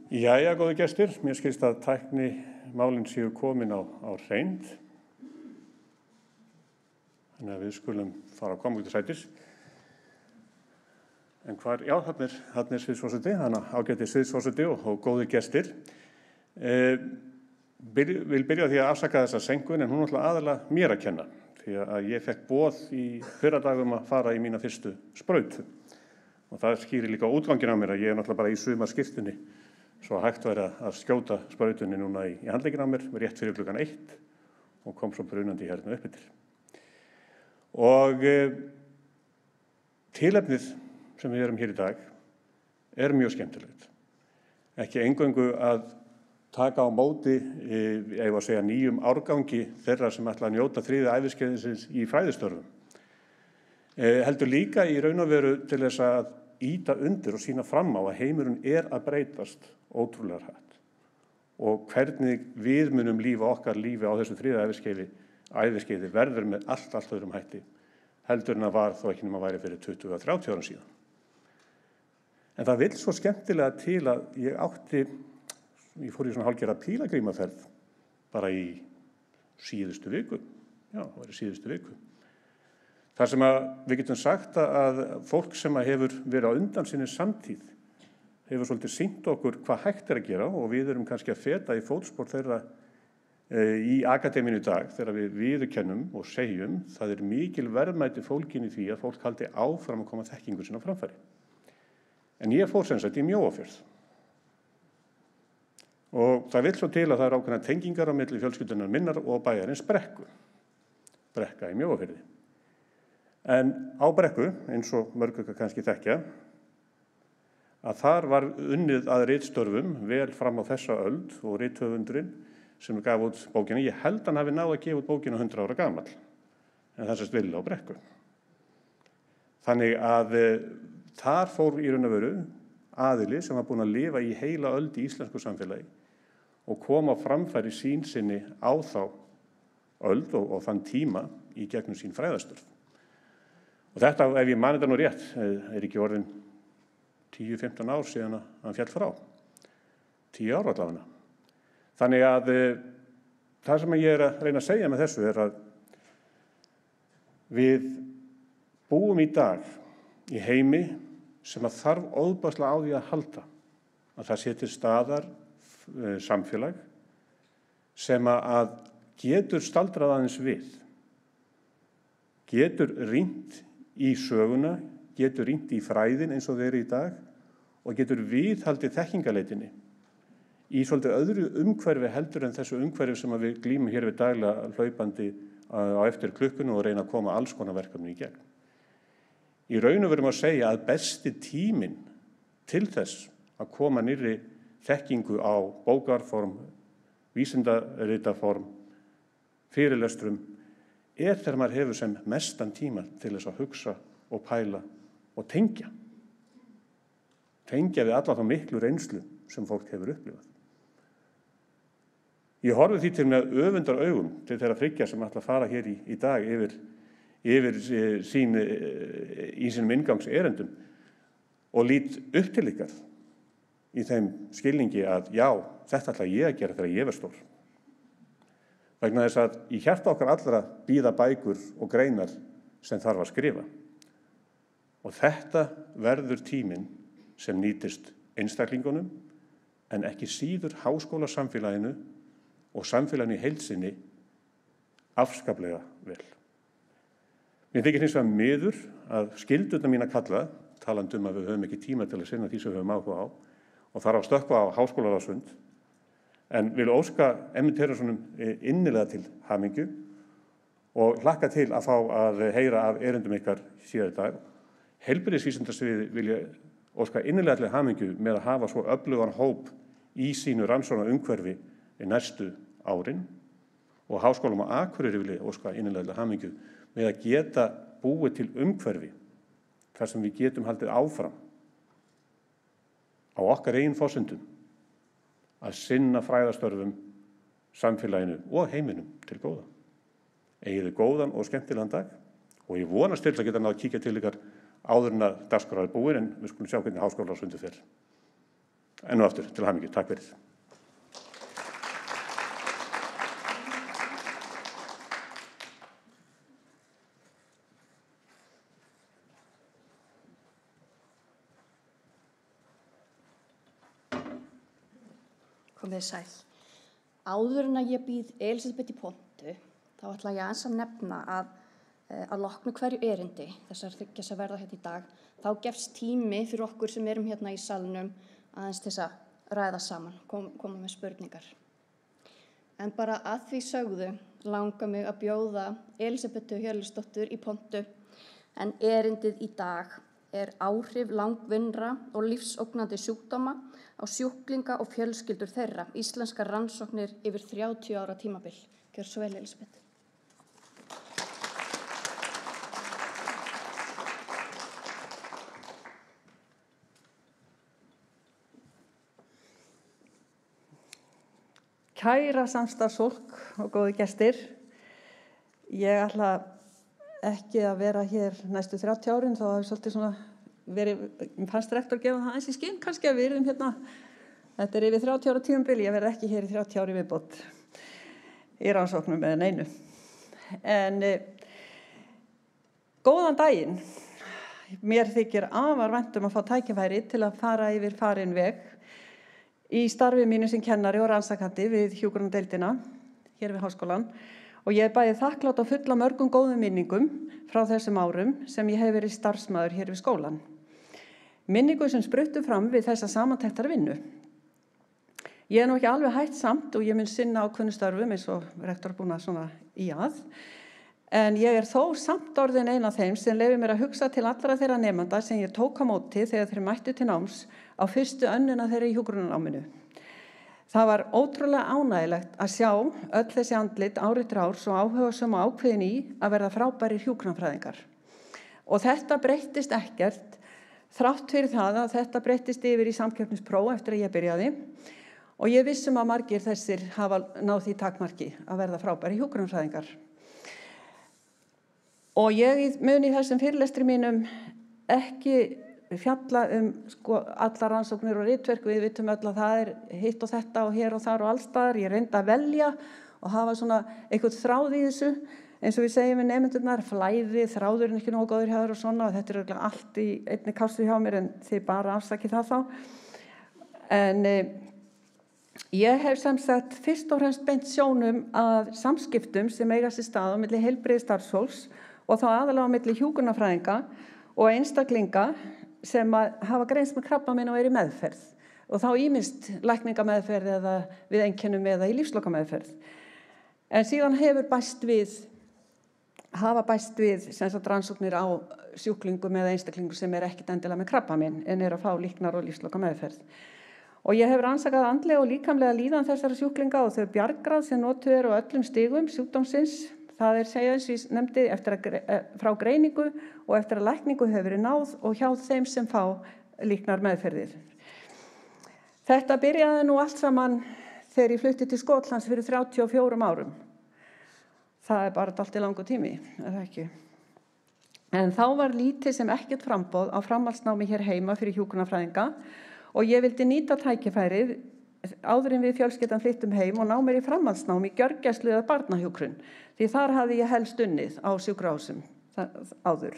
Jæja, góðu gestir, mér skilst að tæknimálin séu komin á hreint. Þannig að við skulum fara að koma út í sætis. En þarna er sviðsforseti, þannig ágæti sviðsforseti og góðu gestir. Vil byrja því að afsaka þessa senkun, en hún er alltaf aðalega mér að kenna. Því að ég fekk boð í fyrradagum að fara í mína fyrstu sprautu. Og það skýrir líka útganginn á mér að ég er náttúrulega bara í sumarskyrtunni. Svo hægt væri að skjóta sprautunni núna í handlegginn á mér, rétt fyrir klukkan 1 og kom svo brunandi hérna upp yfir. Og tilefnið sem við erum hér í dag er mjög skemmtilegt. Ekki eingöngu að taka á móti, ég var að segja, nýjum árgangi þeirra sem ætla að njóta þriðja æviskeiðisins í fræðistörfum. Heldur líka í raun og veru til þess að ýta undir og sýna fram á að heimurinn er að breytast ótrúlega hratt og hvernig við munum lífa okkar lífi á þessu þriðja æviskeiði verður með allt öðrum hætti heldur en að var þó ekki nema væri fyrir 20-30 árum síðan. En það vill svo skemmtilega til að ég fór í svona hálfgerða pílagrímaferð bara í síðustu viku. Já, það var í síðustu viku. Þar sem að við getum sagt að fólk sem hefur verið á undan sinni samtíð hefur svolítið sýnt okkur hvað hægt er að gera og við erum kannski að feta í fótspor þeirra í akademíunni í dag þegar við viðurkennum og segjum það er mikil verðmæti fólgin í því að fólk haldi áfram að koma þekkingu sinni á framfæri. En ég fór sem sagt í Mjóafjörð. Og það vill svo til að það er ákveðnar tengingar á milli fjölskyldunar minnar og bæjarins Brekku. Brekka í Mjóafirði. En á Brekku, eins og mörg ykkar kannski þekkja, að þar var unnið að ritstörfum vel fram á þessa öld og rithöfundurinn sem gaf út bókina. Ég held hann hafi náð að gefa út bókina 100 ára gamall, en það sést Villi á Brekku. Þannig að þar fór í raun og veru aðili sem var búinn að lifa í heila öld í íslensku samfélagi og kom á framfæri sín sinni á þá öld og þann tíma í gegnum sín fræðastörf. Og þetta, ef ég man þetta nú rétt, er ekki orðin 10-15 ár síðan að hann féll frá. 10 ár allavega. Þannig að það sem ég er að reyna að segja með þessu er að við búum í dag í heimi sem að þarf óðbáslega á því að halda. Að það sé til staðar samfélag sem að getur staldrað aðeins við. Getur rýnt í söguna, getur rýnt í fræðin eins og þeir eru í dag og getur viðhaldið þekkingaleitinni í svolítið öðru umhverfi heldur en þessu umhverfi sem við glímum hér við daglega hlaupandi á eftir klukkunni og reyna að koma alls konar verkefni í gegn. Í raun og verum að segja að besti tíminn til þess að koma nýrri þekkingu á bókarform, vísindaritaform, fyrirlestrum er þegar maður hefur sem mestan tíma til þess að hugsa og pæla og tengja. Tengja við alla þá miklu reynslu sem fólk hefur upplifað. Ég horfi því til með öfundar augum til þeirra þriggja sem ætla að fara hér í dag yfir í sínum inngangserindum og lít upp til ykkar í þeim skilningi að já, þetta ætla ég að gera þegar ég verð stór. Vegna þess að í hjarta okkar allra bíða bækur og greinar sem þarf að skrifa. Og þetta verður tíminn sem nýtist einstaklingunum en ekki síður háskólasamfélaginu og samfélaginu í heild sinni afskaplega vel. Mér þykir hins vegar miður að skyldurnar mín að kalla, talandi að við höfum ekki tíma til að sinna því sem við höfum áhuga á og þarf að stökkva á háskólaráðsfund, en vil óska Emmi Theresiarssonum innilega til hamingju og hlakka til að fá að heyra af erindum ykkar síðar í dag. Heilbrigðisvísindasviði vil ég óska innilega til hamingju með að hafa svo öflugan hóp í sínu rannsóknarumhverfi í næstu árin og Háskólanum á Akureyri vil ég óska innilega til hamingju með að geta búið til umhverfi þar sem við getum haldið áfram á okkar eigin forsendum að sinna fræðastörfum samfélaginu og heiminum til góða. Eigið góðan og skemmtilegan dag og ég vonast til að geta náð að kíkja til ykkar áður en að dagskrá er búin en við skulum sjá hvernig háskólaráðsfundur fer. enn og aftur til hamingju. Takk fyrir. Komið sæl. Áður en að ég býð Elísabet í pontu, þá ætla ég aðeins að nefna að loknu hverju erindi, þessar þriggja sem verða hérna í dag, þá gefst tími fyrir okkur sem erum hérna í salnum aðeins til að ræða saman, koma með spurningar. En bara að því sögðu langar mig að bjóða Elísabetu Hjörleifsdóttur í pontu, en erindið í dag er áhrif langvinnra og lífsógnandi sjúkdóma á sjúklinga og fjölskyldur þeirra, íslenskar rannsóknir yfir 30 ára tímabil. Gjör svo vel, Elísabet. Kæra samstarfsfólk og góði gestir, ég ætla ekki að vera hér næstu 30 árin, þá hefur svolítið svona verið, fannst rektor gefa það eins í skinn, kannski að við erum hérna, þetta yfir 30 ára tímabil, ég verð ekki hér í 30 ári viðbót í rannsóknum eða neinu. En góðan daginn, mér þykir afar vænt að fá tækifæri til að fara yfir farinn veg í starfi mínu sem kennari og rannsakandi við hjúkrunardeildina hér við Háskólann og ég er bæði þakklát og full af mörgum góðum minningum frá þessum árum sem ég hef verið starfsmaður hér við skólann. Minningu sem spruttu fram við þessa samantektar vinnu. Ég er nú ekki alveg hætt samt og ég mun sinna ákveðnum störfum eins og rektor búin að svona í að. En ég er þó samt orðin ein af þeim sem leyfir mér að hugsa til allra þeirra nemenda sem ég tók á móti þegar þeir mættu til náms á fyrstu önnina þeirra í hjúkrunarnáminu. Það var ótrúlega ánægilegt að sjá öll þessi andlit ár eftir ár svo áhugasöm og ákveðin í að verða frábærir hjúkrunarfræðingar. Og þetta breyttist ekkert, þrátt fyrir það að þetta breyttist yfir í samkeppnispróf eftir að ég byrjaði og ég vissum að margir þessir hafa náð því takmarki að verða frábærir hjúkrunarfræðingar. Og ég mun í þessum fyrirlestri mínum ekki fjalla allar rannsóknir og ritverk, við vitum öll að það er hitt og þetta og hér og þar og allstaðar. Ég reyndi að velja og hafa svona eitthvað þráð í þessu, eins og við segjum við nemendurnar, flæði, þráðurinn ekki nógu góður hjá þér og svona, og þetta er allt í einni kassu hjá mér en þið bara afsakið það þá. En ég hef sem sagt fyrst og fremst beint sjónum að samskiptum sem eiga sér stað á milli heilbrigðisstarfsfólks og þá aðalega á milli hjúkrunarfræðinga og einstaklinga sem hafa greinst með krabbamein og er í meðferð og þá ýmist lækningameðferð eða við einkennum eða í lífslokameðferð. En síðan hafa bæst við sem sagt rannsóknir á sjúklingum eða einstaklingum sem er ekkert endilega með krabbamein en er að fá líknar og lífslokameðferð. Og ég hef rannsakað andlega og líkamlega líðan þessara sjúklinga og þau bjargráð sem notuð eru á öllum stigum sjúkdómsins. Það er segja eins og ég nefndi frá greiningu og eftir að lækningu hefur verið náð og hjá þeim sem fá líknar meðferðir. Þetta byrjaði nú allt saman þegar ég flutti til Skotlands fyrir 34 árum. Það er bara dálítið langur tími, er það ekki? En þá var lítið sem ekkert framboð á framhaldsnámi hér heima fyrir hjúkrunarfræðinga og ég vildi nýta tækifærið áður en við fjölskyldan flyttum heim og ná mér í framhaldsnám í gjörgæslu eða barnahjúkrun, því þar hafði ég helst unnið á sjúkrahúsum áður.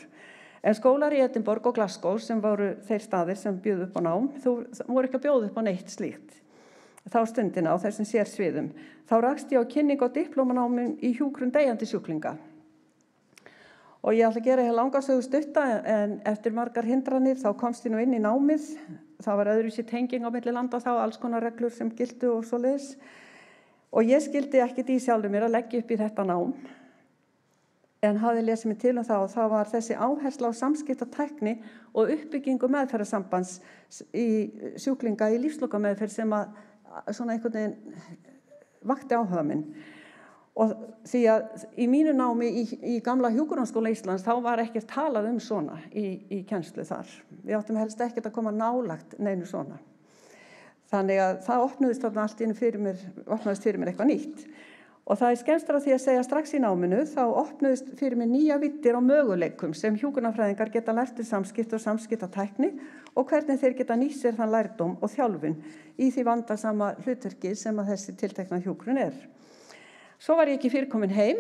En skólar í Edinborg og Glasgow sem voru þeir staðir sem bjöðu upp á nám, þú voru ekki að bjóða upp á neitt slíkt. Þá stundina á þessum sérsviðum. Þá rakst ég á kynning og diplómanámum í hjúkrun deyjandi sjúklinga. Og ég ætla að gera hér langa sögu stutta en eftir margar hindranir þá komst ég nú inn í námið. Það var öðruvísi tenging á milli landa þá, alls konar reglur sem giltu og svoleiðis. Og ég skildi ekkert í sjálfur mér að leggja upp í þetta nám. En hafði lesið mig til það og það var þessi áhersla á samskiptatækni og uppbyggingu meðferðarsambands í sjúklinga í lífslokameðferð sem að svona einhvern veginn vakti áhuga minn. Og því að í mínu námi í gamla hjúkrunarskóla Íslands þá var ekkert talað svona í kennslu þar. Við áttum helst ekkert að koma nálagt neinu svona. Þannig að það opnaðist þarna allt inn fyrir mér eitthvað nýtt. Og það skemmst frá því að segja strax í náminu þá opnuðust fyrir mig nýja vittir á möguleikum sem hjúkrunarfræðingar geta lært samskipti og samskiptatækni og hvernig þeir geta nýtt sér þann lærdóm og þjálfun í því vandasama hlutverki sem að þessi tiltekna hjúkrun Svo var ég ekki fyrirkomin heim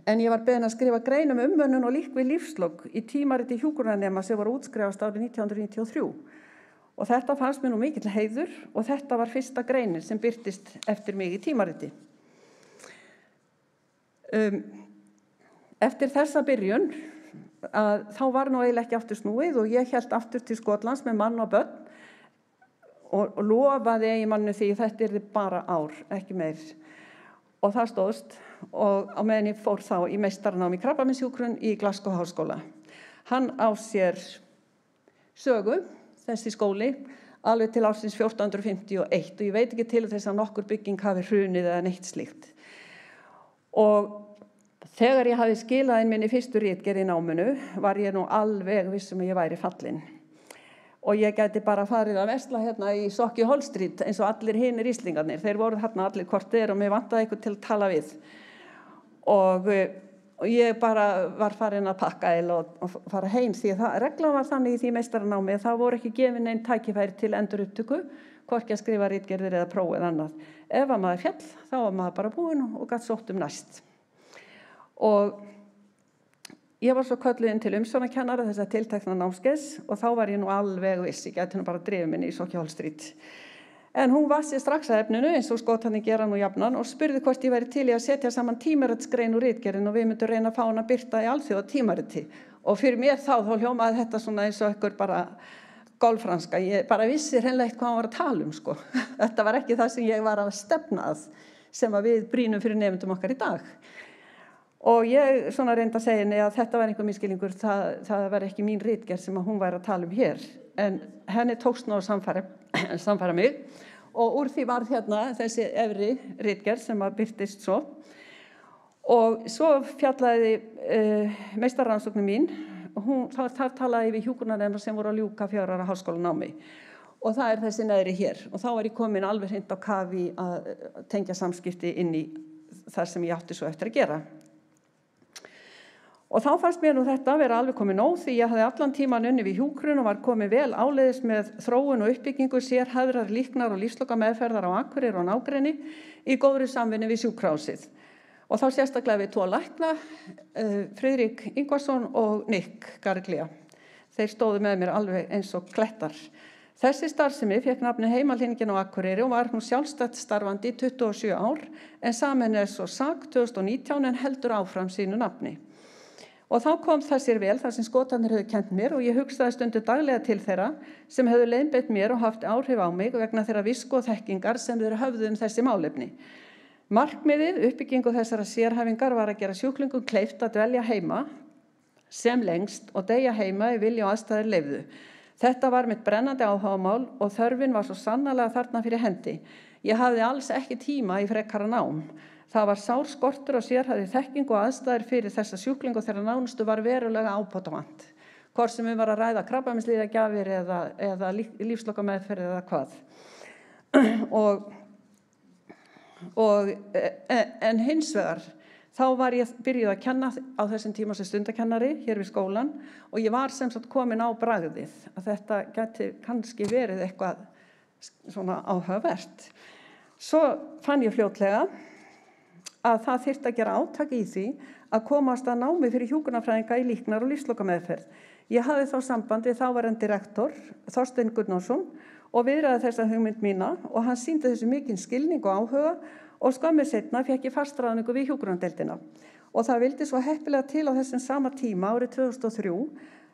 en ég var beðin að skrifa grein umönnun og lík við lífslok í tímariti hjúkrunarnema sem var útskrifast árið 1993. Og þetta fannst mér nú mikill heiður og þetta var fyrsta greinin sem birtist eftir mig í tímariti. Eftir þessa byrjun þá var nú eiginlega ekki aftur snúið og ég hélt aftur til Skotlands með mann og börn og lofaði eiginmannu því þetta yrði bara ár, ekki meir. Og það stóðst og á meðan ég fór þá í meistaranám í krabbameinshjúkrun í Glasgow háskóla. Hann á sér sögu, þessi skóli, alveg til ársins 1451 og ég veit ekki til þess að nokkur bygging hafi hrunið eða neitt slíkt. Og þegar ég hafi skilað inn minni fyrstu ritgerð í náminu var ég nú alveg vissum að ég væri fallin. Og ég gæti bara farið að versla hérna í Sokki Hall Street eins og allir hinir íslingarnir. Þeir voru þarna allir korter og mér vantaði eitthvað til að tala við. Og ég bara var farin að pakka og fara heim því að reglan var þannig í því meistaranámi að það voru ekki gefin neinn tækifæri til endurupptöku, hvorki að skrifa ritgerðir eða próf eða annað. Ef að maður féll, þá var maður bara búinn og gat sótt næst. Og ég var svo kölluð inn til umsjónarkennara þessa tiltekna námskeiðs og þá var ég nú alveg viss, ég gæti nú bara drifið minni í Sokki Hall Street. En hún vassi strax að efninu eins og Skotarnir gera nú jafnan og spurði hvort ég væri til í að setja saman tímaritsgrein úr ritgerðin og við myndum reyna að fá hana birta í alþjóða tímariti. Og fyrir mér þá hljómaði þetta svona eins og ykkur bara golfranska. Ég bara vissi hreinlega hvað hann var að tala sko. Þetta var ekki það sem ég var að stefna að sem að við brýnum fyrir nemendum okkar í dag. Og ég svona reyndi að segja henni að þetta var einhver misskilningur, það var ekki mín ritgerð sem að hún væri að tala hér. En henni tókst nú að samfæra mig og úr því varð hérna þessi efri ritgerð sem að birtist svo. Og svo fjallaði meistararannsóknin mín, þar talaði við hjúkrunarnemar sem voru að ljúka 4 ára háskólanámi. Og það þessi neðri hér. Og þá var ég komin alveg hreint á kafi að tengja samskipti inn í þar sem ég átti svo eftir að gera. Og þá fannst mér nú þetta vera alveg komið nóg því ég hafði allan tíman unnið við hjúkrun og var komið vel áleiðis með þróun og uppbyggingu sérhæfðrar líknar og lífslokameðferðar á Akureyri og nágrenni í góðri samvinnu við sjúkrahúsið. Og þá sérstaklega við 2 lækna, Friðrik Ingvarsson og Nick Garglia. Þeir stóðu með mér alveg eins og klettar. Þessi starfsemi fékk nafni Heimalíningin á Akureyri og var nú sjálfstætt starfandi í 27 ár en sameinuð svo SAG 2019 en heldur áfram sínu nafni. Og þá kom það sér vel þar sem Skotarnir höfðu kennt mér og ég hugsaði stundu daglega til þeirra sem höfðu leiðbeitt mér og haft áhrif á mig vegna þeirra visku og þekkingar sem þeir höfðu þessi málefni. Markmiðið uppbyggingu þessara sérhæfingar var að gera sjúklingum kleift að dvelja heima sem lengst og deyja heima í vilja og aðstæður leyfðu. Þetta var mitt brennandi áhugamál og þörfin var svo sannarlega þarna fyrir hendi. Ég hafði alls ekki tíma í frekara nám. Það var sár skortur og sérhæfði þekking og aðstæður fyrir þessa sjúklingu þegar nánustu var verulega ábótavant. Hvort sem við var að ræða krabbameinslyfjagjafir eða lífslokameðferð eða hvað. En hins vegar, þá var ég byrjuð að kenna á þessum tíma sem stundakennari hér við skólan og ég var sem sagt komin á bragðið að þetta gæti kannski verið eitthvað svona áhugavert. Svo fann ég fljótlega að það þyrfti að gera átak í því að komast að námi fyrir hjúkrunarfræðinga í líknar og lífslokameðferð. Ég hafði þá samband við þáverandi rektor, Þorstein Gunnarsson, og viðraði þessa hugmynd mína og hann sýndi þessu mikinn skilning og áhuga og skömmu seinna fékk ég fastráðningu við hjúkrunardeildina. Og það vildi svo heppilega til á þessum sama tíma árið 2003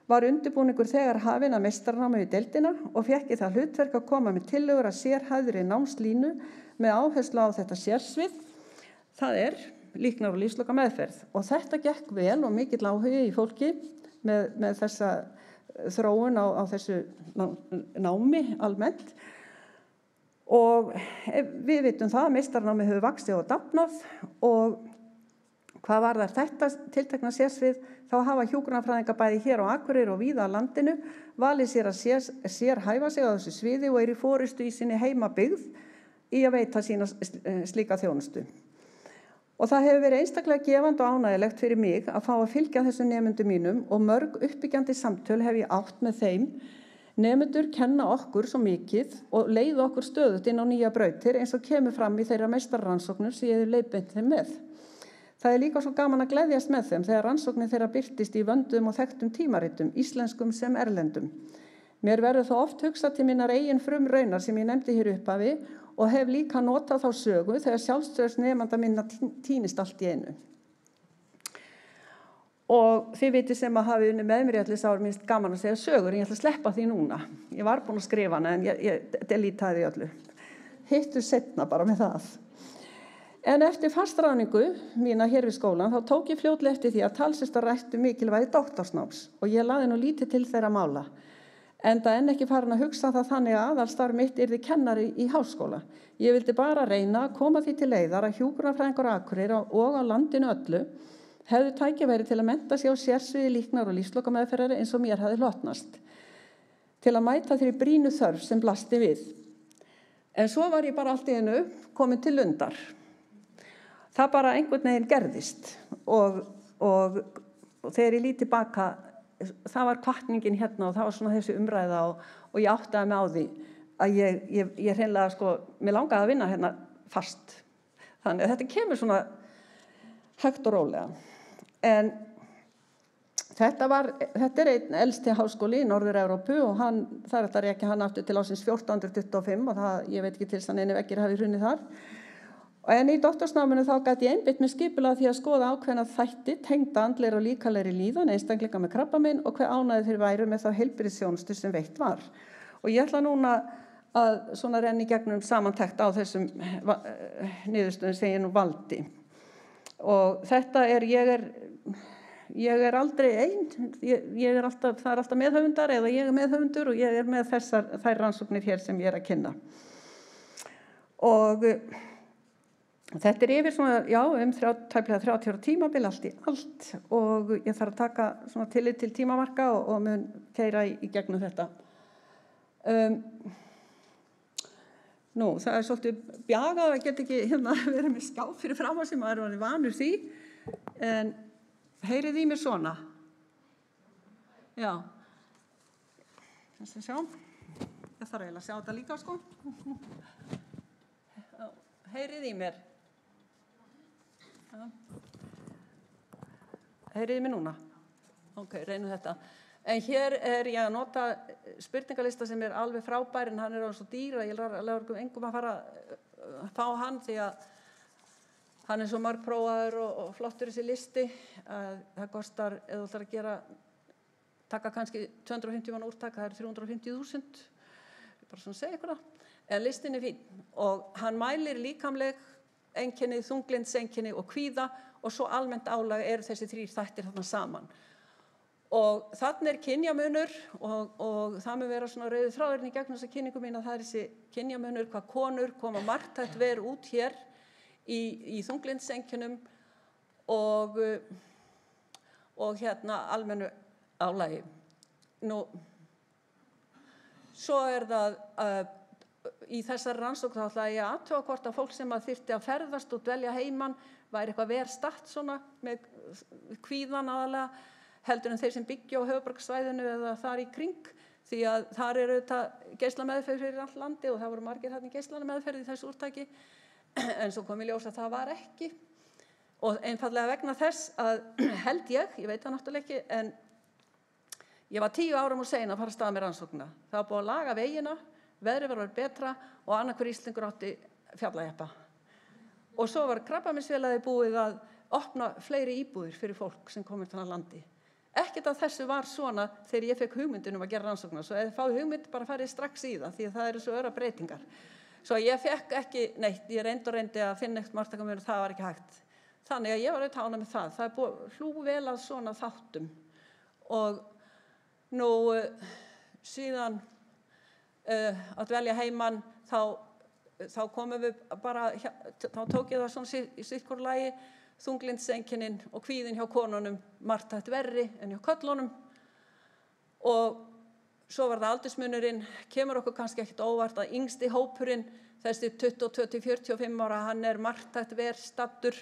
var undirbúningur þegar hafinn að meistaranámi við deildina og fékk ég það hlutverk að koma með tillögur að sérhæfðri námslínu með áherslu á þetta sérsvið. Það líknar og lífslokameðferð og þetta gekk vel og mikill áhugi í fólki með þessa þróun á þessu námi almennt og við vitum það að meistaranámi hefur vaxið og dafnað og hvað varðar þetta tiltekna sérsvið þá hafa hjúkrunarfræðingar bæði hér á Akureyri og víða á landinu valið sér að sérhæfa sig á þessu sviði og í forystu í sinni heimabyggð í að veita sína slíka þjónustu. Og það hefur verið einstaklega gefandi og ánægjulegt fyrir mig að fá að fylgja þessum nemendum mínum og mörg uppbyggjandi samtöl hef ég átt með þeim. Nemendur kenna okkur svo mikið og leiða okkur stöðugt inn á nýja brautir eins og kemur fram í þeirra meistararannsóknum sem ég hef leiðbeint þeim með. Það er líka svo gaman að gleðjast með þeim þegar rannsóknir þeirra birtist í vönduðum og þekktum tímaritum, íslenskum sem erlendum. Mér verður þá oft hugsað til minnar eigin frumraunar sem ég nefndi hér upphafi og hef líka notað þá sögu þegar sjálfstraust nemenda minna týnist allt í einu. Og þið vitið sem að hafi unnið með mér í allir ári minnst gaman að segja sögur, en ég ætla að sleppa því núna. Ég var búin að skrifa hana en ég delítaði öllu. Hittu setna bara með það. En eftir fastráðningu mína hér við skólan þá tók ég fljótlega eftir því að talsistar rættu mikilvægi doktorsnáms og ég laði nú lítið til þeirra mála. Enda enn ekki farin að hugsa það þannig að aðalstarf mitt yrði kennari í háskóla. Ég vildi bara reyna að koma því til leiðar að hjúkrunarfræðingar á Akureyri og á landinu öllu hefðu tækifæri til að mennta sig á sérsviði líknar og lífslokameðferðar eins og mér hafði hlotnast, til að mæta þeirri brýnu þörf sem blasti við. En svo var ég bara allt í einu komin til lundar. Það bara einhvern veginn gerðist og þegar ég lít tilbaka, það var hvatningin hérna og það var svona þessi umræða og ég áttaði mig á því að ég hreinlega sko, mér langaði að vinna hérna fast. Þannig að þetta kemur svona hægt og rólega. En þetta er einn elsti háskóli í Norður-Evrópu og það er þetta rekja hann aftur til ásins 1425 og það, ég veit ekki til þess að neinu veggir hafi hrunið þar. En í doktorsnáminu þá gat ég einbeitt með skipulega því að skoða ákveðna þætti tengda andlegri og líkamlegri líðan einstaklinga með krabbamein og hve ánægðir þeir væru með þá heilbrigðisþjónustu sem veitt var. Og ég ætla núna að svona renni gegnum samantekt á þessum niðurstöðum sem ég nú valdi. Og þetta ég er aldrei einn, það er alltaf meðhöfundar eða ég er meðhöfundur og ég er með þær rannsóknir hér sem ég er að kynna. Og þetta er yfir svona, tæplega 30 ára tímabil allt í allt og ég þarf að taka svona tillit til tímamarka og mun keyra í gegnum þetta. Nú, það er svolítið bjagað að geta ekki verið með skjá fyrir fram á sem maður er vanur því, en heyrið í mér svona. Já, þess að sjá, ég þarf eiginlega að sjá þetta líka sko. Heyrið í mér. Heyrið í mér núna. Ok, reynum þetta. En hér er ég að nota spurningalista sem er alveg frábær en hann er alveg svo dýr að ég laður engum að fara að fá hann því að hann er svo margprófaður og flottur þessi listi að það kostar, eða þú ætlar að taka kannski 250 mann úrtak, það er 350.000, bara svona segja ykkur það. En listin er fín og hann mælir líkamleg einkenni, þunglyndiseinkenni og kvíða og svo almennt álag eru þessi 3 þættir þarna saman. Og þarna er kynjamunur og það mun vera svona rauður þráðurinn í gegnum þessa kynningu mín að það er þessi kynjamunur hvað konur koma margtækt verið út hér í þunglyndiseinkennum og almennu álagi. Nú, svo er það í þessari rannsókn þá ætla ég að athuga hvort að fólk sem að þyrfti að ferðast og dvelja heiman væri eitthvað verð statt svona með kvíðan aðalega heldur en þeir sem byggja á höfuðborgarsvæðinu eða þar í kring því að þar eru þetta geislameðferð fyrir allt landi og það voru margir þarna geislameðferð í þessu úrtaki en svo kom í ljós að það var ekki og einfaldlega vegna þess að held ég veit það náttúrulega ekki en ég var 10 árum og sein að fara af stað með rannsóknina. Það var búið að laga vegina, veðrið var betra og annarhver Íslendingur átti fjallajeppa. Og svo var Krabbameinsfélagið búið að opna fleiri íbúðir fyrir fólk sem komur til að landi. Ekkert af þessu var svona þegar ég fekk hugmyndin að gera rannsóknar. Svo ef þið fáið hugmynd, bara farið strax í það, því að það eru svo öra breytingar. Svo ég fekk ekki neitt, ég reyndi að finna eitt margtakamur og það var ekki hægt. Þannig að ég var auðvitað ánægð með það. Það er búið hlú vel að svona þáttum. Og nú síðan að dvelja heiman, þá komum við bara, þá tók ég það svona í sitt hvort lagi, þunglyndiseinkennin og kvíðin hjá konunum margtækt verri en hjá körlunum og svo var það aldursmunurinn, kemur okkur kannski ekkert óvart að yngsti hópurinn, þessi 22-45 ára, hann er margtækt verr staddur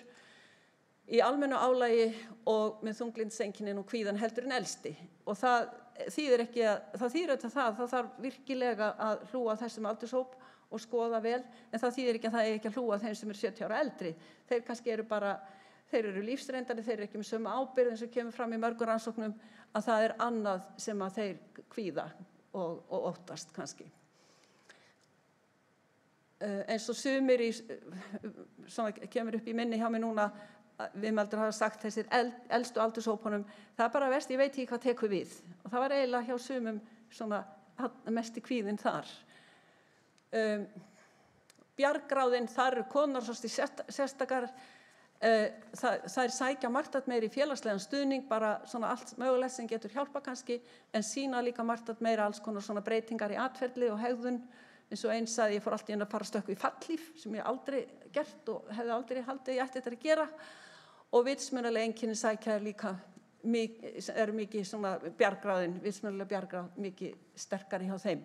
í almennu álagi og með þunglyndiseinkennin og kvíðan heldur en elsti. Og það þýðir auðvitað það þarf virkilega að hlúa að þessum aldurshóp og skoða vel, en það þýðir ekki að það er ekki að hlúa að þeim sem eru 70 ára eldri. Þeir kannski þeir eru lífsreyndari, þeir eru ekki með sömu ábyrgð eins og kemur fram í mörgum rannsóknum, að það er annað sem að þeir kvíða og óttast kannski. Eins og sumir svona kemur upp í minni hjá mig núna, viðmældur hafa sagt þessir elstu aldurshópunum, það er bara verst, ég veit ekki hvað tekur við. Og það var eiginlega hjá sumum svona mesti kvíðinn þar. Bjargráðin, þar eru konar sérstakar, þær sækja margt meira í félagslegan stuðning, bara svona allt mögulegt sem getur hjálpa kannski, en sína líka margt meira alls konar svona breytingar í atferli og hegðun, eins og eins að ég fór alltaf inn að fara stökku í fallhlíf, sem ég aldrei gert og hefði aldrei haldið ég ætti þetta að gera, og vitsmunalega einkenni sækja líka mikið svona bjargráðin, vitsmunalega bjargráð mikið sterkari hjá þeim.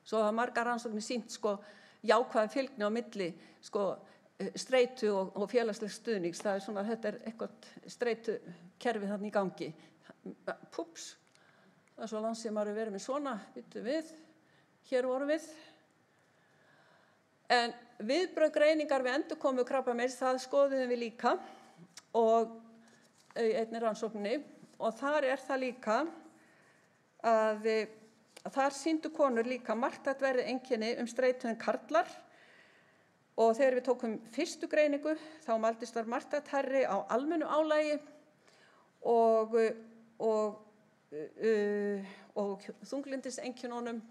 Svo hafa margar rannsóknir sýnt jákvæða fylgni á milli streitu og félagslegs stuðnings. Það er svona, þetta er eitthvað streitu kerfi þarna í gangi. Púps, það er svo langt sem maður verið með svona, byttu við, hér vorum við. En viðbrögð greiningar við endurkomu krabbameins, það skoðuðum við líka og einnig rannsókninni, og þar er það líka að þar sýndu konur líka marktækt verið einkenni streitu en karlar, og þegar við tókum fyrstu greiningu þá mældist þar marktækt hærri á almennu álagi og þunglyndiseinkennunum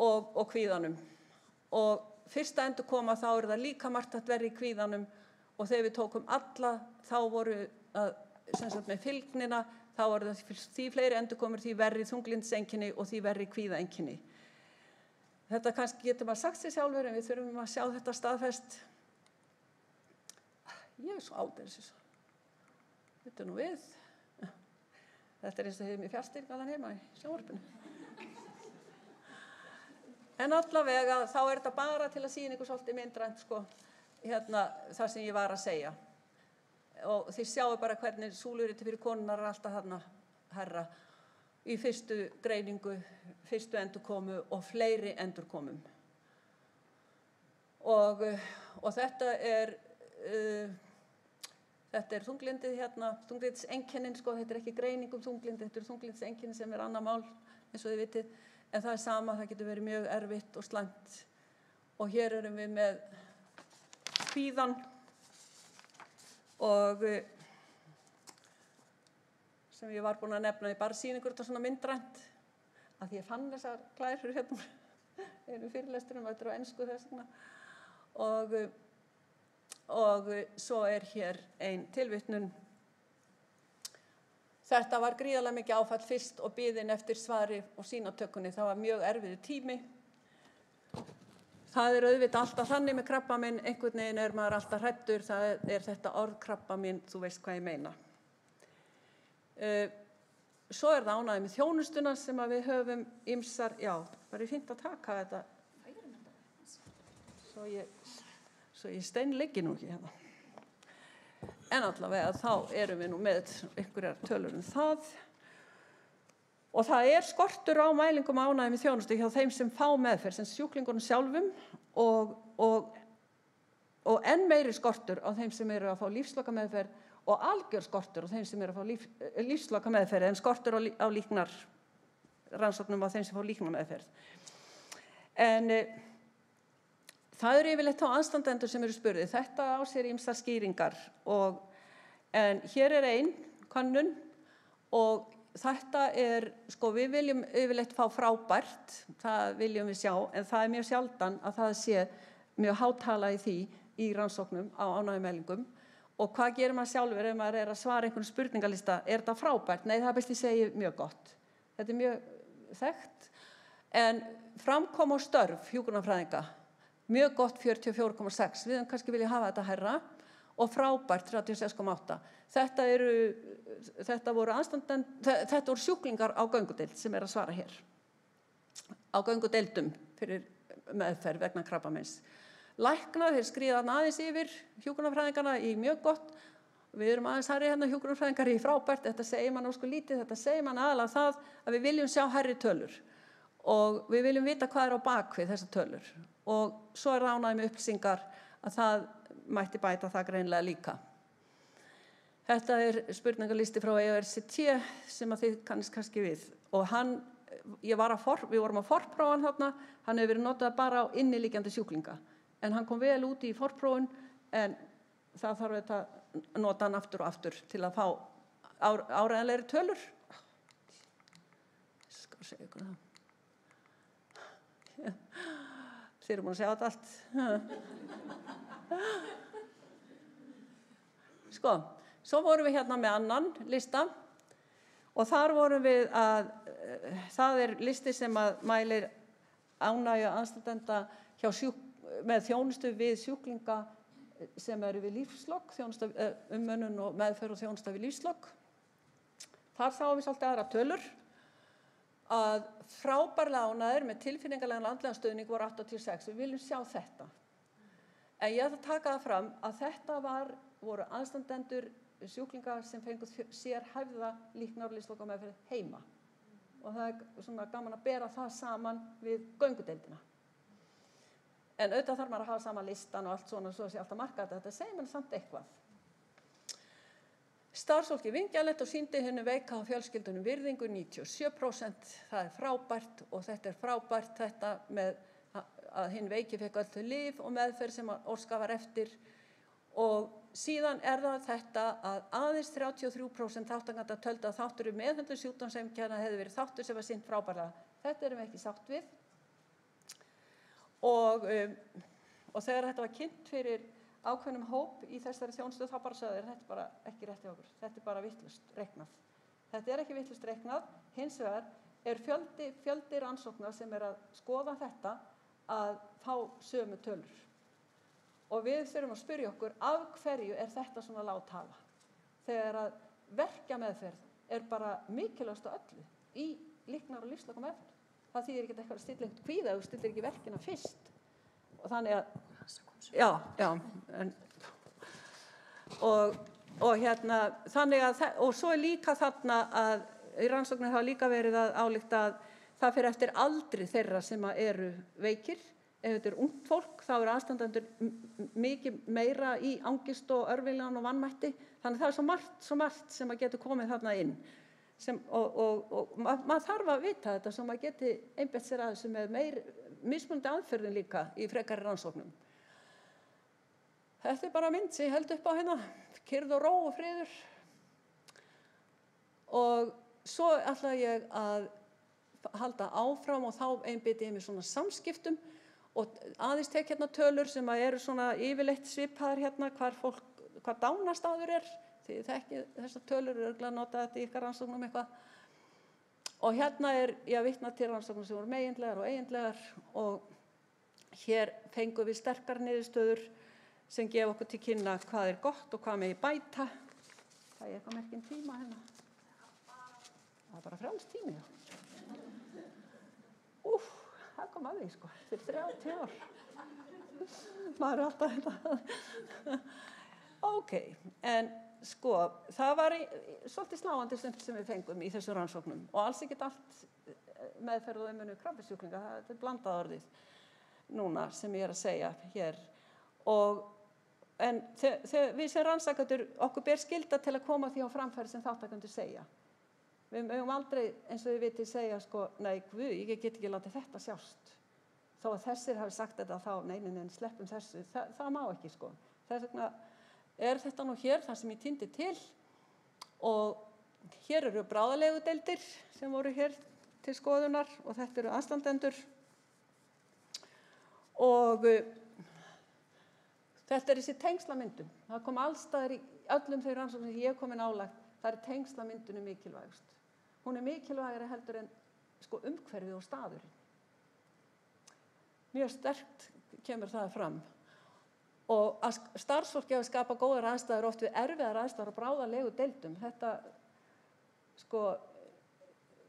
og kvíðanum. Og fyrsta endurkoma þá er það líka marktækt verið í kvíðanum, og þegar við tókum alla þá voru með fylgnina, þá voru það því fleiri endurkomur, því verri þunglyndiseinkenni og því verri kvíðaeinkenni. Þetta kannski getur maður sagt sér sjálfur, en við þurfum að sjá þetta staðfest. Ég er svo aldeilis þessu. Þetta nú við. Þetta er eins og hefur mér fjárstýringaðan heima í sjónvarpinu. En allavega þá er þetta bara til að sýna ykkur svolítið myndrænt það sem ég var að segja. Og þið sjáu bara hvernig súluriti fyrir konunar er alltaf þarna herra í fyrstu greiningu, fyrstu endurkomu og fleiri endurkomum. Og þetta er þunglyndið þunglyndiseinkennin, þetta er ekki greining þunglyndið, þetta er þunglyndiseinkennin sem er annað mál, eins og þið vitið, en það er sama, það getur verið mjög erfitt og slæmt. Og hér erum við með kvíðan og sem ég var búin að nefna í bara sýningur, þetta svona myndrænt, að því ég fann þessar klærur einu fyrirlesturum, þetta er á ensku þess vegna. Og svo er hér ein tilvitnun. Þetta var gríðarlega mikið áfall fyrst og biðin eftir svari og sýnatökunni. Það var mjög erfiður tími. Það er auðvitað alltaf þannig með krabbamein, einhvern veginn er maður alltaf hræddur, það er þetta orð krabbamein, þú veist hvað ég meina. Svo er það ánægði með þjónustuna sem að við höfum ýmsar, já, var ég fínt að taka þetta. Svo ég steinleggi nú ekki hérna. En allavega þá erum við nú með einhverjar tölur það. Og það er skortur á mælingum ánægði með þjónustu hjá þeim sem fá meðferð, sem sjúklingunum sjálfum og enn meiri skortur á þeim sem eru að fá lífslokameðferð og algjör skortur á þeim sem eru að fá lífslokameðferð en skortur á líknar rannsóknum á þeim sem fá líknarmeðferð. En það eru yfirleitt þá aðstandendur sem eru spurðir. Þetta á sér ýmsar skýringar en hér er ein könnun og þetta er, við viljum yfirleitt fá frábært, það viljum við sjá, en það er mjög sjaldan að það sé mjög hátala í því í rannsóknum á ánægjumælingum. Og hvað gerir maður sjálfur ef maður er að svara einhvern spurningalista? Er þetta frábært? Nei, það er best ég segi mjög gott. Þetta er mjög þekkt, en framkom á störf hjúkrunarfræðinga, mjög gott 44,6. Við höfum kannski vilja hafa þetta hærra og frábært 36,8. Þetta voru sjúklingar á göngudeild sem er að svara hér. Á göngudeildum fyrir meðferð vegna krabbameins. Læknar, þeir skríða aðeins yfir hjúkrunarfræðingana í mjög gott. Við erum aðeins hærri hérna hjúkrunarfræðingar í frábært, þetta segir mann lítið, þetta segir mann aðalega það að við viljum sjá hærri tölur og við viljum vita hvað á bakvið þessar tölur. Og svo er ánægð með upplýsingar að það mætti bæta það greinilega líka. Þetta spurningalisti frá EORCT sem að þið kannist kannski við. Og við vorum að forprófa hann þarna, hann hefur verið notað bara á innilíkjandi sjúklinga. En hann kom vel út í forprófun, en það þarf að nota hann aftur og aftur til að fá áreiðanlegri tölur. Ég skal segja ykkur það. Þið eru búin að segja þetta allt. Sko, svo vorum við hérna með annan lista og þar vorum við það listi sem að mælir ánægju aðstandenda með þjónustu við sjúklinga sem eru við lífslok, umönnun og meðferð og þjónusta við lífslok. Þar sáum við svolítið aðra tölur að frábærlega ánægðir með tilfinningalegan andlegan stuðning voru 86. Við viljum sjá þetta. En ég ætla að taka það fram að þetta voru aðstandendur sjúklinga sem fengu sérhæfða líknar- og lífslokameðferð heima. Og það svona gaman að bera það saman við göngudeildina. En auðvitað þarf maður að hafa saman listan og allt svona svo að sé alltaf markað þetta segir mann samt eitthvað. Starfsfólki vingjalegt og sýndi henni veika á fjölskyldunum virðingu 97%. Það frábært og þetta frábært þetta með að hinn veiki fekk öll þau lyf og meðferð sem óskað var eftir. Og síðan það þetta að aðeins 33% þátttakenda töldu að þáttur meðhöndlun sjúkdómseinkenna hefði verið þáttur sem var sinnt frábærlega. Þetta erum við ekki sátt við. Og þegar þetta var kynnt fyrir ákveðnum hóp í þessari þjónustu þá bara sagði þetta bara ekki rétt hjá okkur. Þetta bara vitlaust reiknað. Þetta ekki vitlaust reiknað. Hins vegar fjöldi rannsókna sem að skoða þetta að fá sömu tölur. Og við þurfum að spyrja okkur af hverju þetta svona lág tala. Þegar að verkjameðferð bara mikilvægast á öllu í líknar- og lífslokameðferð. Það þýðir ekki eitthvað að stilla einhvern kvíða ef þú stillir ekki verkina fyrst. Og þannig að og svo líka þarna að í rannsóknir hafa líka verið að álykta að það fer eftir aldri þeirra sem eru veikir. Ef þetta ungt fólk þá aðstandendur mikið meira í angist og örviljan og vanmætti. Þannig það svo margt sem að getur komið þarna inn. Og maður þarf að vita þetta svo maður geti einbeitt sér að þessu með mismunandi aðferðin líka í frekari rannsóknum. Þetta bara mynd sem ég held upp á hérna, kyrrð og ró og friður. Og svo ætla ég að halda áfram og þá einbeiti ég með svona samskiptum og aðeins tek hérna tölur sem eru svona yfirleitt svipaðar hérna hvar dánastaður Þið þekkið þessar tölur örugglega notað þetta í ykkar rannsóknum eitthvað. Og hérna ég að vitna til rannsóknum sem voru megindlegar og eigindlegar og hér fengum við sterkar niðurstöður sem gefa okkur til kynna hvað gott og hvað megi bæta. Það eitthvað merkinn tíma hérna. Það bara frjáls tími. Það kom að því sko, fyrir 30 ár. Maður alltaf þetta. Ok, en sko, það var svolítið sláandi sem við fengum í þessum rannsóknum og alls ekki allt meðferð og umönnun krabbasjúklinga, þetta blandað orðið núna sem ég að segja hér. En við sem rannsakendur, okkur ber skylda til að koma því á framfæri sem þáttakendur segja. Við mögum aldrei, eins og við vitið, segja sko, nei, guð, ég get ekki látið þetta sjást. Þó að þessir hafi sagt þetta þá, nei, sleppum þessu, það má ekki sko. Þess vegna þetta nú hér, það sem ég týndi til og hér eru bráðalegudeildir sem voru hér til skoðunar og þetta eru aðstandendur og þetta þessi tengslamyndun. Það kom allstaðar í öllum þau rannsóknum sem ég hef komið nálagt, það tengslamyndunum mikilvægust. Hún mikilvægari heldur en sko, umhverfið og staðurinn. Mjög sterkt kemur það fram. Og að starfsfólki að skapa góðar aðstæður oft við erfiðar aðstæður og bráðalegu deildum. Þetta, sko,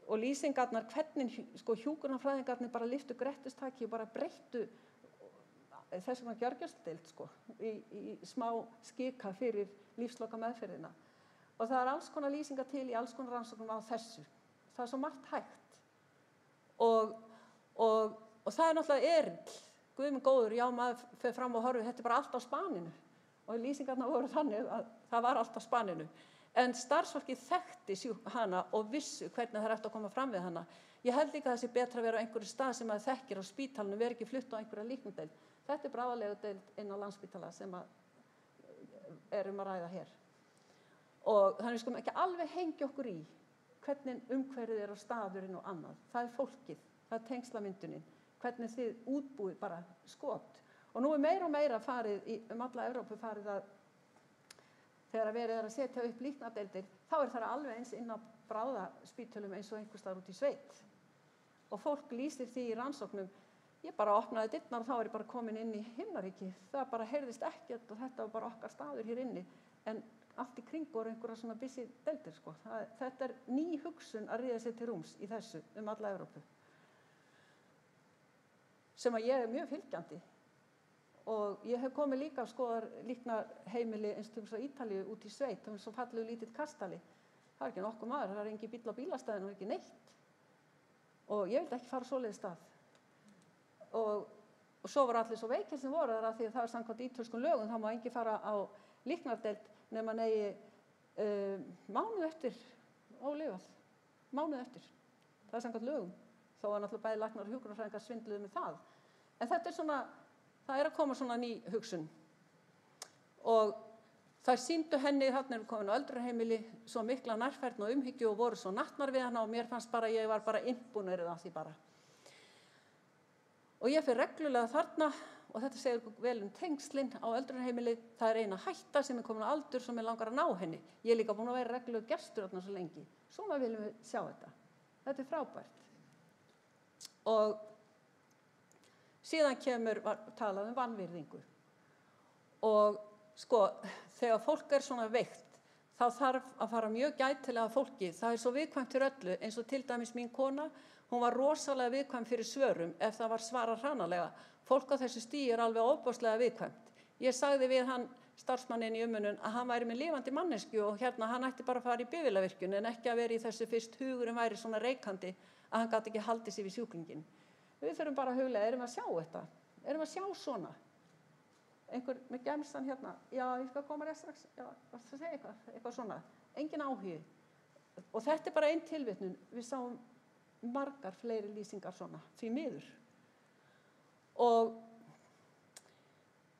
og lýsingarnar, hvernig sko, hjúkrunarfræðingarnir bara lyftu grettustaki og bara breyttu þess vegna gjörgjörsludeild sko, í smá skika fyrir lífsloka meðferðina. Og það alls konar lýsingar til í alls konar rannsóknum á þessu. Það svo margt hægt. Og það náttúrulega erill. Guð minn góður, já, maður fer fram og horfi, þetta bara allt á Spaninu. Og lýsingarna voru þannig að það var allt á Spaninu. En starfsfólkið þekkti hana og vissu hvernig það eftir að koma fram við hana. Ég held líka að það sé betra að vera á einhverju stað sem maður þekkir á spítalinu, vera ekki flutt á einhverja líknudeild. Þetta bráðalegudeild inn á Landspítala sem að ræða hér. Og þannig skulum ekki alveg hengja okkur í hvernig umhverfið á staðurinn og annað. Það fólkið, það tengslamyndunin, hvernig þið útbúið bara skot. Og nú meira og meira farið alla Evrópu farið að þegar verið að setja upp líknadeildir, þá það alveg eins inn á bráðaspítölum eins og einhvers staðar út í sveit. Og fólk lýsir því í rannsóknum, ég bara opnaði dyrnar og þá ég bara komin inn í himnaríki. Það bara heyrðist ekkert og þetta var bara okkar staður hér inni. En allt í kring voru einhverja svona busy deildir sko. Þetta ný hugsun að ríða sér til rúms í þessu alla Evrópu. Sem að ég mjög fylgjandi. Og ég hef komið líka að skoða líknarheimili eins og á Ítalíu út í sveit, það svo fallegu lítill kastali. Það ekki nokkuð maður, það engin bíll á bílastæðinu og ekki neitt. Og ég vildi ekki fara svoleiðis stað. Og svo voru allir svo veikir sem voru þar að því að það samkvæmt ítölskum lögum, þá má enginn fara á líknardeild nema negi mánuð eftir ólifað. Mánuð eftir. Það samkvæmt lögum. Þó að náttúrulega bæði læknar og hjúkrunarfræðingar svindluðu með það. En þetta svona það að koma svona ný hugsun. Og þær sýndu henni, þarna komin á öldrunarheimili, svo mikla nærfærni og umhyggju og voru svo nattnar við hana og mér fannst bara, ég var bara innbúnir af því bara. Og ég fer reglulega þarna og þetta segir vel tengslin á öldrunarheimili, það eina hætta sem komin á aldur sem langar að ná henni. Ég líka búin að vera reglulega gestur þarna svo lengi. Svona viljum við sjá þetta. Þetta frábært. Og síðan talað vanvirðingu. Og sko, þegar fólk svona veikt, þá þarf að fara mjög gætilega fólki. Það svo viðkvæmt fyrir öllu, eins og til dæmis mín kona, hún var rosalega viðkvæm fyrir svörum ef það var svarað hranalega. Fólk á þessu stigi alveg ofboðslega viðkvæmt. Ég sagði við hann, starfsmanninn í umönnun, að hann væri með lifandi manneskju og hérna hann ætti bara að fara í bifvélavirkjun en ekki að vera í þessu fyrst hugurinn væri svona reikandi að hann gat ekki haldið sig við sjúklinginn. Við þurfum bara að huglega, erum við að sjá þetta? Erum við að sjá svona? Einhver með gemsan hérna, já, ég skal koma rétt strax, já, það segja eitthvað svona. Engin áhugi. Og þetta bara ein tilvitnun, við sáum margar fleiri lýsingar svona, því miður. Og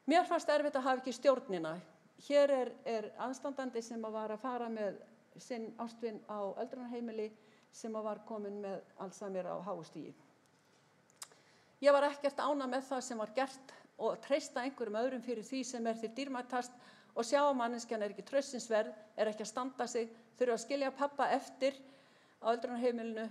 mér fannst erfitt að hafa ekki stjórnina. Hér aðstandandi sem var að fara með sinn ástvin á öldrunarheimili sem var komin með Alzheimer á háu stigi. Ég var ekkert ánægð með það sem var gert og treysta einhverjum öðrum fyrir því sem því dýrmætast og sjá að manneskjan ekki traustsins verð, ekki að standa sig, þurfa að skilja pappa eftir á öldrunarheimilinu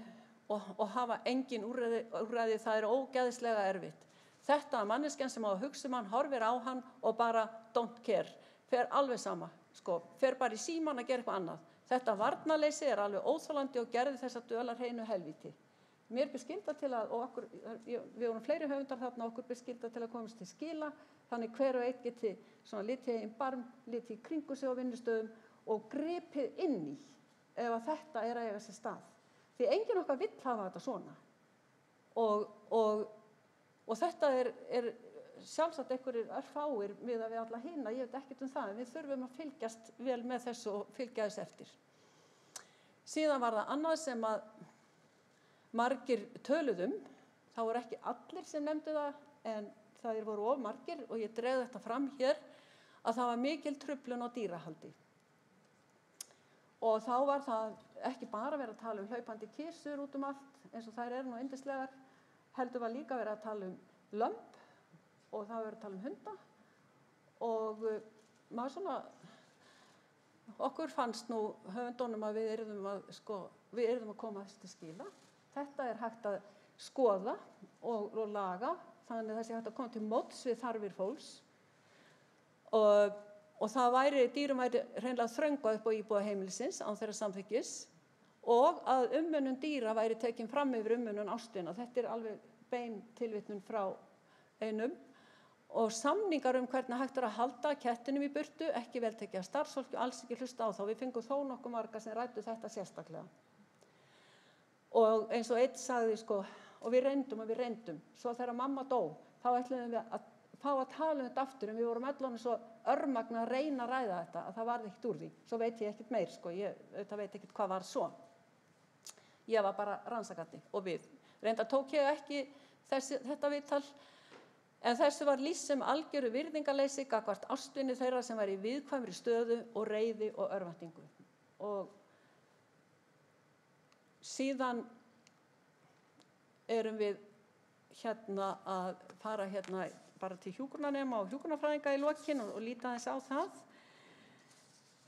og hafa engin úrræði, það ógeðslega erfitt. Þetta að manneskjan sem á að hugsa hann, horfir á hann og bara don't care, fer alveg sama, sko, fer bara í síman að gera eitthvað annað. Þetta varnarleysi alveg óþolandi og gerði þessa dölarhreinu helvíti. Mér ber skylda til að, og okkur, við vorum fleiri höfundar þarna, okkur ber skylda til að komast til skila, þannig hver og einn geti svona litið í barm, litið í kringu sig á vinnustöðum og gripið inn í ef að þetta að eiga sér stað. Því enginn okkar vill hafa þetta svona. Og þetta sjálfsagt einhverjir örfáir miðað við alla hina, ég veit ekkert það, en við þurfum að fylgjast vel með þessu og fylgja þess eftir. Síðan var það annað sem að margir töluðum, þá voru ekki allir sem nefndu það, en það voru of margir og ég dreif þetta fram hér, að það var mikil truflun á dýrahaldi. Og þá var það ekki bara verið að tala hlaupandi kisur út allt, eins og þær nú yndislegar, heldur var líka verið að tala lömb og það var verið að tala hunda og maður svona, okkur fannst nú höfundunum að við yrðum að koma þessu til skila. Þetta hægt að skoða og laga, þannig að þessi hægt að koma til móts við þarfir fólks og það dýrum væri hreinlega þröngvað upp á íbúðaheimilisins án þeirra samþykkis og að umönnun dýra væri tekin fram yfir umönnun ástvina. Þetta alveg bein tilvitnun frá einum og samningar hvernig hægt að halda kettinum í burtu, ekki vel tekið af starfsfólki og alls ekki hlusta á þá. Við fengum þó nokkuð marga sem ræddu þetta sérstaklega. Og eins og einn sagði og við reyndum. Svo þegar mamma dó, þá ætluðum við að fá að tala þetta aftur, en við vorum öll svo örmagna að reyna að ræða þetta að það varð ekkert úr því. Svo veit ég ekkert meir, ég veit ekkert hvað var svo. Ég var bara rannsakandi og við. Reyndar tók ég ekki þetta viðtal, en þessu var lýst sem algjöru virðingarleysi gagnvart ástvini þeirra sem var í viðkvæmri stöðu og reiði og örvæntingu. Og síðan erum við að fara bara til hjúkrunarnema og hjúkrunarfræðinga í lokin og líta aðeins á það.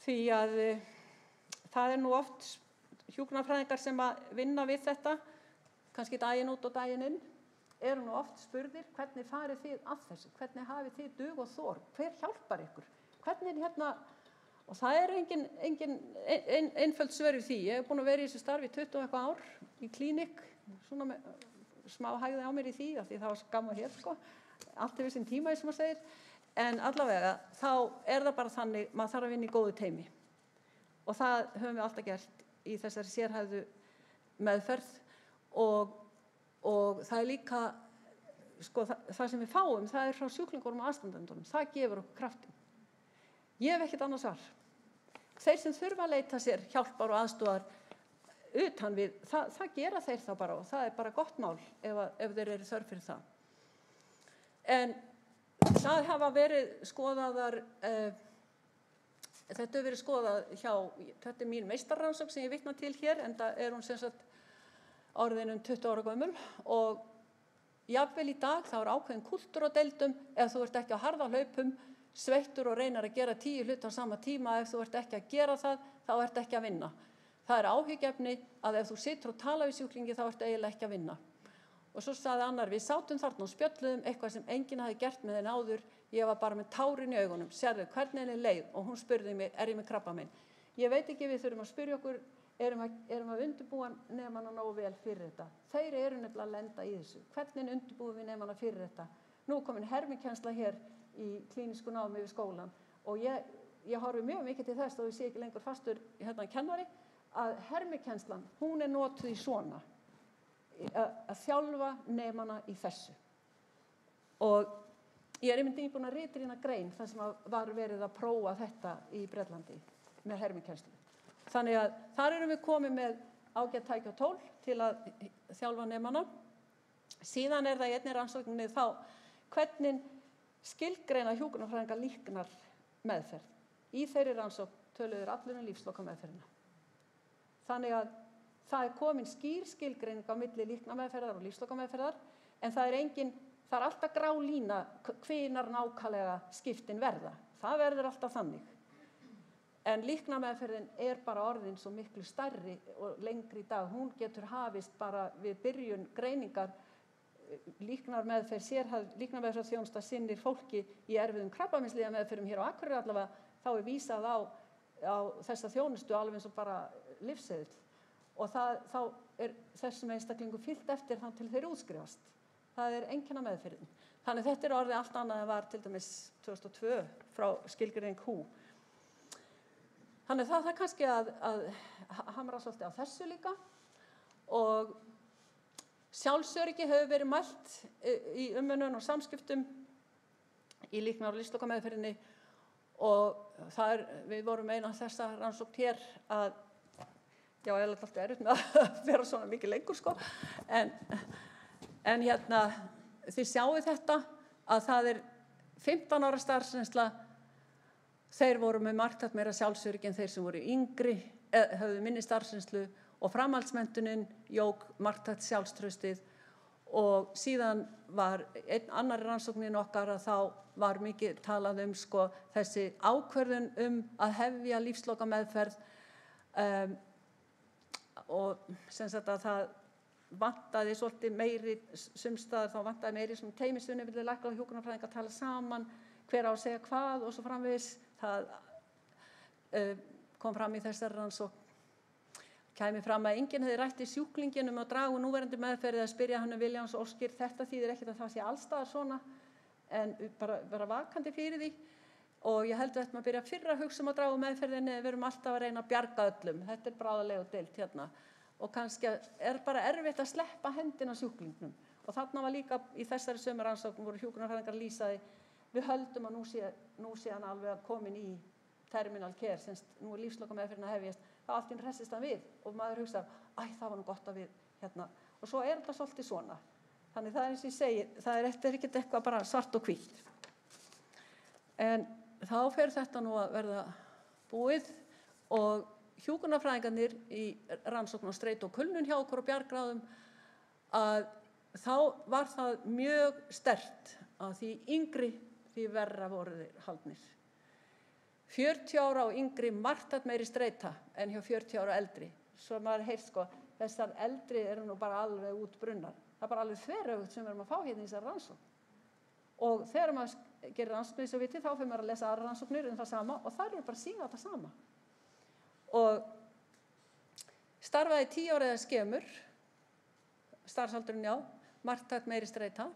Því að það nú oft hjúkrunarfræðingar sem að vinna við þetta, kannski daginn út og daginn inn, eru nú oft spurðir hvernig farið þið að þessu, hvernig hafið þið dug og þor, hver hjálpar ykkur, hvernig og það engin einföld svör við því. Ég hef búin að vera í þessu starfi 20 eitthvað ár í klínik, svona með smá hægði á mér í því, af því það var gaman hér, allt yfir sinn tíma, eins og maður segir, en allavega, þá það bara þannig, maður þarf að vinna í góðu teymi. Og það höfum við alltaf gert í þessari sérhæfðu meðferð og það líka, það sem við fáum, það frá sjúklingunum og aðstandendunum, það gefur okkur kraftin. Ég hef ekkert annars svar. Þeir sem þurfa að leita sér hjálpar og aðstoðar utan við, það gera þeir þá bara og það bara gott mál ef þeir eru þörf fyrir það. En það hafa verið skoðaðar, þetta hefur verið skoðað þetta mín meistarrannsókn sem ég vitna til hér, enda hún sem sagt orðin 20 ára gömul og jafnvel í dag þá ákveðin kúltúr á deildum ef þú ert ekki á harða hlaupum, sveittur og reynar að gera 10 hluti á sama tíma, ef þú ert ekki að gera það, þá ert ekki að vinna. Það áhyggjuefni að ef þú situr og tala við sjúklingi þá ert eiginlega ekki að vinna. Og svo sagði annar, við sátum þarna og spjölluðum eitthvað sem enginn hafði gert með henni áður, ég var bara með tárin í augunum, sérðu hvernig henni leið og hún spurði mig, ég með krabbamein? Ég veit ekki, við þurfum að spyrja okkur, erum að undirbúa nemana nógu vel fyrir þetta? Þeir eru nefnilega að lenda í þessu. Hvernig undirbúum við nemana fyrir þetta? Nú komin hermikennsla hér í klínísku námi við skólan og ég horfi mjög mikið til þess að við sé ekki lengur fastur kennari að hermikennslan, hún notuð í svona að þjálfa nemana í þessu. Og ég einmitt nýbúin að ritrýna grein þar sem var verið að prófa þetta í Bretlandi með hermikennslu. Þannig að þar erum við komið með ágætt tæki og tól til að þjálfa nemana. Síðan það í einni rannsókninni þá hvernig skilgreina hjúkrunarfræðingar líknar meðferð. Í þeirri rannsókn töluðu allir lífslokameðferðina. Þannig að það komin skýr skilgreining á milli líknarmeðferðar og lífslokameðferðar, en það er alltaf grá lína hvenær nákvæmlega skiptin verða. Það verður alltaf þannig. En líknarmeðferðin bara orðin svo miklu stærri og lengri í dag. Hún getur hafist bara við byrjun greiningar. Líknarmeðferðarþjónusta sinnir fólki í erfiðum krabbameinslyfjameðferðum hér á Akureyri allavega, þá vísað á þessa þjónustu alveg eins og bara lyfseðill. Og þá þessum einstaklingu fylgt eftir þá til þeir útskrifast. Það einkennameðferðin. Þannig þetta orðið allt annað en var til dæmis 2002 frá skilgreining WHO. Þannig það kannski að hamra svolítið á þessu líka. Og sjálfsöryggi hefur verið mælt í umönnun og samskiptum í líknar- og lífslokameðferðinni og við vorum eina þessa rannsókn hér að ég er alltaf erfitt með að vera svona mikið lengur en þið sjáu þetta að það 15 ára starfsreynsla, þeir voru með marktækt meira sjálfsöryggi en þeir sem voru yngri, höfðu minni starfsreynslu og framhaldsmenntunin jók marktækt sjálfstraustið og síðan var einn annar rannsóknin okkar að þá var mikið talað þessi ákvörðun að hefja lífslokameðferð og sem sagt að það vantaði svolítið meiri sumstaðar, þá vantaði meiri svona teymisvinnu milli lækna og hjúkrunarfræðinga að tala saman, hver á að segja hvað og svo framvegis. Það kom fram í þessari rannsókn. Kæmi fram að enginn hefði rætt í sjúklingin að draga úr núverandi meðferð eða spyrja hann Viljáns og óskir. Þetta þýðir ekkert að það sé allstaðar svona, en bara vakandi fyrir því og ég held að þetta maður byrja fyrr að hugsa að draga meðferðinni, við erum alltaf að reyna að bjarga öllum, þetta bráðalegu deild hérna og kannski bara erfitt að sleppa hendina sjúklingnum og þarna var líka í þessari sömu rannsókn voru hjúkrunarfræðingar lýsaði við höldum að nú sé hann alveg komin í terminal care, semst nú lífslokameðferðin að hefjast, þá allt í einu hressist hann við og maður hugsar, það var nú gott að við hérna, og svo þetta svolítið svona þannig það eins og ég segi, þetta ekki eitthvað bara svart og hvítt en þá fer þetta nú að verða búið og hjúkrunarfræðingarnir í rannsókn og streitu og kulnun hjá okkur og bjargráðum að þá var það mjög sterkt að því yngri því verra voru þeir haldnir 40 ára og yngri margt meiri streita en hjá 40 ára eldri svo maður heyrt þessar eldri eru nú bara alveg út brunnar það bara alveg þveröfugt sem við erum að fá hérna í þessar rannsókn og þegar maður gerir rannsóknir svo viti þá fyrir maður að lesa aðra rannsóknir það sama og þær eru bara að sína þetta sama og starfaði 10 ára eða skemur starfsaldurinn margt meiri streita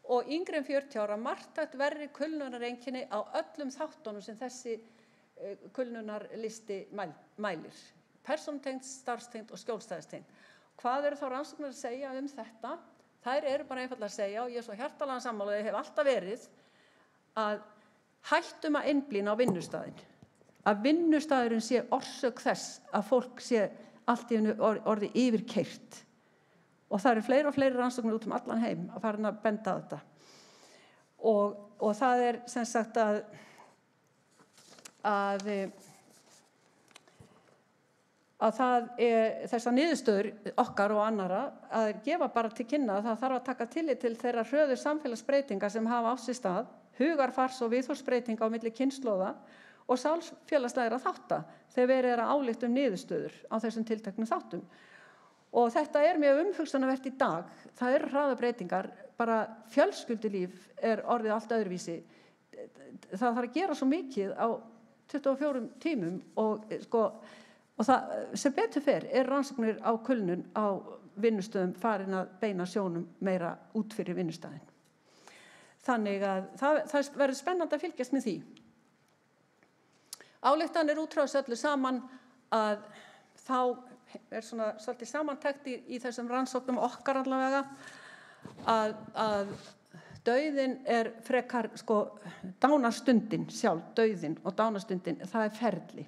og yngri en 40 ára margt verri kulnunareinkenni á öllum þáttunum sem þessi kulnunarlisti mælir. Persónutengt, starfstengt og skjólstæðistengt. Hvað eru þá rannsóknir að segja þetta? Þær eru bara einfaldlega að segja og ég svo hjartalega sammála ég hef alltaf verið að hættum að einblína á vinnustaðinn. Að vinnustaðurinn sé orsök þess að fólk sé allt í einu orði yfirkeyrt. Og það eru fleiri og fleiri rannsóknir út allan heim að fara að benda á þetta. Og það sem sagt að það þessar niðurstöður okkar og annara að gefa bara til kynna að það þarf að taka tillit til þeirra hröðu samfélagsbreytinga sem hafa á sér stað, hugarfars og viðhorfsbreytinga á milli kynslóða og sálfélagslegra þátta þegar verið að álykta niðurstöður á þessum tilteknum þáttum. Og þetta mjög umhugsunarvert í dag. Það eru hraðabreytingar, bara fjölskyldulíf orðið allt öðruvísi. Það þarf að gera svo mikið á 24 tímum og það sem betur fer rannsóknir á kulnun á vinnustöðum farin að beina sjónum meira út fyrir vinnustæðin. Þannig að það verður spennandi að fylgjast með því. Ályktanir út frá þessu öllu saman að þá svona svolítið samantekt í þessum rannsóknum okkar allavega að dauðinn frekar dánarstundin sjálf, dauðinn og dánarstundin, það ferli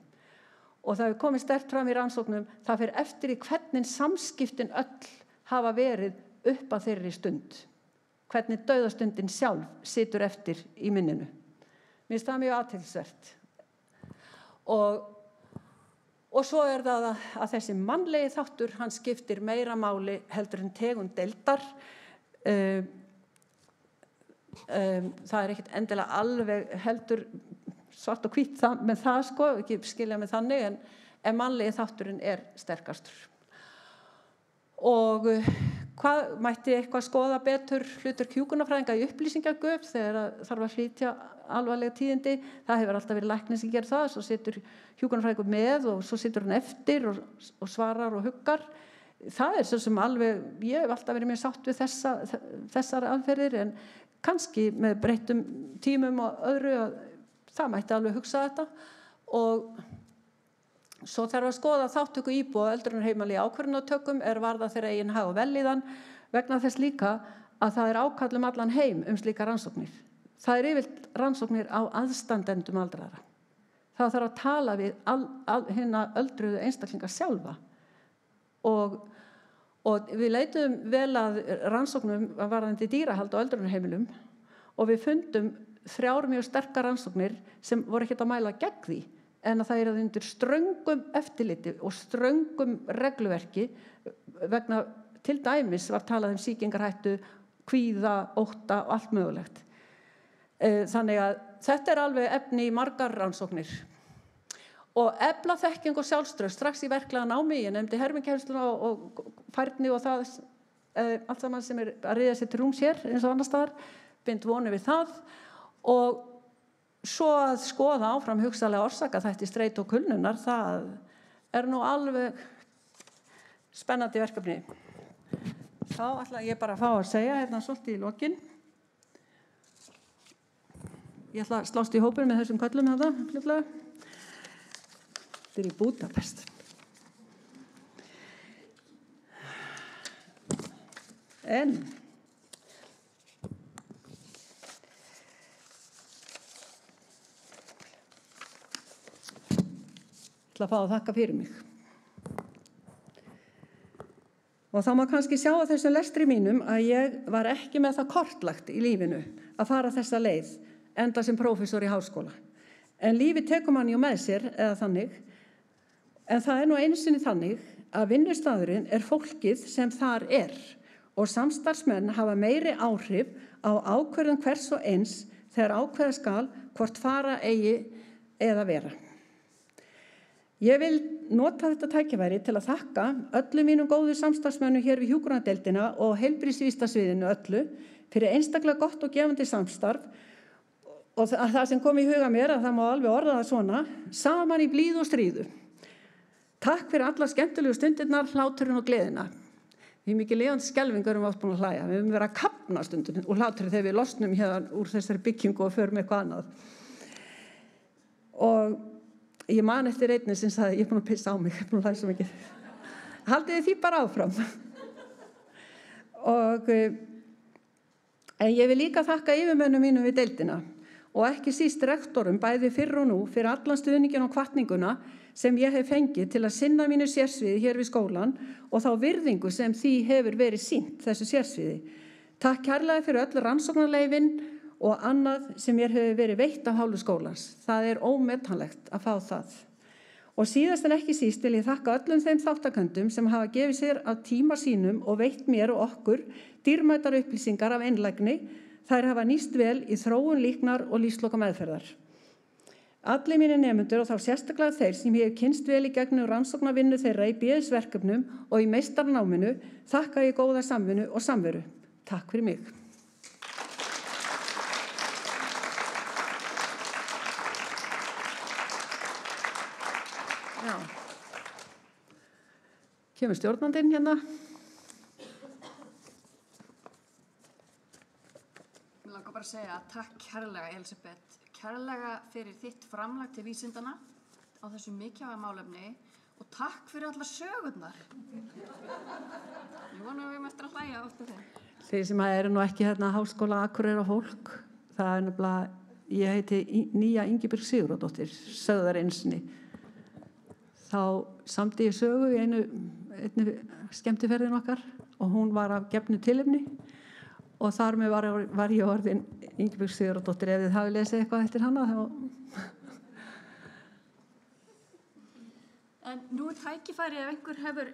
og það hefur komið sterkt fram í rannsóknum, það fer eftir í hvernig samskiptin öll hafa verið upp að þeirri stund hvernig dauðastundin sjálf situr eftir í minninu. Mér finnst það mjög athyglisvert og svo það að þessi mannlegi þáttur, hann skiptir meira máli heldur en tegund deildar. Það ekkert endilega alveg heldur svart og hvítt með það, ekki skilja með þannig, en mannlegi þátturinn sterkastur. Og hvað mætti eitthvað skoða betur hlutur hjúkrunarfræðinga í upplýsingagjöf þegar þarf að flytja alvarlega tíðindi, það hefur alltaf verið læknir sem gerir það, svo situr hjúkrunarfræðingur með og svo situr hann eftir og svarar og huggar. Það svo sem alveg, ég hef alltaf verið mjög sátt við þessar aðferðir en kannski með breyttum tímum og öðru, það mætti alveg hugsa þetta og svo þarf að skoða þáttöku íbúa öldrunarheimili í ákvörðunartökum varða þeirra eigin hag og vellíðan vegna þess líka að það ákall allan heim slíkar rannsóknir. Það yfirleitt rannsóknir á aðstandendum aldraðra. Það þarf að tala við hina öldruðu einstaklinga sjálfa og við leitum vel að rannsóknum varðandi dýrahald og öldrunarheimilum og við fundum 3 mjög sterkar rannsóknir sem voru ekkert að mæla gegn því en að það undir ströngum eftirliti og ströngum regluverki vegna til dæmis var talað sýkingarhættu, kvíða, ótta og allt mögulegt. Þannig að þetta alveg efni í margar rannsóknir og efla þekking og sjálfstraust strax í verklega námi, ég nefndi hermingkennsluna og færni og það allt saman sem að ryðja sér til rúms hér eins og annars staðar, bind vonir við það og svo að skoða áfram hugsanlega orsakaþætti streitu og kulnunar, það nú alveg spennandi verkefni. Þá ætla ég bara að fá að segja hérna svolítið í lokin Ég ætla að slást í hópin með þessum köllum þetta, fljótlega. Þetta í Búdapest. En ég ætla að fá að þakka fyrir mig. Og þá má kannski sjá á þessum lestri mínum að ég var ekki með það kortlagt í lífinu að fara þessa leið, enda sem prófessor í háskóla. En lífið tekur mann með sér eða þannig, en það nú einu sinni þannig að vinnustaðurinn fólkið sem þar og samstarfsmenn hafa meiri áhrif á ákvörðun hvers og eins þegar ákveða skal hvort fara eigi eða vera. Ég vil nota þetta tækifæri til að þakka öllum mínum góðu samstarfsmönnum hér við hjúkrunardeildina og heilbrigðisvísindasviðinu öllu fyrir einstaklega gott og gefandi samstarf og það sem kom í huga mér að það má alveg orða það svona, saman í blíðu og stríðu. Takk fyrir allar skemmtilegu stundirnar, hláturinn og gleðina. Við mikið lifandi skelfingar við oft búin að hlæja. Við höfum verið að kafna stundum og hláturinn þegar við losnum hérna úr þessari byggingu og förum eitthvað annað. Og ég man eftir einni sem sagði, ég búin að pissa á mig, ég búin að hlæja svo mikið. Haldið því bara áfram. En ég vil líka þakka yfirmönnum mínum við deildina og ekki síst rektorum bæði fyrr og nú fyrir allan stuðninginn og hvatninguna sem ég hef fengið til að sinna mínu sérsviði hér við skólan og þá virðingu sem því hefur verið sýnt þessu sérsviði. Takk kærlega fyrir öll rannsóknarleyfin og annað sem mér hefur verið veitt af hálfu skólans. Það ómetanlegt að fá það. Og síðast en ekki síst vil ég þakka öllum þeim þáttaköndum sem hafa gefið sér af tíma sínum og veitt mér og okkur dýrmætar upplýsingar af einlægni. Þær hafa nýst vel í þróun líknar og lífsloka meðferðar. Allir mínir nemendur og þá sérstaklega þeir sem ég hef kynnst vel í gegnum rannsóknarvinnu þeirra í BS-verkefnum og í meistarnáminu þakka ég góða samvinnu og samveru. Takk fyrir mig. Já. Kemur stjórnandinn hérna. Mér langar bara að segja takk kærlega, Elisabeth. Kærlega fyrir þitt framlag til vísindana á þessu mikilvæga málefni og takk fyrir allar sögurnar. Ég vona að við erum eftir að hlæja ofta þeim. Þeir sem nú ekki hérna Háskóla Akureyrar fólk, það nefnilega, ég heiti Nýja Ingibjörg Sigurðardóttir, sögðar einsinni. Þá samdi ég sögu í einni skemmtiferðin okkar og hún var af gefnu tilefni og þar með var ég orðin Ingibjörg Sigurðardóttir ef þið hafið lesið eitthvað eftir hana. En nú tækifæri ef einhver hefur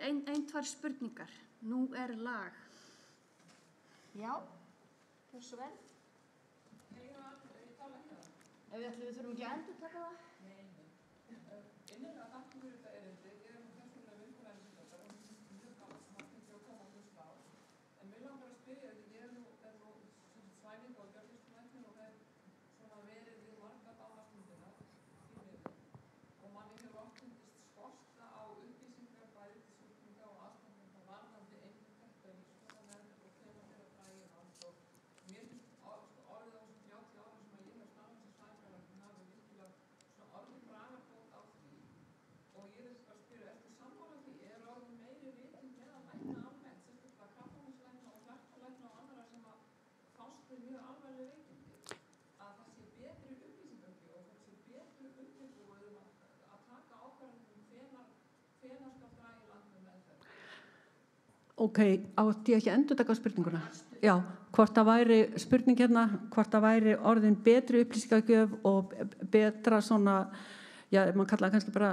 tvær spurningar. Nú lag. Já, það svo vel. Ef við þurfum ekki að endur taka það. Innilega þakka fyrir þetta erindi. Ég persónulega vinkona Elisabethar og mjög gaman sem að fengja að koma og hlusta á. En mig langar að spyrja því ég nú svæfingu á gjörgæslulæknir og hef svona verið við marga dánarstundina í miður. Og manni hefur oft fundist skorta á upplýsingar bæði til sjúklinga og aðstandenda varðandi einhvern þetta lífsskoðanir og hvenær þeirra dragi hand. Og mér finnst orðið á þessum 30 árum sem ég hef starfað sem svæfingarlæknir hafi virkilega svona orðið bragarbót á því. Og ég vil bara spyrja, ertu sammála því? Orðið meiri vitund meðal lækna almennt, sérstaklega krabbameinslækna og hjartalækna og annarra sem að fást við mjög alvarleg veikindi, að það sé betri upplýsingagjöf og það sé betri undirbúið að taka ákvarðanir hvenær skal draga í land með meðferð? Ok, átti ég ekki að endurtaka spurninguna? Já, hvort það væri spurning hérna, hvort það væri orðin betri upplýsingagjöf og betra svona, já, mann kallaði kannski bara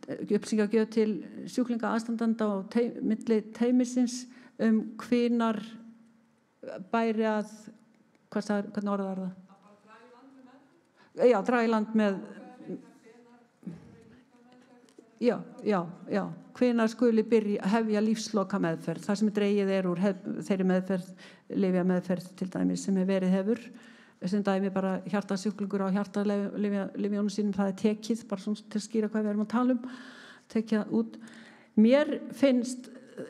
upplýsingagjöf til sjúklinga aðstandenda og milli teymisins hvenær bæri að, hvernig orðað það? Að bara draga í land með meðferð? Já, draga í land með, já, hvenær skuli hefja lífsloka meðferð, það sem dregið úr þeirri meðferð, lyfjameðferð til dæmis sem verið hefur, sem dæmi bara hjartasjúklingur á hjartalyfjónum sínum, það tekið, bara svona til að skýra hvað við erum að tala tekið út. Mér finnst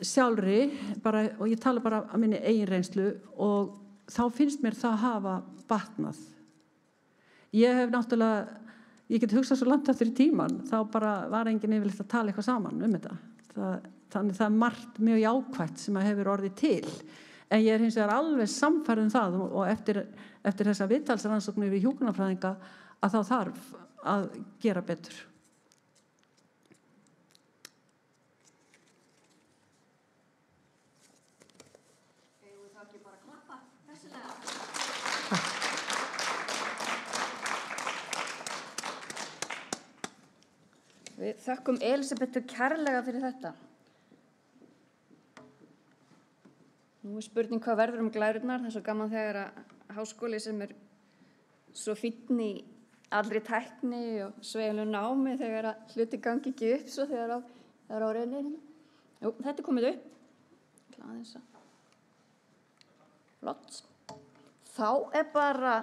sjálfri, bara, og ég tala bara af minni eigin reynslu, og þá finnst mér það hafa batnað. Ég hef náttúrulega, ég get hugsað svo langt eftir í tíman, þá bara var enginn yfirleitt að tala eitthvað saman þetta. Þannig það margt mjög jákvætt sem að hefur orðið til. En ég hins vegar alveg sannfærð það og eftir þessa viðtalsrannsóknir við hjúkrunarfræðinga að þá þarf að gera betur. Eigum við þá ekki bara að klappa hressilega? Við þökkum Elísabetu kærlega fyrir þetta. Nú spurning hvað verður glærurnar. Það svo gaman þegar að háskóli sem svo fínn í allri tækni og sveigjanlegu námi þegar að hluti gangi ekki upp svo þegar það á reyninni. Jú, þetta komið upp. Aðeins að. Flott. Þá bara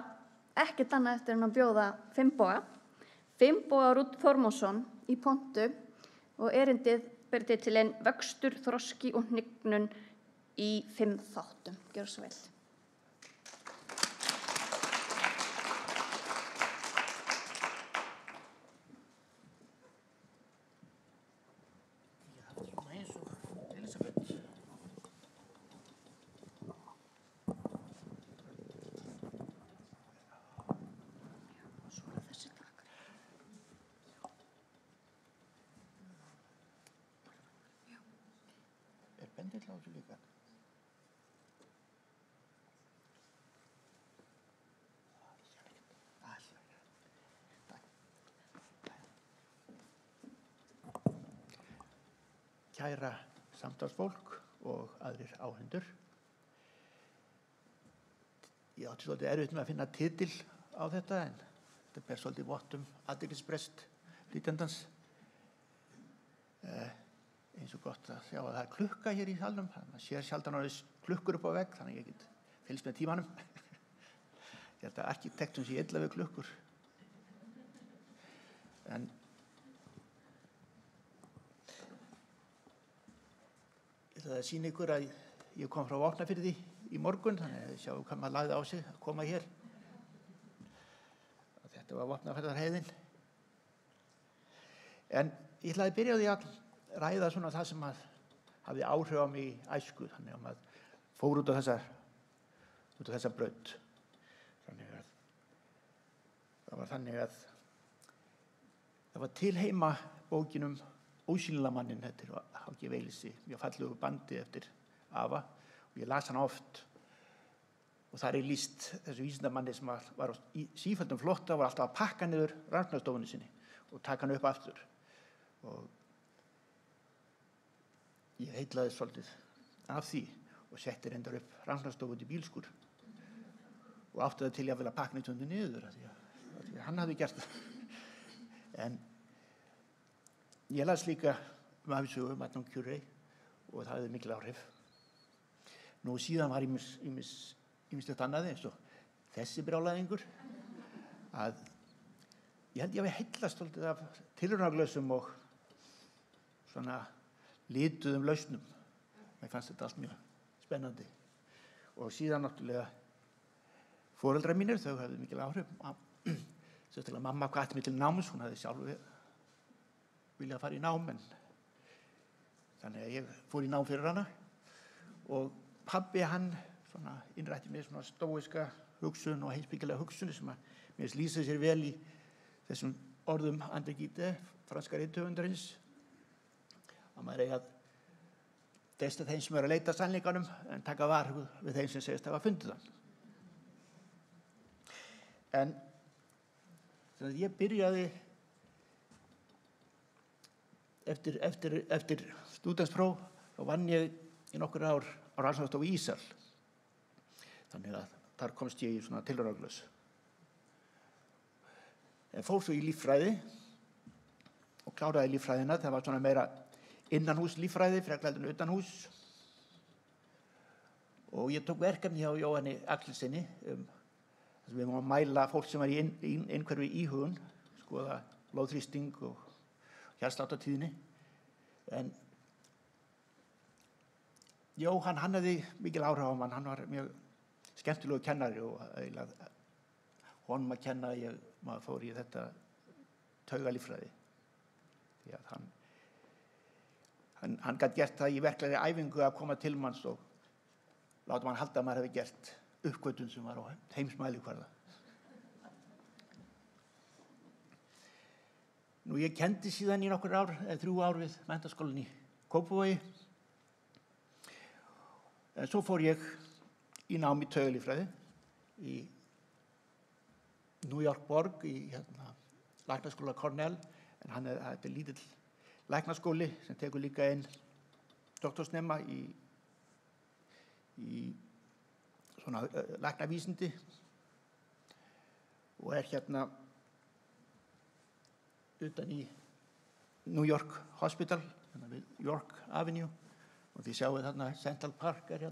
ekkert annað eftir en að bjóða Finnboga. Finnboga Rúdd Þormósson í pontu og erindið ber titilinn Vöxtur, þroski og hnignun í 5 þáttum. Gjörðu svo vel. Eins og Elísabet. Svona þessi takk. Bendill á þessu líka? Kæra samtalsfólk og aðrir áhorfendur. Ég átti svolítið erfitt með að finna titil á þetta en þetta ber svolítið vott athyglisbrest flytjandans. Eins og gott að sjá að það klukka hér í salnum. Það sér sjaldan orðið klukkur upp á vegg þannig að ég get fylgst með tímanum. Ég held að arkitektum sé illa við klukkur. En ég ætla að sýna ykkur að ég kom frá Vopnafirði í morgun, þannig að sjáum hvað maður lagði á sig að koma hér. Þetta var Vopnafjarðarheiðin. En ég ætlaði að byrja á því að ræða svona það sem hafði áhrif á mig í æsku, þannig að maður fór út á þessa braut. Þannig að það var til heima bókin Ósýnilega manninn, þetta Háki Veilisi, mjög fallegu bandi eftir afa og ég las hana oft og þar lýst þessu vísindamanni sem var í sífelldum flótta og var alltaf að pakka niður rannsóknarstofunni sinni og taka hann upp aftur og ég heillaði svolítið af því og setti reyndar upp rannsóknarstofu út í bílskúr og átti það til að vilja pakka nýttundi niður af því að hann hafði gert það en ég las líka ævisögu Magnús Curie og það hafði mikil áhrif. Nú síðan var ýmislegt annað eins og þessi brjálæðingur að ég held ég hafi heillast svolítið af tilraunarglössum og svona lituðum lausnum. Mér fannst þetta allt mjög spennandi. Og síðan náttúrulega foreldrar mínir, þau hafði mikil áhrif. Sérstaklega mamma hvatti mig til náms, hún hafði sjálf vilja að fara í nám en þannig að ég fór í nám fyrir hana og pabbi hann svona innrætti mér svona stóiska hugsun og heimspekilega hugsun sem að mér lýsa sér vel í þessum orðum André Gide, franska rithöfundarins að maður eigi að treysta þeim sem eru að leita sannleikanum en taka varhuga við þeim sem segist hafa fundið hann. En þannig að ég byrjaði eftir stúdentspróf þá vann ég í nokkur ár á rannsóknarstofu í Ísal. Þannig að þar komst ég í svona tilraunarglöss. En fór svo í líffræði og kláraði líffræðina. Það var svona meira innanhús líffræði, frekar heldur en utanhús. Og ég tók verkefni hjá Jóhanni Axelsinni þar sem við máum að mæla fólk sem var í einhverfi íhugun, skoða blóðþrýsting og hjartsláttartíðni. En Jóhann, hafði mikil áhrif á mann, hann var mjög skemmtilegu kennari og honum að kenna að maður fór í þetta taugalíffræði. Því að hann gat gert það í verklegri æfingu að koma til manns og láta mann halda að maður hefði gert uppgötvun sem var á heimsmælikvarða. Nú, ég kenndi síðan í nokkur ár, 3 ár við menntaskólann í Kópavogi. En svo fór ég í nám í taugalíffræði í New York borg í læknaskóla Cornell, en þetta er lítill læknaskóli sem tekur líka inn doktorsnema í svona læknavísindi og er utan í New York Hospital, við York Avenue, og þið sjáu þarna Central Park er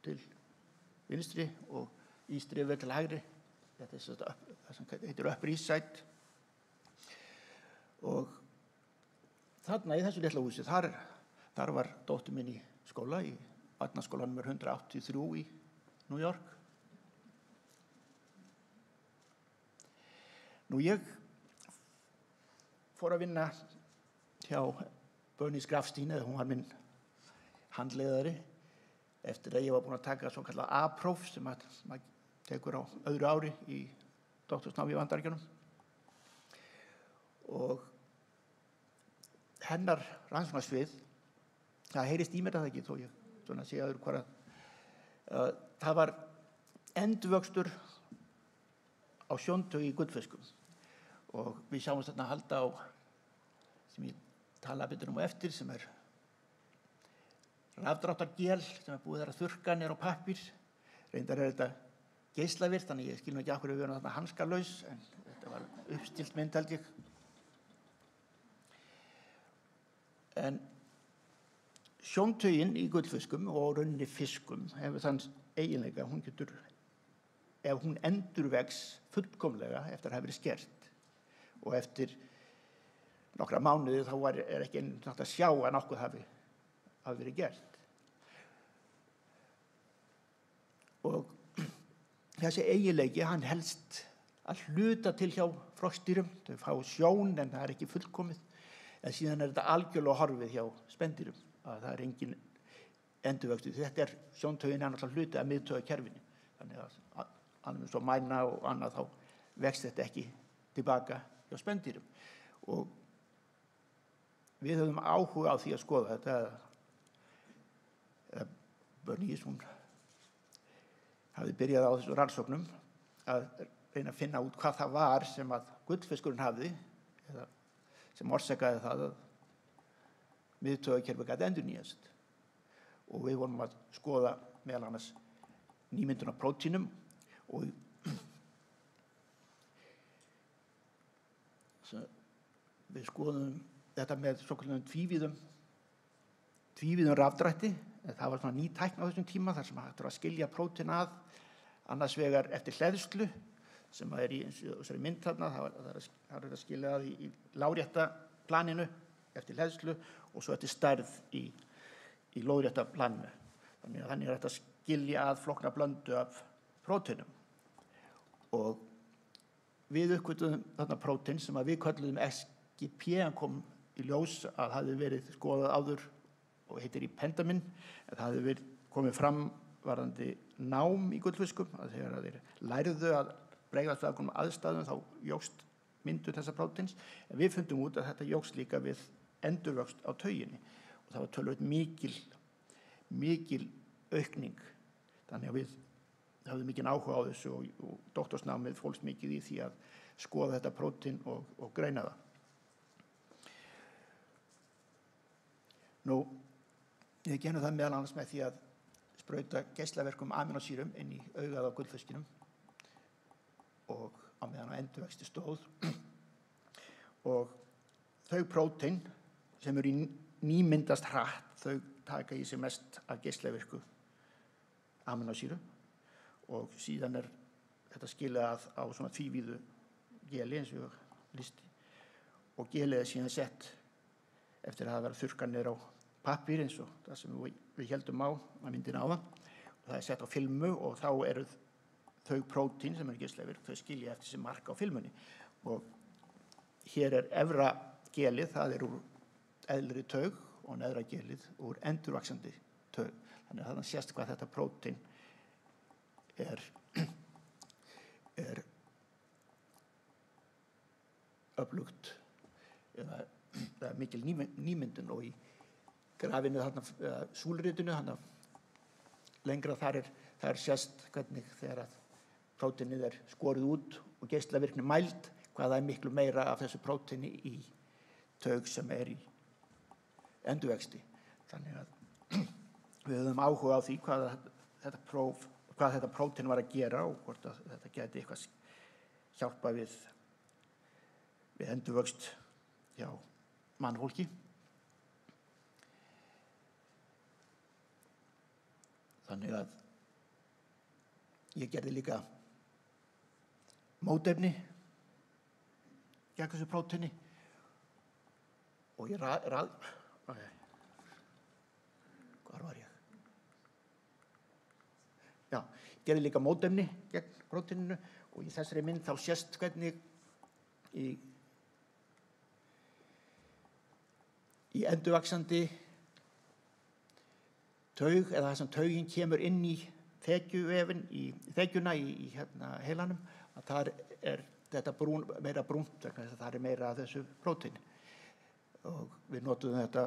til vinstri og East River til hægri. Þetta er það sem heitir Upper East Side. Og þarna í þessu litla húsi, þar var dóttir minn í skóla, í barnaskóla nr. 183 í New York. Nú, ég fór að vinna hjá Bernice Grafstein, eða hún var minn handleiðari, eftir að ég var búin að taka svo kallað A-próf sem maður tekur á öðru ári í doktorsnámi í Bandaríkjunum. Og hennar rannsóknarsvið, það heyrist í mér að það ekki, þó ég svona sé aður hvað að það var endurvöxtur á sjóntaug í gullfiskum. Og við sjáum þarna að halda á, sem ég tala betur á eftir, sem er rafdráttargel sem er búið að þurrka niður á pappír. Reyndar er þetta geislavirkt, þannig ég skil nú ekki af hverju við erum þarna hanskalaus, en þetta var uppstilt mynd, held ég. En sjóntaugin í gullfiskum og rauninni fiskum hefur þann eiginleika, hún getur, ef hún endurvex fullkomlega eftir að hafa verið skert og eftir nokkra mánuði þá er ekki hægt að sjá að nokkuð hafi verið gert. Og þessi eiginleiki, hann helst að hluta til hjá froskdýrum, þau fá sjón en það er ekki fullkomið, en síðan er þetta algjörlega horfið hjá spendýrum, að það er engin endurvöxtur. Þetta er sjóntaugin er náttúrulega hluti af miðtaugakerfinu, þannig að annað svo mæna og annað þá vext þetta ekki tilbaka hjá spendýrum. Og við höfum áhuga á því að skoða þetta. Bernice, hún hafði byrjað á þessu rannsóknum að reyna að finna út hvað það var sem að gullfiskurinn hafði, eða sem orsakaði það að miðtaugakerfið gat endurnýjast. Og við vorum að skoða meðal annars nýmyndun af prótínum og við skoðum þetta með svokölluðum tvívíðum rafdrætti. Það var svona ný tækni á þessum tíma þar sem hægt var að skilja prótín að annars vegar eftir hleðslu sem er í þessari mynd þarna, það er að skilja það í lárétta planinu eftir hleðslu og svo eftir stærð í lóðrétta planinu. Þannig er þetta að skilja að flókna blöndu af prótínum. Og við uppgötvuðum þarna prótín sem að við kölluðum SGP, hann kom í ljós að hafði verið skoðað áður og heitir ípendamin, en það hafði verið komið fram varðandi nám í gullfiskum, að þegar þeir lærðu að bregðast við ákveðnum aðstæðum þá jókst myndun þessa prótíns, en við fundum út að þetta jókst líka við endurvöxt á tauginni og það var töluvert mikil aukning, þannig að við höfðum mikinn áhuga á þessu og doktorsnámið fólst mikið í því að skoða þetta prótín og greina það. Nú, ég genum það meðal annars með því að sprauta geislaverkum amínósýrum inn í augað á gullfiskinum og á meðan á endurvexti stóð. Og þau prótín sem eru nýmyndast hratt, þau taka í sig mest af geislaverku amínósýru og síðan er þetta skilað á svona tvívíðu geli eins og listi og gelið er síðan sett eftir að það vera þurrkað niður á pappír eins og það sem við héldum á myndina áðan og það er sett á filmu og þá eru þau prótín sem geislavirk, þau skilja eftir sig mark á filmunni. Og hér efra gelið, það úr eðlri taug og neðra gelið úr endurvaxandi taug. Þannig að þarna sést hvað þetta prótín er öflugt eða mikil nýmyndun, og í grafinu þarna, súlritinu, þarna lengra þar sést hvernig þegar að prótínið skorið út og geislavirkni mæld, hvað það miklu meira af þessu prótíni í taug sem í endurvexti. Þannig að við höfum áhuga á því hvað þetta prótín var að gera og hvort að þetta gæti eitthvað hjálpa við endurvöxt hjá mannfólki. Þannig að ég gerði líka mótefni gegn þessu prótíni og ég hvar var ég? Já, ég gerði líka mótefni gegn prótíninu og í þessari mynd þá sést hvernig í endurvaxandi taug, eða það sem taugin kemur inn í þekjuvefinn, í þekjuna í heilanum, að þar þetta meira brúnt vegna þess að það meira af þessu prótíni. Og við notuðum þetta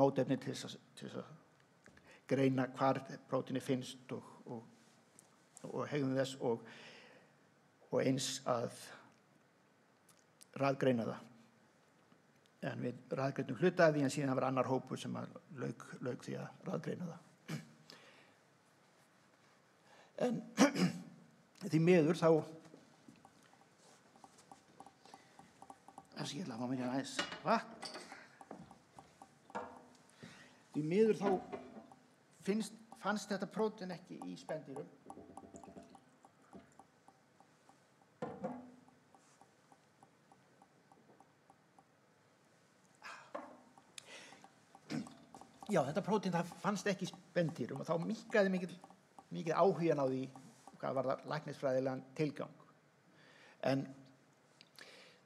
mótefni til þess að greina hvar prótíni finnst og hegðun þess og eins að raðgreina það. En við raðgreinum hluta af því, en síðan var annar hópur sem lauk því að raðgreina það. En því miður þá ég ætla að fá mér hérna aðeins vatn. Því miður þá fannst þetta prótín ekki í spendýrum. Já, þetta prótín það fannst ekki í spendýrum og þá minnkaði mikið áhugan á því hvað var það læknisfræðilegan tilgang. En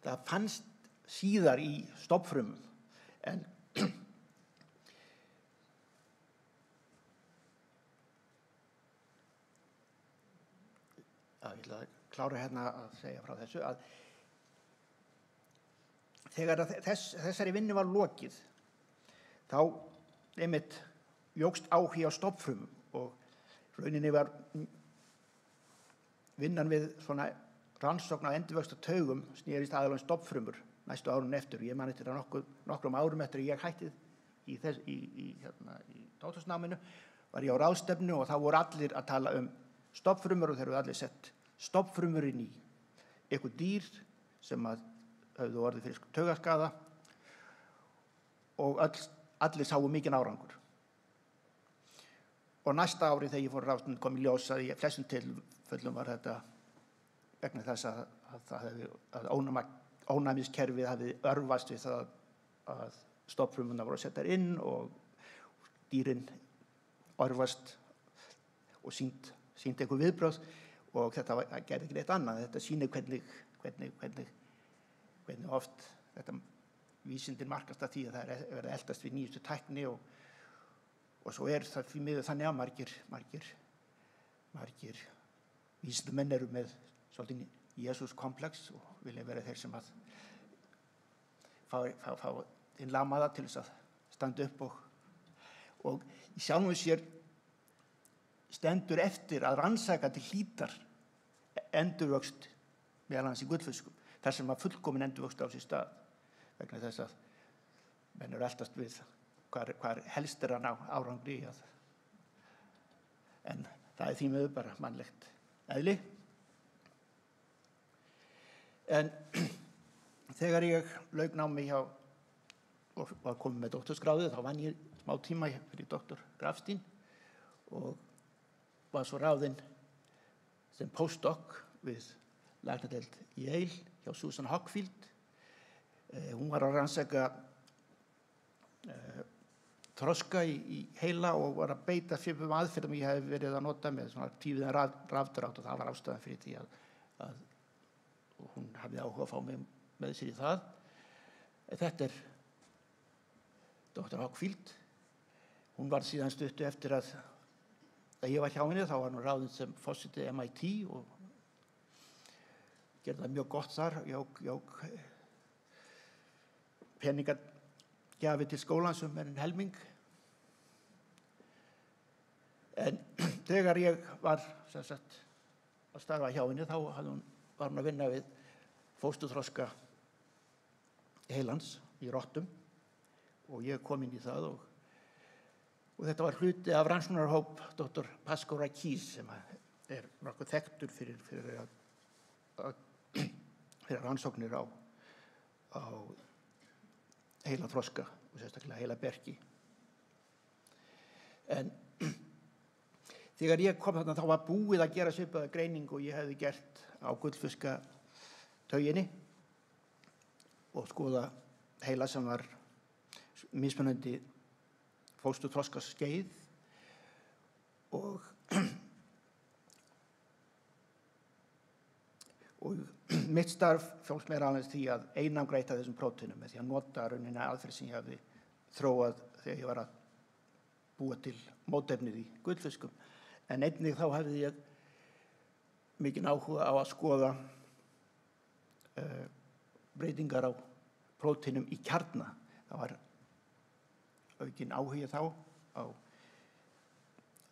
það fannst síðar í stofnfrumum, en ég ætla að klára hérna að segja frá þessu að þegar þessari vinnu var lokið þá einmitt jókst áhugi á stofnfrumum og rauninni var vinnan við svona rannsókn á endurvöxt á taugum snerist aðallega stofnfrumur næstu árun eftir. Ég man eftir að nokkrum árum eftir að ég hætti í doktorsnáminu var ég á ráðstefnu og þá voru allir að tala stofnfrumur og þeir eru allir sett stofnfrumur inn í eitthvað dýr sem höfðu orðið fyrir taugaskaða og allir sáu mikinn árangur. Og næsta ári þegar ég fór á ráðstefnu kom í ljós að í flestum tilfellum var þetta vegna þess að ónæmiskerfið hafði örvast við það að stofnfrumurnar voru settar inn og dýrin örvast og sýnt einhver viðbrögð og þetta gerði ekki neitt annað. Þetta sýnir hvernig oft þetta vísindin markast af því að það verið eldast við nýjustu tækni og svo það því miður þannig að margir vísindamenn eru með svolítið Jesús komplex og vilja vera þeir sem að fá innlamaða til þess að standa upp og í sjálfum sér stendur eftir að rannsaka til hlítar endurvöxt meðal annars í gullfiskum þar sem að fullkomin endurvöxt á sér stað vegna þess að menn eru eldast við hvar helst hann á árangri en það því miður bara mannlegt eðli. En þegar ég lauk námi hjá og var komið með doktorsgráðu þá vann ég smá tíma fyrir doktor Grafstein og var svo ráðinn sem postdoc við læknadeild Yale hjá Susan Hockfield. Hún var að rannsaka þroska í heila og var að beita svipum aðferðum ég hef verið að nota með svona tífiðan rafdrátt og það var ástæðan fyrir því að hún hafði áhuga að fá mig með sér í það. Þetta Dr. Hockfield. Hún var síðan stuttu eftir að ég var hjá henni, þá var hún ráðin sem forseti MIT og gerði það mjög gott þar, jók peningagjafi til skólans en helming. En þegar ég var sem sagt að starfa hjá henni, þá var hún að vinna við fósturþroska heilans í rottum og ég kom inn í það og þetta var hluti af rannsóknarhóp Dr. Pascoe Rakis sem nokkuð þekktur fyrir rannsóknir á heilaþroska og sérstaklega heilaberki. En þegar ég kom þarna þá var búið að gera svipaða greiningu og ég hefði gert á gullfiskatauginni og skoða heila sem var mismunandi fósturþroskaskeið og mitt starf fólst meira alveg því að einangra eitt af þessum prótínum með því að nota rauninni aðferð sem ég hafði þróað þegar ég var að búa til mótefnið í gullfiskum. En einnig þá hafði ég mikinn áhuga á að skoða breytingar á prótínum í kjarna. Það var aukinn áhugi þá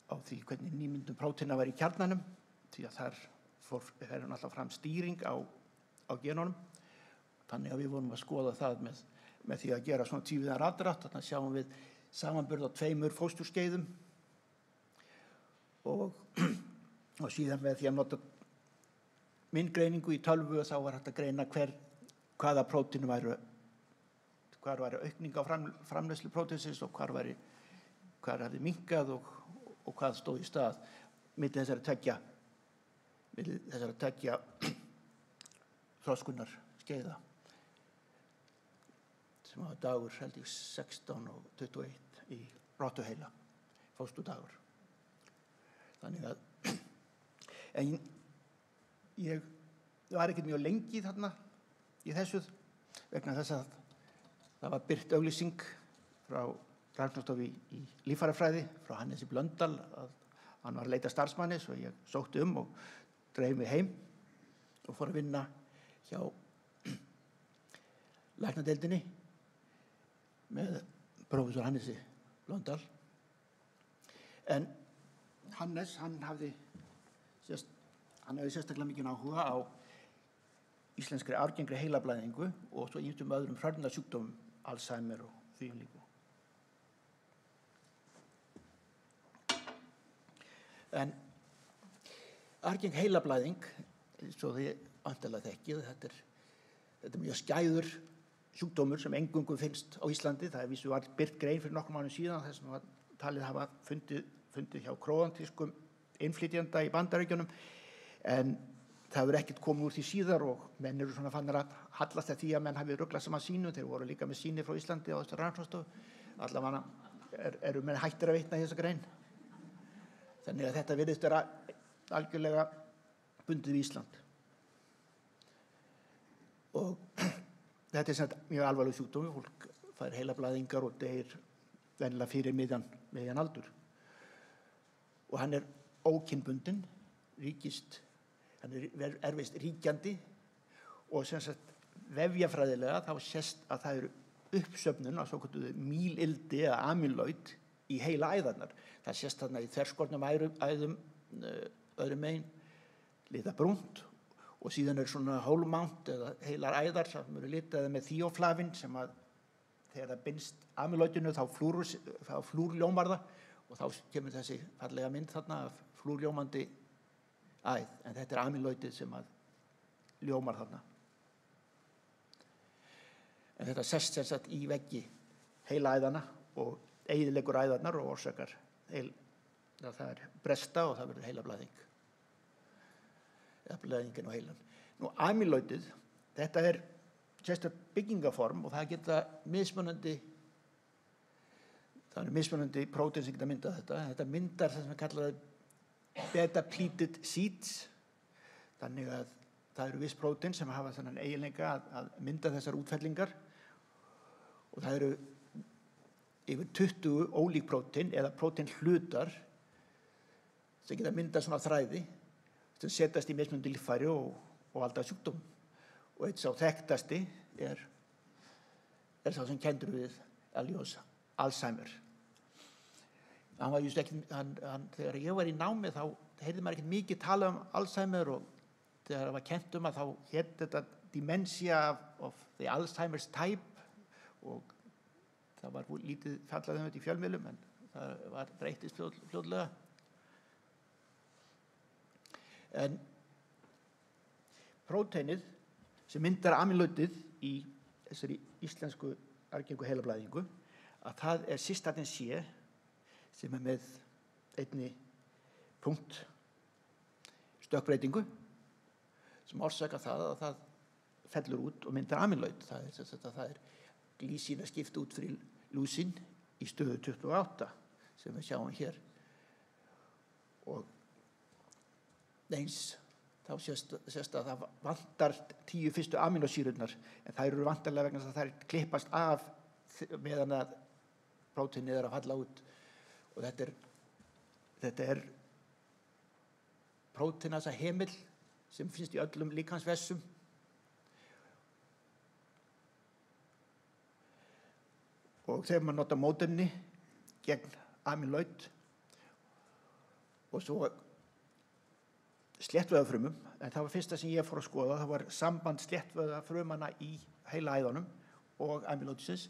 á því hvernig nýmyndun prótína var í kjarnanum því að þar fer alltaf fram stýring á genunum. Þannig að við vorum að skoða það með því að gera svona tvívíðan rafdrátt. Þannig að sjáum við samanburð á 2 fósturskeiðum og síðan með því að nota myndgreiningu í tölvu og þá var hægt að greina hvaða prótínu væru hvar væri aukning á framleiðslu prótínsins og hvar hefði minnkað og hvað stóð í stað milli þessara tveggja þroskunar skeiða sem var dagur held ég 16 og 21 í rottuheila, fósturdagur. Þannig að en ég var ekkert mjög lengi þarna í þessu vegna þess að það var birt auglýsing frá rannsóknastofu í líffærafræði frá Hannesi Blöndal að hann var að leita starfsmanni svo ég sótti og dreif mig heim og fór að vinna hjá læknadeildinni með prófessor Hannesi Blöndal. En Hannes, hann hafði sérstaklega mikinn áhuga á íslenskri arfgengri heilablæðingu og svo ýmsum öðrum hrörnunarsjúkdómum, Alzheimer og því líku. En arfgeng heilablæðing, svo þið vantarlega þekkið, þetta er mjög skæður sjúkdómur sem eingöngu finnst á Íslandi. Það vísu var birt grein fyrir nokkrum mánuðum síðan þess að talið hafa fundið hjá króatískum innflytjanda í Bandaríkjunum, en það hefur ekkert komið úr því síðar og menn eru svona fannir að hallast að því að menn hafi ruglað saman sínu. Þeir voru líka með síni frá Íslandi á þessari rannsóknastofu. Allavega eru menn hættir að vitna í þessa grein. Þannig að þetta virðist vera algjörlega bundið við Ísland. Og þetta er mjög alvarleg sjúkdómur. Fólk fær heilablæðingar og deyr venjulega fyrir miðjan aldur. Og hann er ókynbundinn, hann er erfist ríkjandi og sem sagt vefjafræðilega þá sést að það eru uppsöfnun af svokölluðu mýlildi eða amyloid í heila æðarnar. Það sést þarna í þverskornum æðum öðrum megin lita brúnt og síðan er svona hólmánt eða heilar æðar sem eru litaði með þíóflavin sem að þegar það binst amyloidinu þá flúrljómar það og þá kemur þessi fallega mynd þarna af flúrljómandi æð, en þetta er amyloidið sem að ljómar þarna. En þetta sest sem sagt í veggi heila æðana og eyðileggur æðarnar og orsakar það er bresta og það verður heilablæðing eða blæðingin á heilan. Nú amyloidið, þetta er sérstök byggingaform og það geta mismunandi það eru mismunandi prótein sem geta myndað þetta. Þetta myndar það sem er kallað beta-pleated seeds, þannig að það eru viss prótein sem hafa þennan eiginleika að mynda þessar útfellingar og það eru yfir 20 ólík prótein eða prótein hlutar sem geta myndað svona þræði sem setjast í mismunandi líffæri og valda sjúkdóm. Og eitt sá þekktasti er sá sem kenndur við Alzheimer. Hann var just ekki, þegar ég var í námi þá heyrði maður ekkert mikið tala Alzheimer og þegar það var kennt að þá hét þetta dementia of the Alzheimer's type og það var lítið fjallað þetta í fjölmiðlum en það var breyttist fljótlega. En próteinið sem myndar amyloidið í þessari íslensku arfgengu heilablæðingu að það er cystatin C sem er með einni punkt stökkbreytingu sem orsakar það að það fellur út og myndar amyloid. Það er glýsín að skipta út fyrir lúsin í stöðu 28 sem við sjáum hér og eins þá sést að það vantar 10 fyrstu amínósýrurnar en þær eru vantarlega vegna þess að þær klippast af meðan að prótínið að falla út og þetta er prótínasa hemil sem finnst í öllum líkamsvessum og þegar maður notar mótefni gegn amyloid og svo sléttvöðafrumum, en það var fyrsta sem ég fór að skoða, það var samband sléttvöðafrumana í heila æðunum og amyloidisins,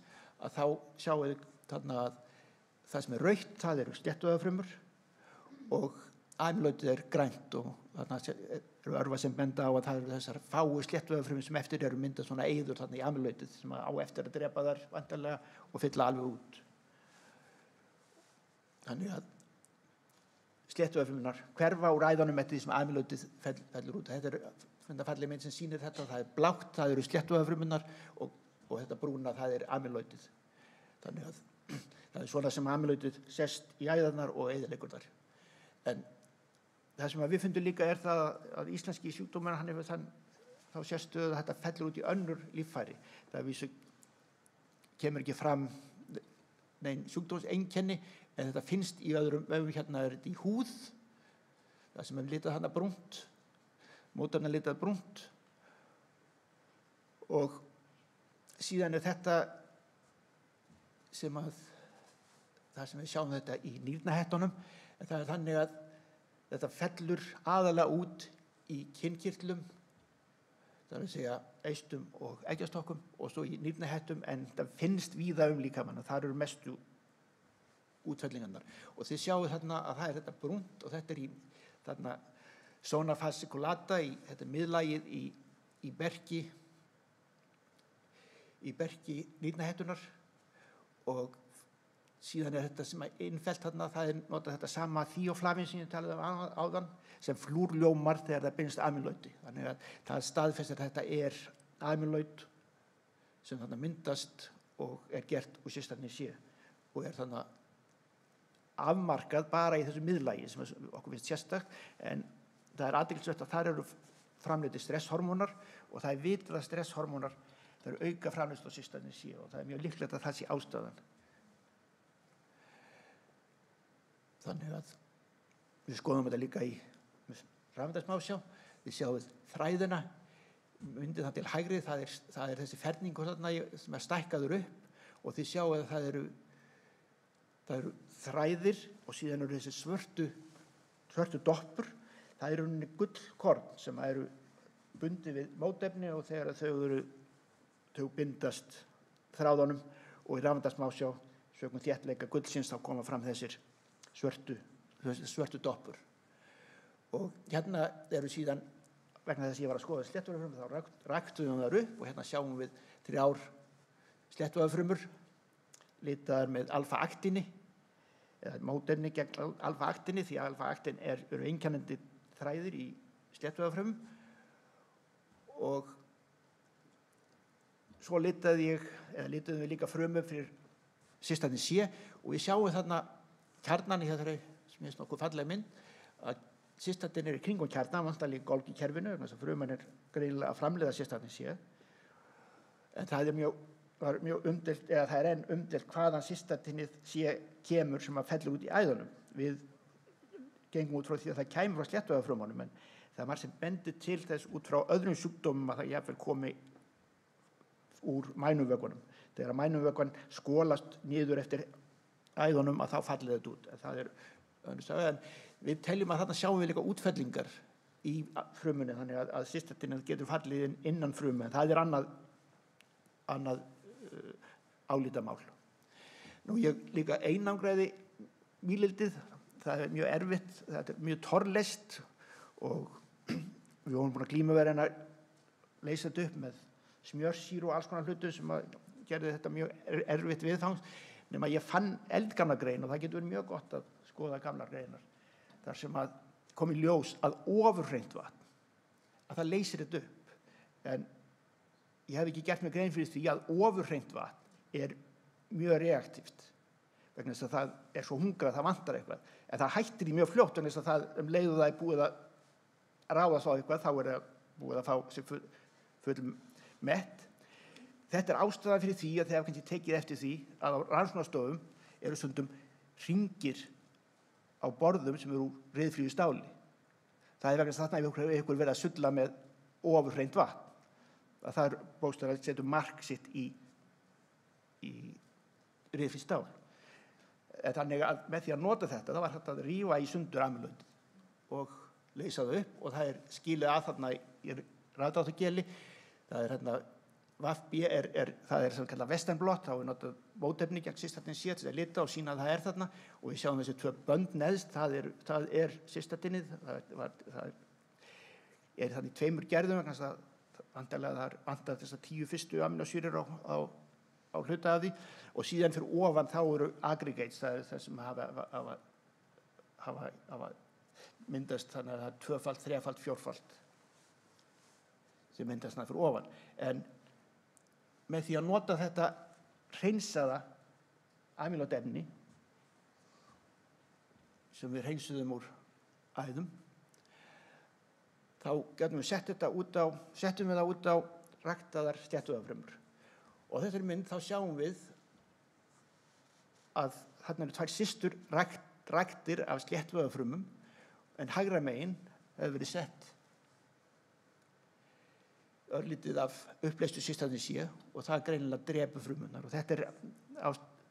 að þá sjáum við þarna að það sem er rautt, það eru sléttvöðafrumur og amyloidið er grænt og þarna eru örvar sem benda á að það eru þessar fáu sléttvöðafrumur sem eftir eru myndað svona eyður þarna í amyloidið sem á eftir að drepa þar vantarlega og fylla alveg út. Þannig að sléttvöðafrumurnar hverfa úr æðunum eftir því sem amyloidið fellur út. Þetta er falleg mynd sem sýnir þetta, það er blátt, það eru sléttvöðafrumurnar og þetta brúna, það er amyloidið. Þannig að það er svona sem amyloidið sest í æðarnar og eyðileggur þar. En það sem við fundum líka er það að íslenski sjúkdómar, hann hefur þá sérstöðu að þetta fellur út í önnur líffæri. Það vísu kemur ekki fram nein sjúkdómseinkenni en þetta finnst í öðrum vefum, hérna er þetta í húð, það sem er litað hana brúnt, mótarna litað brúnt og síðan er þetta það sem við sjáum þetta í nýrnahettunum, en það er þannig að þetta fellur aðalega út í kynnkirtlum, það er að segja eistum og eggjastokkum og svo í nýrnahettum en það finnst víða líkamann, þar eru mestu útfellingarnar og þið sjáu þarna að það er þetta brúnt og þetta er í þarna zona fasciculata þetta er miðlagið í berki nýrnahettunar og síðan er þetta sem er innfellt þarna, það er notað þetta sama þíoflavin sem ég talaði áðan sem flúrljómar þegar það beinist amyloidi, þannig að það staðfestir að þetta er amyloid sem þarna myndast og er gert úr cystatin C og er þarna afmarkað bara í þessu miðlagi sem okkur finnst sérstakt, en það er athyglisvert að þar eru framleiddir stresshormónar og það er vitað að stresshormónar það eru auka framleiðslu á cystatin C og það er mjög líklegt að það sé ástæðan. Þannig að við skoðum þetta líka í rafmyndarsmásjá, við sjáum þræðina, myndið það til hægri, það er þessi ferningur þarna sem er stækkaður upp og þið sjáum að það eru þræðir og síðan eru þessi svörtu doppur, það eru gullkorn sem eru bundið við mótefni og þegar þau bindast þráðunum og í rafmyndarsmásjá sökum þéttleika gullsins þá koma fram þessir svörtu doppur. Og hérna eru síðan, vegna þess að ég var að skoða sléttvöðafrumur, þá ræktuðum þar upp og hérna sjáum við 3 sléttvöðafrumur litaðar með alfa-aktíni eða mótefni gegn alfa-aktíni því að alfa-aktín eru einkennandi þræðir í sléttvöðafrumum og svo lituðum við líka frumum fyrir systarnir C og við sjáum þarna kjarnan í þessari sem er nokkuð falleg mynd að systarnir í kringum kjarnan vantarlega í Golgi-kerfinu þess að fruman greinilega að framleiða systarnir C en það mjög umdeilt eða það enn umdeilt hvaðan systarnir C kemur sem að fellur út í æðunum. Við gengum út frá því að það kæmur frá sléttuvöðvafrumunum en það var sem bendir til þess út frá öðrum sjúkdómum að það jafnvel komi úr mænuvökunum. Þegar mænuvökun skolast niður eftir æðunum að þá fallir þetta út. En það önnur saga en við teljum að þarna sjáum við líka útfellingar í frumunni þannig að systarnir getur fallið innan frumu en það annað álítamál. Nú ég líka einangræði mýlildið, það mjög erfitt, það mjög torleyst og við vorum búin að glíma verið að leysa þetta upp með smjörsýru og alls konar hlutum sem að gerði þetta mjög erfitt viðfangs nema ég fann eldgamla grein og það getur verið mjög gott að skoða gamlar greinar þar sem að kom í ljós að ofurhreint vatn að það leysir þetta upp en ég hef ekki gert mig grein fyrir því að ofurhreint vatn mjög reaktíft vegna þess að það svo hungrað það vantar eitthvað en það hættir í mjög fljótt vegna þess að það leiðu það búið að ráðast á eitthvað þá það búið að fá sig full mett. Þetta ástæðan fyrir því að þegar kannski tekið eftir því að á rannsóknarstofum eru stundum hringir á borðum sem eru úr ryðfríu stáli. Það vegna þess að þarna hefur ykkur verið að sulla með ofurhreint vatn að það bókstaflega setur mark sitt í ryðfríu stál. Þannig að með því að nota þetta þá var þetta að rífa í sundur amyloid og leysa það upp og það skilið að þarna í rafdáttargeli það hérna VAFB það sem kallað Westernblot þá notað mótefni gegn systartin C til að lita og sýna að það þarna og við sjáum þessi tvö bönd neðst það systartinnið það þannig tveimur gerðum vegna þess að vantarlega það vantar þess að 10 fyrstu amínósýrur á hluta af því og síðan fyrir ofan þá eru aggregates það sem hafa myndast þannig að það tvöfalt, þrefalt, fjórfalt sem myndast það fyrir ofan en með því að nota þetta hreinsaða amyloidefni sem við hreinsuðum úr æðum þá getum við settum við það út á ræktaðar sléttuvöðvafrumur og þetta mynd þá sjáum við að þarna eru tvær systur ræktir af sléttuvöðvafrumum en hægra megin hefur verið sett örlítið af uppleystu systartin C og það greinilega drepur frumunar og þetta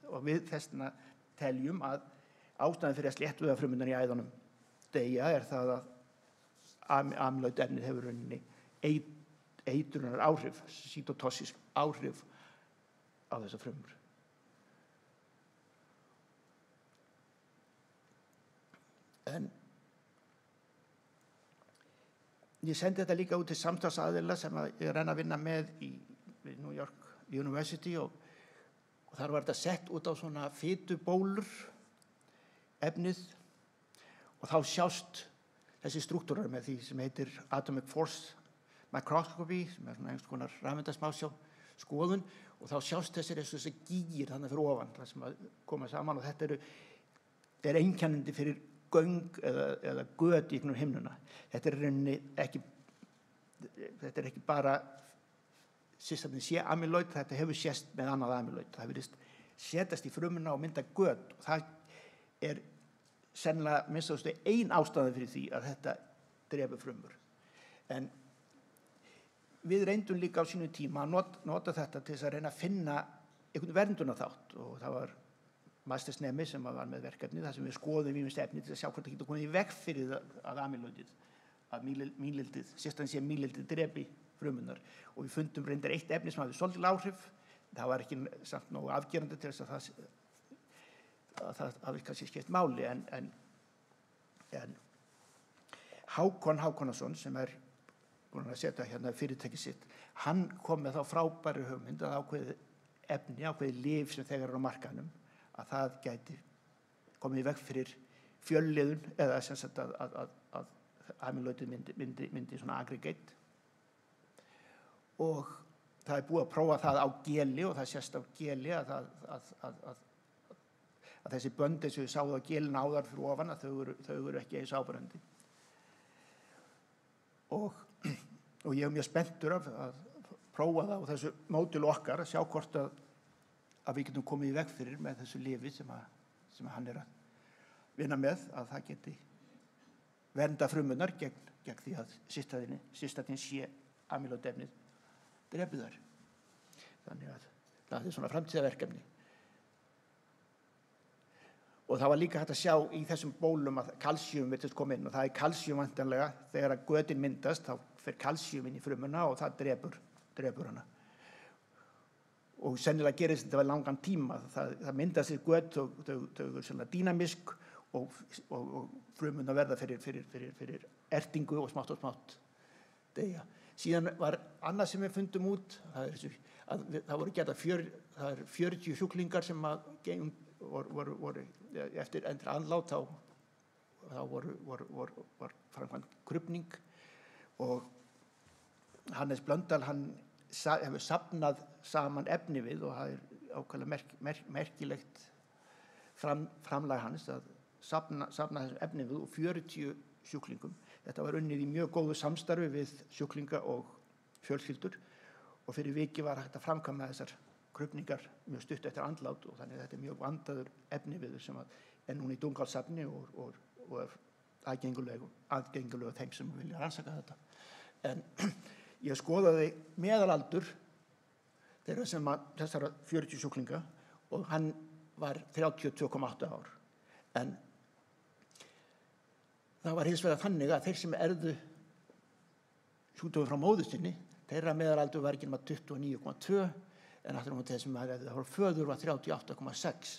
og við þessna teljum að ástæðan fyrir að sléttuvöðvafrumunar í æðunum deyja það að amyloidefnið hefur rauninni eitrunar áhrif, cytotoxisk áhrif á þessar frumur. En ég sendi þetta líka út til samstarfsaðila sem ég reyna að vinna með í New York University og þar var þetta sett út á svona fitubólur efnið og þá sjást þessi strúktúrar með því sem heitir atomic force microscopy sem svona einhvers konar rafeindasmásjá skoðun og þá sjást þessi gígir þannig fyrir ofan það sem að koma saman og þetta einkennandi fyrir göng eða göt í himnuna. Þetta ekki bara systartin C amyloid, þetta hefur sést með annað amyloid. Það virðist setjast í frumuna og mynda göt og það sennilega minnst ein ástæða fyrir því að þetta drepur frumur. En við reyndum líka á sínu tíma að nota þetta til þess að reyna að finna einhvern verndunarþátt og það var mastersnemi sem var með verkefni þar sem við skoðum ýmis efni til að sjá hvort það getur komið í veg fyrir að amyloidið, að mýlildið, systartin C mýlildið drepi frumunar og við fundum reyndar eitt efni sem hafði svolítil áhrif, það var ekki samt nógu afgerandi til þess að það hafi kannski skipt máli en Hákon Hákonarson sem búin að setja hérna fyrirtæki sitt, hann kom með þá frábæru hugmynd að ákveðið lyf sem þegar er á markaðnum að það gæti komið í veg fyrir fjölliðun eða sem sagt að amyloidið myndi svona aggregate og það búið að prófa það á geli og það sést á geli að að þessi bönd eins og við sáum á gelinu áðar fyrir ofan að þau eru ekki eins áberandi. Og ég mjög spenntur að prófa það á þessu módulu okkar að sjá hvort að við getum komið í veg fyrir með þessu lyfi sem hann að vinna með, að það geti vernda frumurnar gegn því að cystatin sé amyloidefnið drepi þær. Þannig að það svona framtíðarverkefni. Og það var líka hægt að sjá í þessum bólum að kalsíum virtist koma inn, og það kalsíum væntanlega, þegar að götin myndast, þá fer kalsíum inn í frumuna og það drepur hana. Og sennilega gerist þetta langan tíma. Það myndast þessi göt, þau eru svona dýnamisk og frumuna verða fyrir ertingu og smátt deyja. Síðan var annað sem við fundum út, það voru gerðar 40 sjúklingar sem voru eftir andlát, þá var framkvæmd krufning, og Hannes Blöndal, hann hefur safnað saman efni við, og það ákveðlega merkilegt framlag hans að safna þessu efni við og 40 sjúklingum. Þetta var unnið í mjög góðu samstarfi við sjúklinga og fjölskyldur, og fyrir viki var hægt að framkvæma þessar krufningar mjög stutt eftir andlát, og þannig að þetta mjög vandaður efniviður sem er núna í Dungálssafni og er aðgengulega þeim sem vilja rannsaka þetta. En ég skoðaði meðalaldur þessara 40 sjúklinga, og hann var 32,8 ár. En það var hins vegar þannig að þeir sem erfðu sjúkdóminn frá móður sinni, þeirra meðalaldur var ekki nema 29,2, en aftur á móti þeir sem erfðu frá föður var 38,6.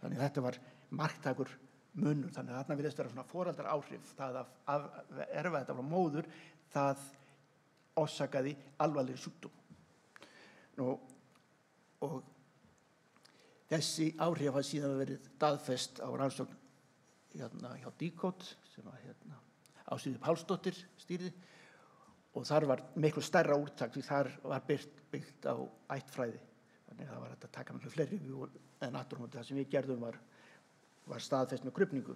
Þannig að þetta var marktækur munur. Þannig að þarna virðist vera svona foreldraráhrif. Það að erfa þetta frá móður, það orsakaði alvarlegri sjúkdóm. Og þessi áhrif hafa síðan verið staðfest á rannsókn hjá Decode, sem Ásthildur Pálsdóttir stýrði, og þar var miklu stærra úrtak, því þar var byggt á ættfræði. Þannig að það var hægt að taka miklu fleiri, en aftur á móti það sem við gerðum var staðfest með krufningu.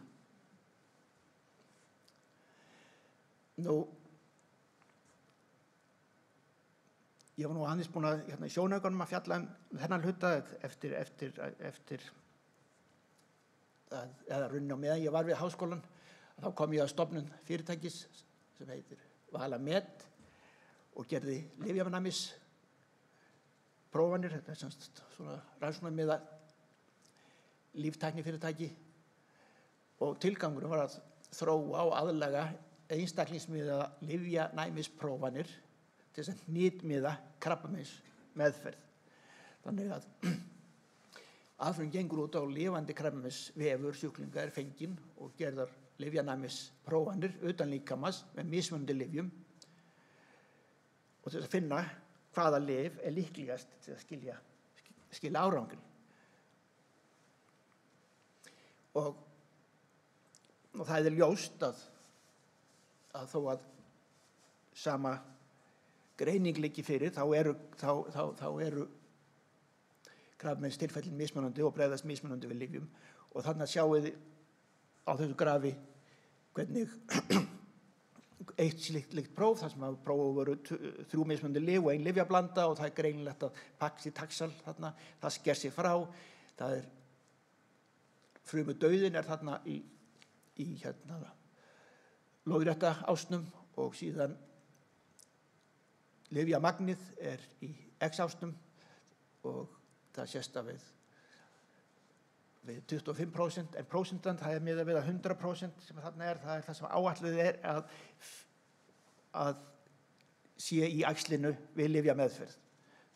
Ég var nú aðeins búin að í sjónaukanum að fjalla þennan hluta eftir eða runni á meðan ég var við háskólann. Þá kom ég að stofnun fyrirtækis sem heitir Vala Med og gerði lyfjanæmis prófanir. Þetta svona rannsóknarmiða líftæknifyrirtæki, og tilgangurinn var að þróa og aðlaga einstaklingsmiða lyfjanæmisprófanir til þess að hnitmiða krabbameinsmeðferð. Þannig að aðferðin gengur út á lifandi krabbameinsvefur sjúklinga er fenginn og gerðar lyfjanæmisprófanir utan líkamans með mismunandi lyfjum, og til þess að finna hvaða lyf er líklegast til að skilja árangri. Og það er ljóst að þó að sama greining liggi fyrir, þá eru krabbameinstilfellin mismunandi og bregðast mismunandi við lyfjum, og þarna sjáum við á þessu grafi hvernig eitt slíkt próf, þar sem að prófa voru 3 mismunandi lyf og 1 lyfjablanda, og það er greinilegt að paclitaxel þarna, það sker sig frá. Það er frumudauðinn er þarna í lóðrétta ásnum, og síðan lyfjamagnið er í X-ásnum, og það sést að við 25%, en prósentan það er miðað við að 100% sem þarna er, það er það sem áætluð er að sé í æxlinu við lyfjameðferð.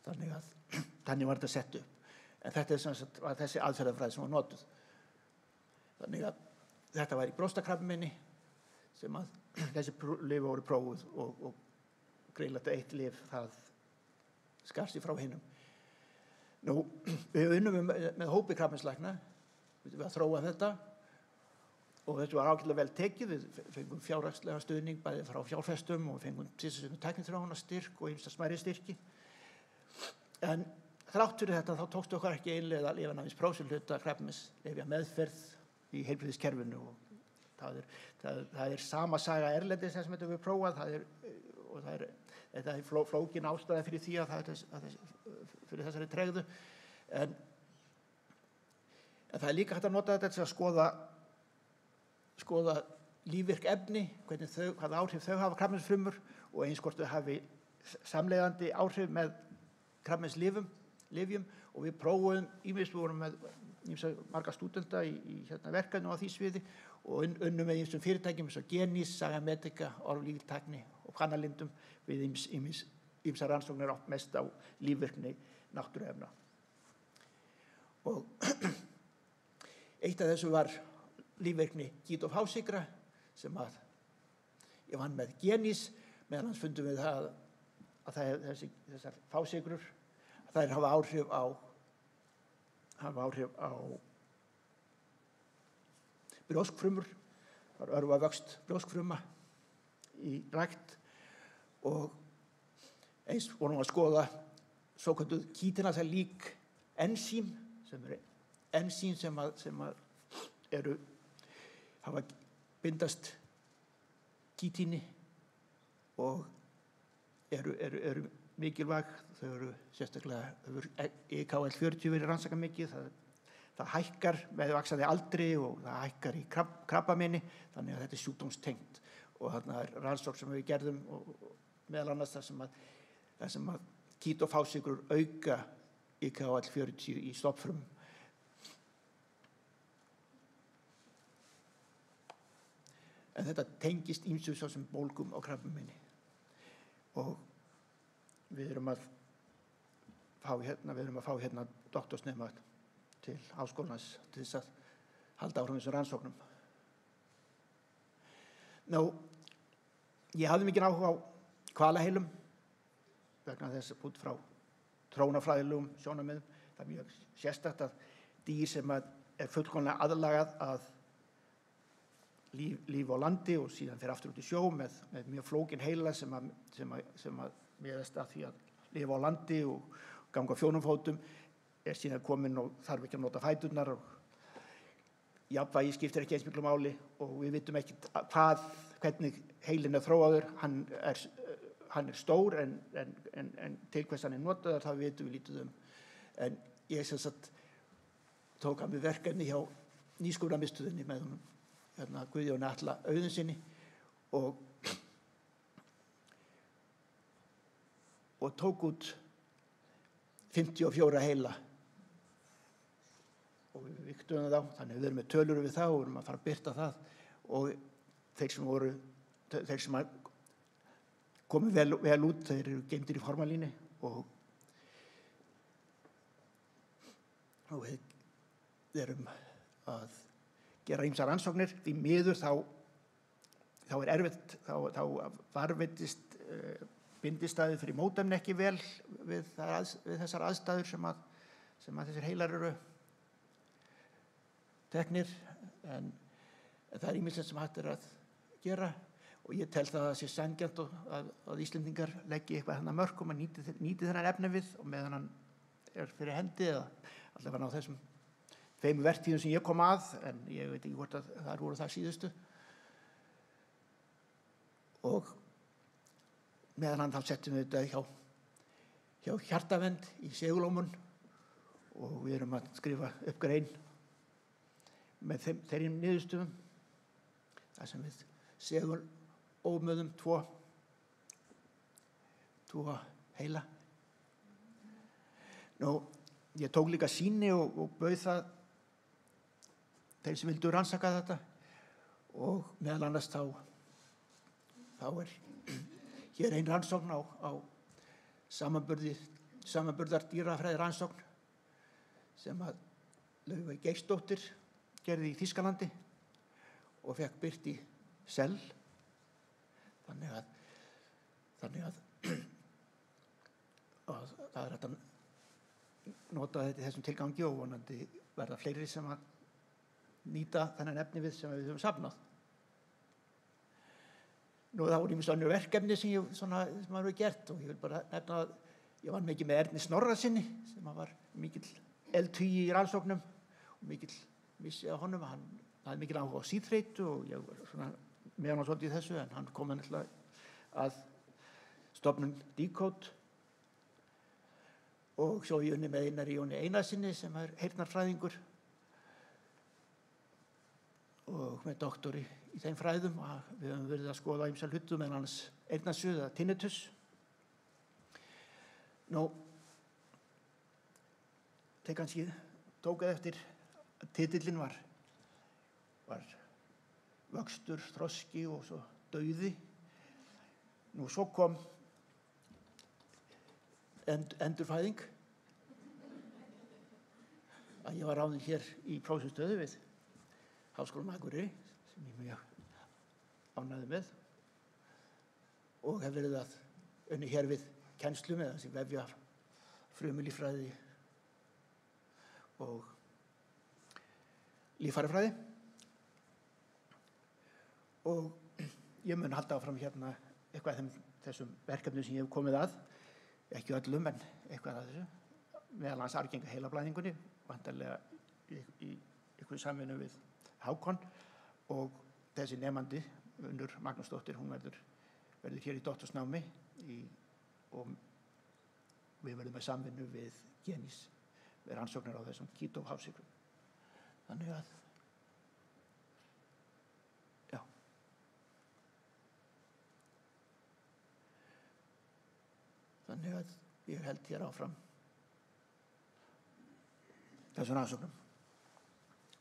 Þannig var þetta sett upp. En þetta er sem sagt þessi aðferðafræði sem var notuð. Þannig að þetta var í brjóstakrabbameini sem að þessi lyf voru prófuð, og greinilegt eitt lyf það skar sig frá hinum. Við unnum með hópi krabbameinslækna við að þróa þetta, og þetta var ágætlega vel tekið. Við fengum fjárhagslega stuðning bæði frá fjárfestum, og fengum tækniþróunarstyrk og ýmsa smærri styrki. En þrátt fyrir þetta þá tókstu okkar ekki einlega lyfjanæmispróf sem hluta krabbameinslyfja meðferð í heilbrigðiskerfinu og það er sama saga erlendis sem þetta við prófað þetta er flókin ástæða fyrir því að fyrir þessari tregðu en það er líka hægt að nota þetta til að skoða lífvirk efni, hvaða áhrif þau hafa krabbameinsfrumur og eins hvort þau hafi samleiðandi áhrif með krabbameinslyfjum og við prófuðum við vorum með marga stúdenta í verkefnum á því sviði og unnum með ýmsum fyrirtækjum eins og Genís, Saga Medica, Orlíktækni og Kannalindum við ýmsar rannsóknir mest á lífvirkni náttúruefna. Og eitt af þessu var lífvirkni kítófásykra sem að ég vann með Genís, meðan hans fundum við að þessar fásykrur þær hafa áhrif á brjóskfrumur, það örva vöxt brjóskfruma í rækt og eins vorum að skoða svokölluð kítinasælík ensím sem eru ensím sem hafa bindast kítíni og eru mikilvæg, þau eru sérstaklega EKL40 verið rannsakað mikið, það hækkar með vaxandi aldri og það hækkar í krabbameini, þannig að þetta er sjúkdómstengt og þarna er rannsókn sem við gerðum og meðal annars þar sem að kítófásykrur auka EKL40 í stofnfrumum. En þetta tengist ýmsu svo sem bólgum á krabbameini og við erum að fá hérna doktorsnema til háskólans til þess að halda áfram þessum rannsóknum. Ég hafði mikinn áhuga á hvalaheilum vegna þess að út frá trónafræðilegum sjónarmiðum. Það er mjög sérstakt að dýr sem er fullkomlega aðlagað að líf á landi og síðan fer aftur út í sjó með mjög flókin heila sem að miðast að því að lifa á landi og ganga á 4 fótum síðan komin og þarf ekki að nota fæturnar og jafnvægi skiptir ekki eins miklu máli og við vitum ekki hvernig heilin er þróaður, hann er stór en til hvers hann er notaður það vitum við lítið en ég sem sagt tók að mig verkefni hjá Nýsköpunarmiðstöðinni með honum Guðjóni Atla Auðunsinni og tók út 54 heila og við vigtuðum það þannig við erum með tölur við það og erum að fara að birta það og þeir sem komu vel út þeir eru geymdir í formalíni og við erum að gera ýmsar rannsóknir því miður þá er erfitt þá varðveitist bindistæðið fyrir mótefni ekki vel við þessar aðstæður sem að þessir heilar eru teknir en það er ýmislegt sem hægt er að gera og ég tel það að sé sanngjarnt að Íslendingar leggi eitthvað þarna mörkum að nýti þennan efnivið og meðan hann er fyrir hendi eða allavega á þessum 2 vertíðum sem ég kom að en ég veit ekki hvort að þar voru það síðustu og meðan hann þá settum við þetta hjá Hjartavernd í Segulómun og við erum að skrifa upp grein með þeirri niðurstöðum þar sem við segulómöðum 2 heila. Ég tók líka sýni og bauð það þeir sem vildu rannsaka þetta og meðal annars þá er hér ein rannsókn á samanburðar dýrafræði rannsókn sem að Laufey Geirsdóttir gerði í Þýskalandi og fekk birt í Cell þannig að það er hægt að nota þetta í þessum tilgangi og vonandi verða fleiri sem að nýta þennan efnivið sem við höfum safnað. Það voru ýmis önnur verkefni sem maður hefur gert og ég vil bara nefna að Ég var mikið með Erni Snorrasyni sem var mikill eldhugi í rannsóknum og mikill missi af honum. Hann hafði mikil áhuga á síþreytu og ég var svona með hann svolítið í þessu, en hann kom náttúrulega að stofnun Decode og svo ég unni með Einari Jóni Einarssyni sem er heyrnarfræðingur og með doktori í þeim fræðum og við höfum verið að skoða ýmsa hluti meðal annars eyrnasvið eða tinnitus. Nú, þeir kannski tókuð eftir að titillinn var vöxtur, þroski og svo dauði. Nú, svo kom endurfæðing að ég var ráðinn hér í prófessorsstöðu við Háskólann á Akureyri sem ég mjög ánægður með og hef verið að unni hér við kennslu með þessi vefja frumulíffræði og líffærafræði og ég mun halda áfram hérna eitthvað af þessum verkefnum sem ég hef komið að, ekki öllum en eitthvað af þessu, meðal annars arfgenga heilablæðingunni, vantarlega í einhverju samvinnu við Hákon og þessi nemandi, Unnur Magnúsdóttir, hún verður hér í doktorsnámi og við verðum með samvinnu við Genís við rannsóknir á þessum keto-hafsyklum. Þannig að, já. Þannig að ég held hér áfram þessum rannsóknum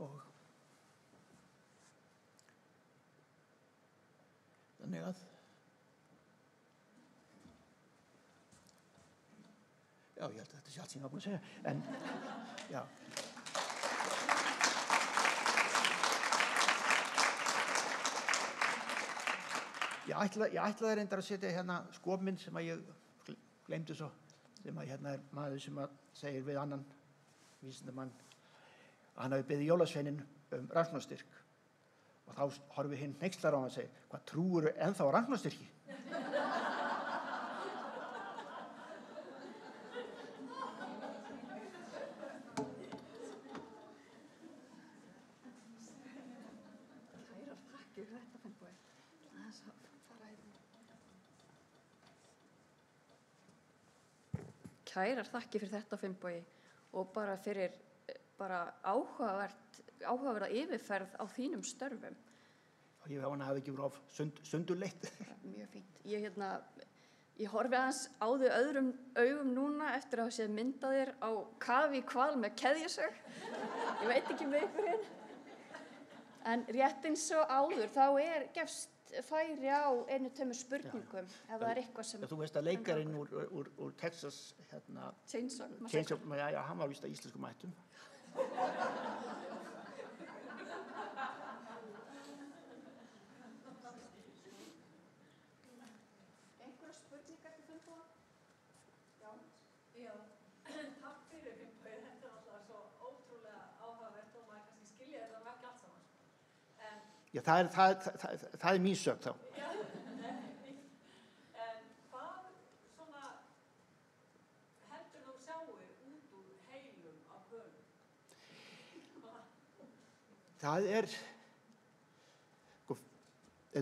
og þannig að já, ég held að þetta sé allt sem ég var búin að segja, en já. Ég ætlaði reyndar að setja hérna skop minn sem að ég gleymdi svo, sem að hérna er maður sem að segir við annan vísindamann að hann hafi beðið jólasveinin rannsóknarstyrk og þá horfir hinn hneykslar á hann og segir, hvað trúirðu ennþá á rannsóknarstyrki? Kærar þakkir fyrir þetta, Finnbogi, og bara fyrir áhugaverða yfirferð á þínum störfum. Og ég vona að hafa ekki verið of sundurleitt. Mjög fínt. Ég horfi aðeins á þau öðrum augum núna eftir að hafa séð myndað þér á kafi í hval með keðjusög. Ég veit ekki með ykkur hinn. En rétt eins og áður, þá gefst færi á 1-2 spurningum ef það er eitthvað sem... Þú veist að leikarinn úr Texas, hérna... Chainsaw, já, hann var víst að íslenskum ættum. Einhverja spurningar til Finnboga? Já. Já, takk fyrir Finnbogi, þetta alltaf svo ótrúlega áhugavert og maður kannski skilja þetta ekki allt saman. Já, það mín sök þá. Já, en hvað svona heldur þú sjáu út úr heilum á hvölum? Það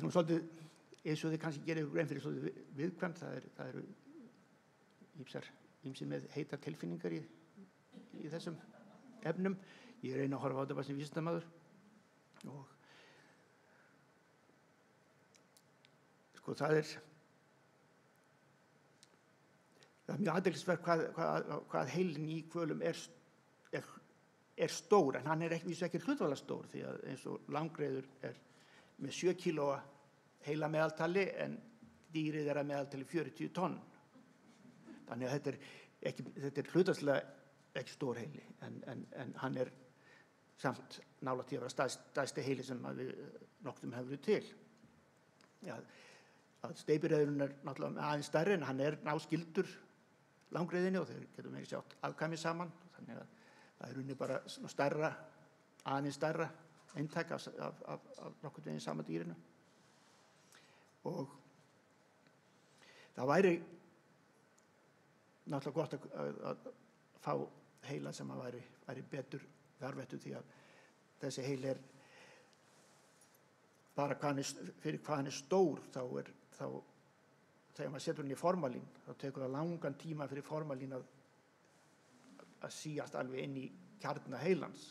nú svolítið, eins og þið kannski gerir grein fyrir svolítið viðkvæmt, það eru ýmsir með heitar tilfinningar í þessum efnum. Ég reyna að horfa á þetta bara sem vísindamaður og það er mjög athyglisvert hvað heilinn í hvölum er stór, en hann ekki hlutfallega stór því að eins og langreyður er með 7 kílóa heila meðaltali en dýrið að meðaltali 40 tonn. Þannig að þetta er hlutfallega ekki stór heili en hann er samt nálægt því að vera stærsti heili sem við nokkrum hefur til. Já, að steypireyðurinn er náttúrulega aðeins stærri en hann er náskyldur langreyðinni og þeir getum ekki sjátt afkvæmi saman, þannig að það er unni bara aðeins stærra eintak af nokkurn veginn sama dýrinu. Og það væri náttúrulega gott að fá heila sem að væri betur varðveittur, því að þessi heili bara fyrir hvað hann stór, þá þegar maður setur hann í formalín, þá tekur það langan tíma fyrir formalín að síast alveg inn í kjarna heilans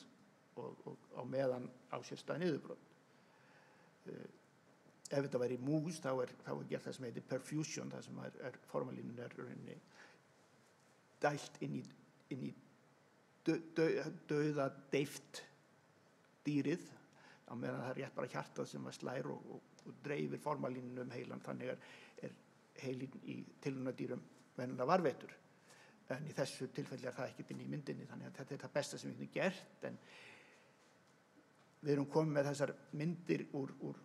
og á meðan á sér stað niðurbrot. Ef þetta væri mús, þá er gert það sem heitir perfusion, það sem formalínu rauninni dælt inn í dauða deyft dýrið, á meðan það rétt bara hjartað sem slær og dreifir formalínunum heilan. Þannig er heilin í tilraunadýrum venjulega varðveittur. En í þessu tilfelli það ekki inn í myndinni, þannig að þetta það besta sem við getum gert. En við erum komið með þessar myndir úr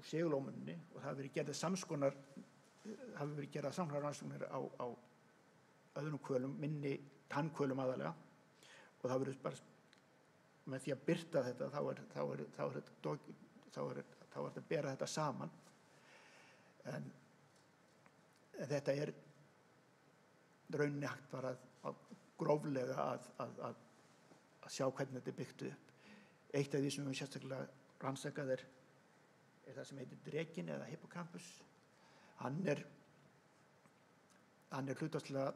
segulómuninni og það hafi verið gerða samhverjar rannsóknir á öðrum hvölum, minni tannhvölum aðalega, og það verður bara með því að birta þetta þá er þetta að bera þetta saman. En þetta er rauninni hægt bara gróflega að sjá hvernig þetta er byggt upp. Eitt af því sem við sérstaklega rannsakað er það sem heitir drekinn eða hippocampus. Hann er hlutfallslega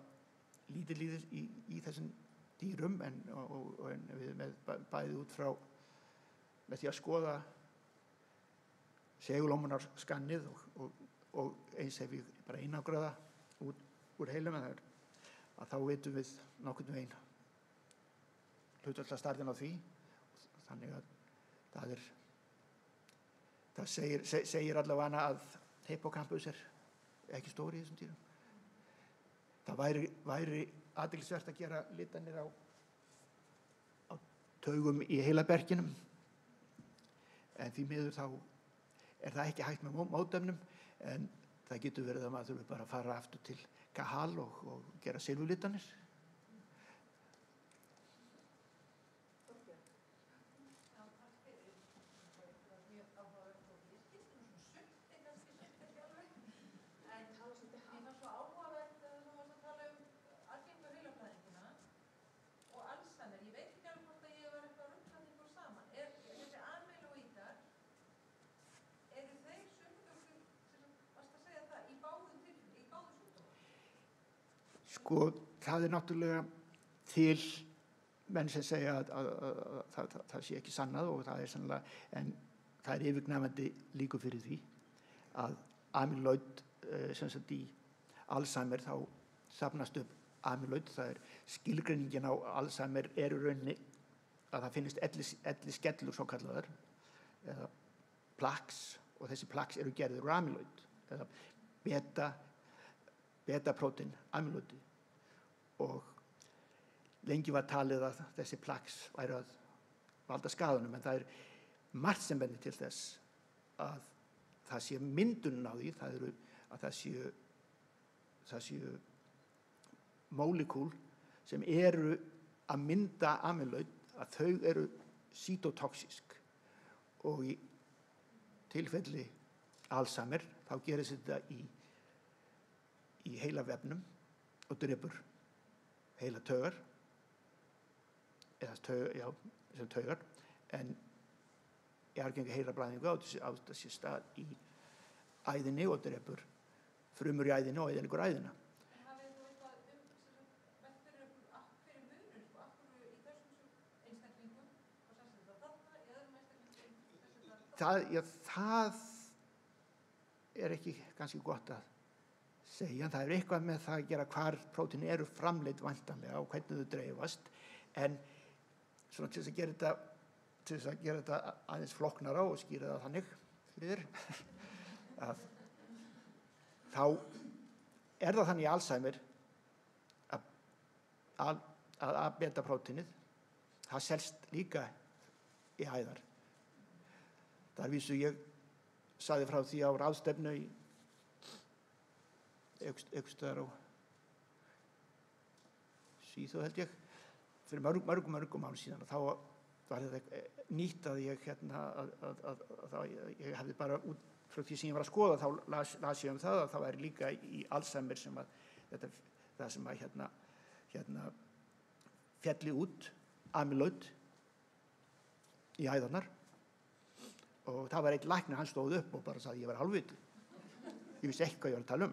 lítill í þessum dýrum, en við bæði út frá með því að skoða segulómunarskannið og eins ef við bara einangraða úr heilum, að þá vitum við nokkurn veginn hlutfallslega stærðin á því. Þannig að það segir allavega að hippocampus er ekki stóri í þessum dýrum. Það væri athyglisvert að gera litanir á taugum í heilaberkinum, en því miður þá er það ekki hægt með mótefnum, en það getur verið að maður þurfi bara að fara aftur til Cahal og gera silfurlitanir. Sko, það er náttúrulega til menn sem segja að það sé ekki sannað, og það er sannlega, en það er yfirgnæfandi líkur fyrir því að amyloid, sem sagt í Alzheimer, þá safnast upp amyloid. Það er skilgreiningin á Alzheimer í rauninni að það finnist elliskellur svo kallaðar, eða plaques, og þessi plaques eru gerðir úr amyloid, eða beta-prótein amyloidi, og lengi var talið að þessi plaques væri að valda skaðanum, en það er margt sem bendir til þess að það sé myndunin á því, að það séu mólekúl sem eru að mynda amyloid, að þau eru cytotoxisk, og í tilfelli Alzheimer þá gerist þetta í heila vefnum og drepur heila taugar, sem taugar, en í algengu heilablæðingu á þessi stað í æðinni og drepur frumur í æðinni og eyðileggur æðina. En hafið þú eitthvað velt fyrir munur, af hverju í þessum einstaklingum og sem þetta þarna, í öðrum einstaklingum Það er ekki kannski gott að segja. Það er eitthvað með það að gera hvar prótín eru framleidd væntanlega og hvernig þau dreifast, en svona til þess að gera þetta aðeins flóknara og skýra það þannig fyrir þá er það þannig í Alzheimer að beta-prótínið það selst líka í æðar. Það er vísu, ég sagði frá því á ráðstefnu í einhverstaðar á Svíþjóð, held ég, fyrir mörgum árum síðan, og þá var þetta nýtt að ég ég hefði bara út frá því sem ég var að skoða, þá las ég það að það væri líka í Alzheimer sem að það sem að hérna fjalli út amyloid í æðarnar og það var einn læknir, hann stóð upp og bara sagði ég var hálfviti. Ég vissi ekki hvað ég var að tala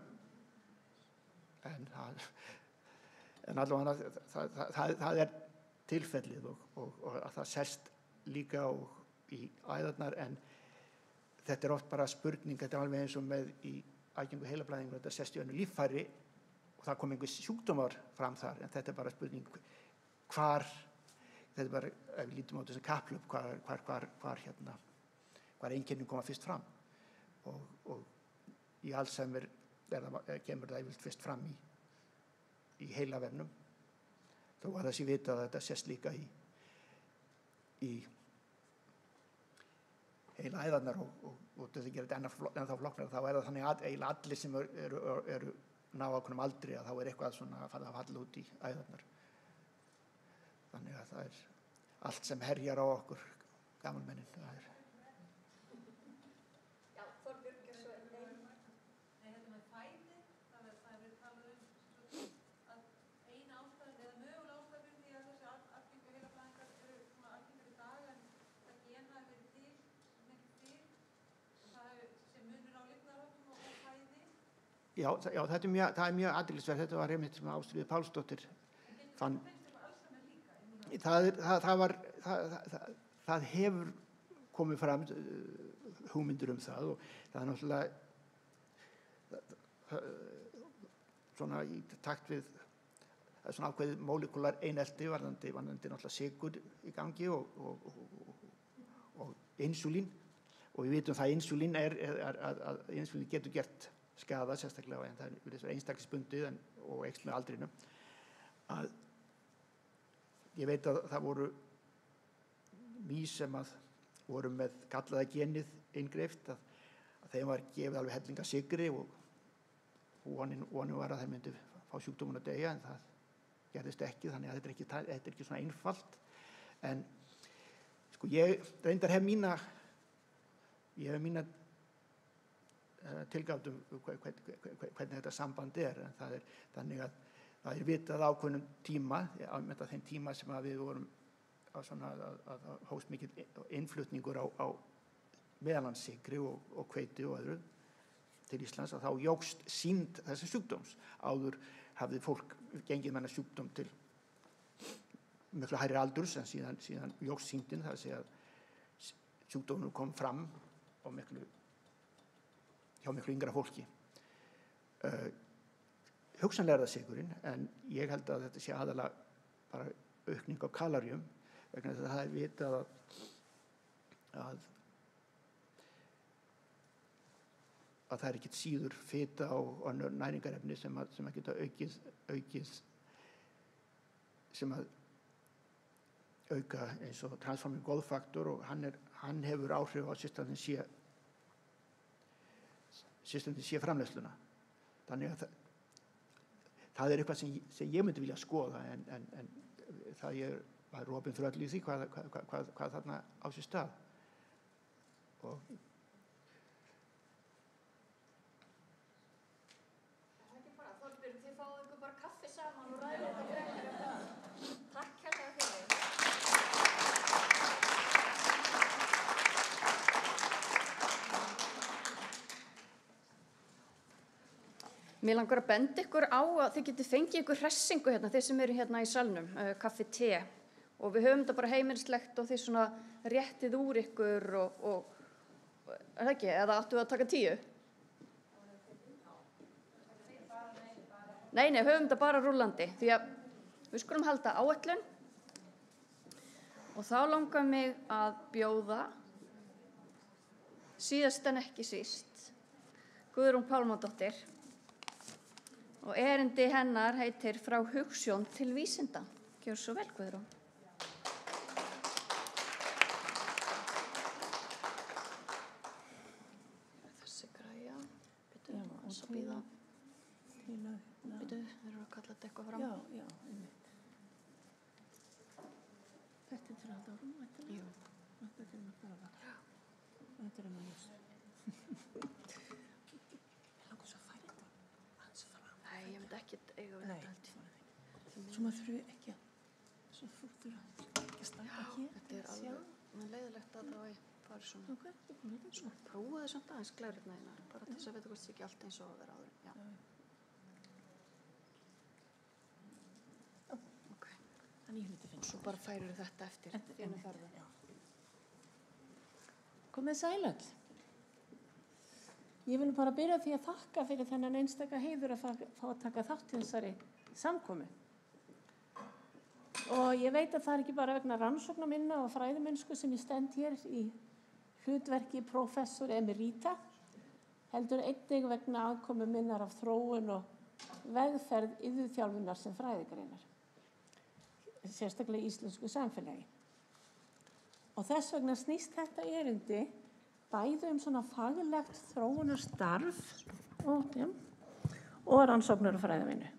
en allavega það er tilfellið og að það sest líka í æðarnar en þetta er oft bara spurning, þetta er alveg eins og með í aðgengu heilablæðingu, þetta sest í önnu líffæri og það kom einhver sjúkdómar fram þar en þetta er bara spurning hvar, þetta er bara, ef við lítum á þessu kapphlaup, hvar einkennin koma fyrst fram og í Alzheimer kemur það yfirleitt fyrst fram í heilavefnum þó að það sé vitað að þetta sést líka í heila æðarnar og þetta gerir þetta ennþá flokknar þá er það þannig að eiginlega allir sem eru ná ákveðnum aldri að þá er eitthvað svona að fara að falla út í æðarnar þannig að það er allt sem herjar á okkur gamalmennin það er Já, það er mjög athyglisvert, þetta var einmitt sem Ástríður Pálsdóttir fann. Það hefur komið fram hugmyndir það og það er náttúrulega svona í takt við svona ákveðið molekular einelti varðandi náttúrulega sykur í gangi og insúlín og við vitum það insúlín að insúlín getur gert skaða sérstaklega en það er einstaklisbundið og eykst með aldrinum að ég veit að það voru mýs sem að voru með gallaða genið inngreift að þeim var gefið alveg hellinga sykri og vonin var að þeir myndu fá sjúkdóminn að deyja en það gerðist ekki þannig að þetta er ekki svona einfalt en sko ég reyndar hef mína tilgátt hvernig þetta samband en það er þannig að það er vitað ákveðnum tíma á þeim tíma sem að við vorum að hófst mikill innflutningur á meðallandssykri og hveiti og öðru til Íslands að þá jókst sýnd þessa sjúkdóms áður hafði fólk gengið með þennan sjúkdóm til miklu hærri aldurs en síðan jókst sýndin það að segja að sjúkdómur kom fram á hjá miklu yngra fólki. Hugsanlega er það sykurinn, en ég held að þetta sé aðalega bara aukning á kaloríum, vegna þess að það er vitað að það er ekkert síður fita og önnur næringarefni sem að geta aukið sem að auka eins og transforming growth factor og hann hefur áhrif á systemið sé framleiðsluna. Þannig að það er eitthvað sem ég myndi vilja skoða en það er opinn fyrir öllu í því hvað þarna á sér stað. Og það er ekki bara, Þorbjörn, þið fáið ykkur bara kaffi saman og ræðið þetta frekar það. Takk hérlega fyrir. Mér langar að benda ykkur á að þið getið fengið ykkur hressingu hérna, þeir sem eru hérna í salnum, kaffi, te. Og við höfum þetta bara heimilislegt og þið svona réttið úr ykkur og er það ekki? Eða áttu að taka 10? Nei, höfum þetta bara rúllandi því að við skulum halda áætlun og þá langar mig að bjóða síðast en ekki síst Guðrún Pálmadóttir og erindi hennar heitir Frá hugsjón til vísinda. Gjör svo vel, Guðrún. Þessi græja, byrju, þess að bíða. Byrju, þeir eru að kalla þetta eitthvað fram. Já, einmitt. Þetta er til að halda árum, þetta? Jú. Þetta er til að fara. Já. Þetta er maður ljósa. Ég langar svo að færa þetta. Hans fram. Nei, ég veit ekki, eigum við Nei, þetta held ég. svo maður þurfi ekki að svo þurfi ekki að standa hér Þetta er alveg leiðilegt að það fari svona. Ok, þetta er þetta svona. Prófaði samt aðeins glærurnar þínar, bara til þess að vita hvort það ekki allt eins og að vera áður. Já. Ok. Þannig ég hluti finnst. Svo bara færir þetta eftir þínu ferðu. Já. Komið sæl öll. Ég vil bara byrja því að þakka fyrir þennan einstaka heiður að fá að taka þátt í þessari samkomu. Og ég veit að það er ekki bara vegna rannsókna minna og fræðimennsku sem ég stend hér í hlutverki prófessor emerita, heldur einnig vegna aðkomu minnar af þróun og vegferð iðjuþjálfunar sem fræðigreinar, sérstaklega í íslensku samfélagi. Og þess vegna snýst þetta erindi bæði svona faglegt þróunarstarf og rannsóknir og fræðivinnu.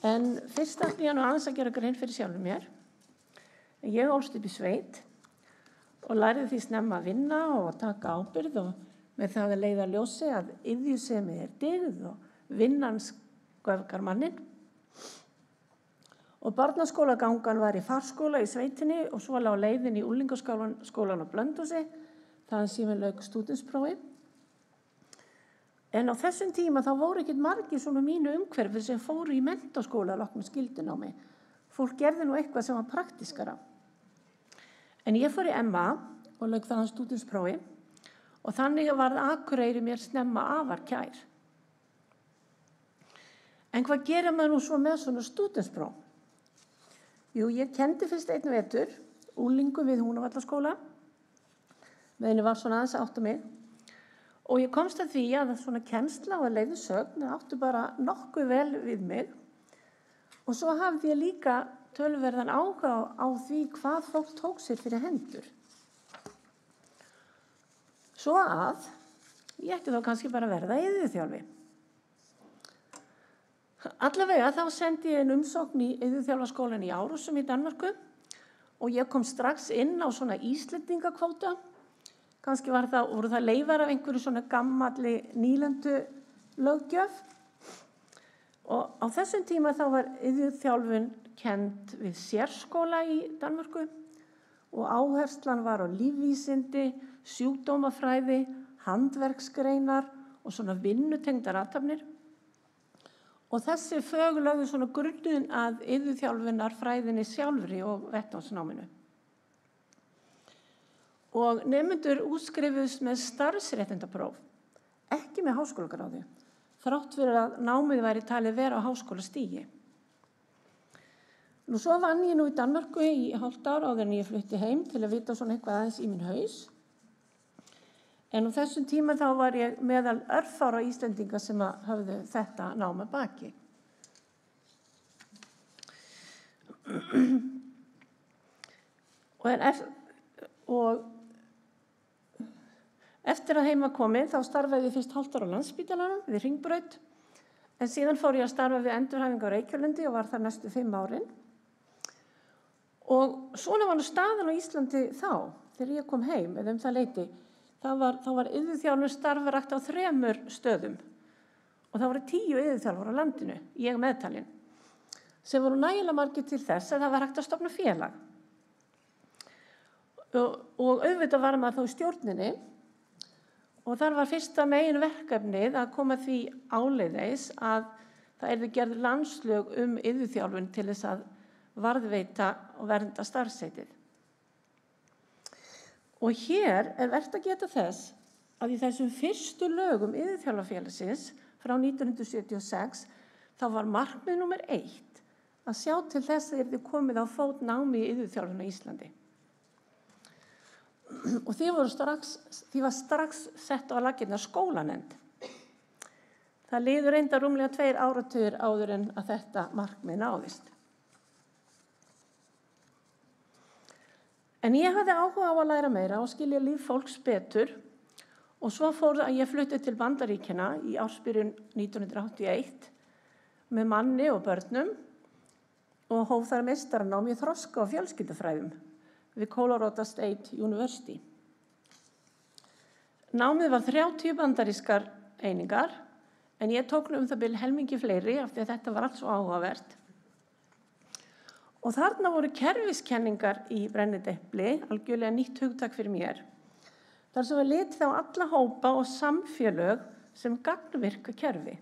En fyrst ætla ég nú aðeins að gera grein fyrir sjálfur mér. Ég ólst upp í sveit og lærði því snemma að vinna og taka ábyrgð og með það að leiða ljósi að iðjusemi dygð og vinnan göfgar manninn. Og barnaskólagangan var í farskóla í sveitinni og svo lá leiðin í unglingaskólan á Blönduósi, þaðan sem ég lauk stúdentsprófi. En á þessum tíma þá voru ekkert margir svona mínu umhverfi sem fóru í menntaskóla að loknu skyldunámi. Fólk gerði nú eitthvað sem var praktískara. En ég fór í MA og lauk þaðan stúdentsprófi og þannig varð Akureyri mér snemma afar kær. En hvað gerir maður nú svo með svona stúdentspróf? Jú, ég kendi fyrst einn vetur, unglingu við Húnavallaskóla, meðan ég var svona aðeins að átta mig. Og ég komst að því að svona kennsla og leiðsögn áttu bara nokkuð vel við mig. Og svo hafði ég líka töluverðan áhuga á því hvað fólk tók sér fyrir hendur. Svo að ég ætti þá kannski bara að verða iðjuþjálfi. Allavega þá sendi ég umsókn í iðjuþjálfaskólann í Árósum í Danmörku og ég kom strax inn á svona Íslendingakvóta. Kannski voru það leifar af einhverju svona gammalli nýlendu löggjöf. Og á þessum tíma þá var iðjuþjálfun kennd við sérskóla í Danmörku og áherslan var á lífvísindi, sjúkdómafræði, handverksgreinar og svona vinnutengdar athafnir. Og þessi fög lögðu svona grunninn að iðjuþjálfunarfræðinni sjálfri og vettvangsnáminu. Og nemendur útskrifuðust með starfsréttindapróf, ekki með háskólagráðu, þrátt fyrir að námið væri talið vera á háskólastigi. Nú svo vann ég nú í Danmörku í hálft ár áður en ég flutti heim til að vita svona eitthvað aðeins í minn haus. En á þessum tíma þá var ég meðal örfára Íslendinga sem höfðu þetta nám að baki. Og eftir að heima komið þá starfaði ég fyrst hálft ár á Landspítalanum við Hringbraut, en síðan fór ég að starfa við endurhæfingu á Reykjalundi og var þar næstu 5 árin. Og svona var nú staðan á Íslandi þá, þegar ég kom heim, eða það leyti. Þá var iðjuþjálfun starfrækt á 3 stöðum og það voru 10 iðjuþjálfar á landinu, ég meðtalin, sem voru nægilega margir til þess að það var hægt að stofna félag. Og auðvitað var maður þá í stjórninni og þar var fyrsta megin verkefnið að koma því áleiðis að það yrði gerð landslög iðjuþjálfun til þess að varðveita og vernda starfsheitið. Og hér vert að geta þess að í þessum fyrstu lögum iðjuþjálfafélagsins frá 1976 þá var markmið númer 1 að sjá til þess að yrði komið á fót námi í iðjuþjálfun á Íslandi. Og því var strax sett á laggirnar skólanefnd. Það liður reyndar rúmlega 2 áratugir áður en að þetta markmið náðist. En ég hafði áhuga á að læra meira og skilja líf fólks betur og svo fór að ég flutti til Bandaríkjanna í ársbyrjun 1981 með manni og börnum og hóf þar meistaranám í þroska og fjölskyldufræðum við Colorado State University. námið var 30 bandarískar einingar, en ég tók nú það bil helmingi fleiri af því að þetta var allt svo áhugavert. Og þarna voru kerfiskenningar í brennidepli, algjörlega nýtt hugtak fyrir mér. Þar sem var litið á alla hópa og samfélög sem gagnvirka kerfi.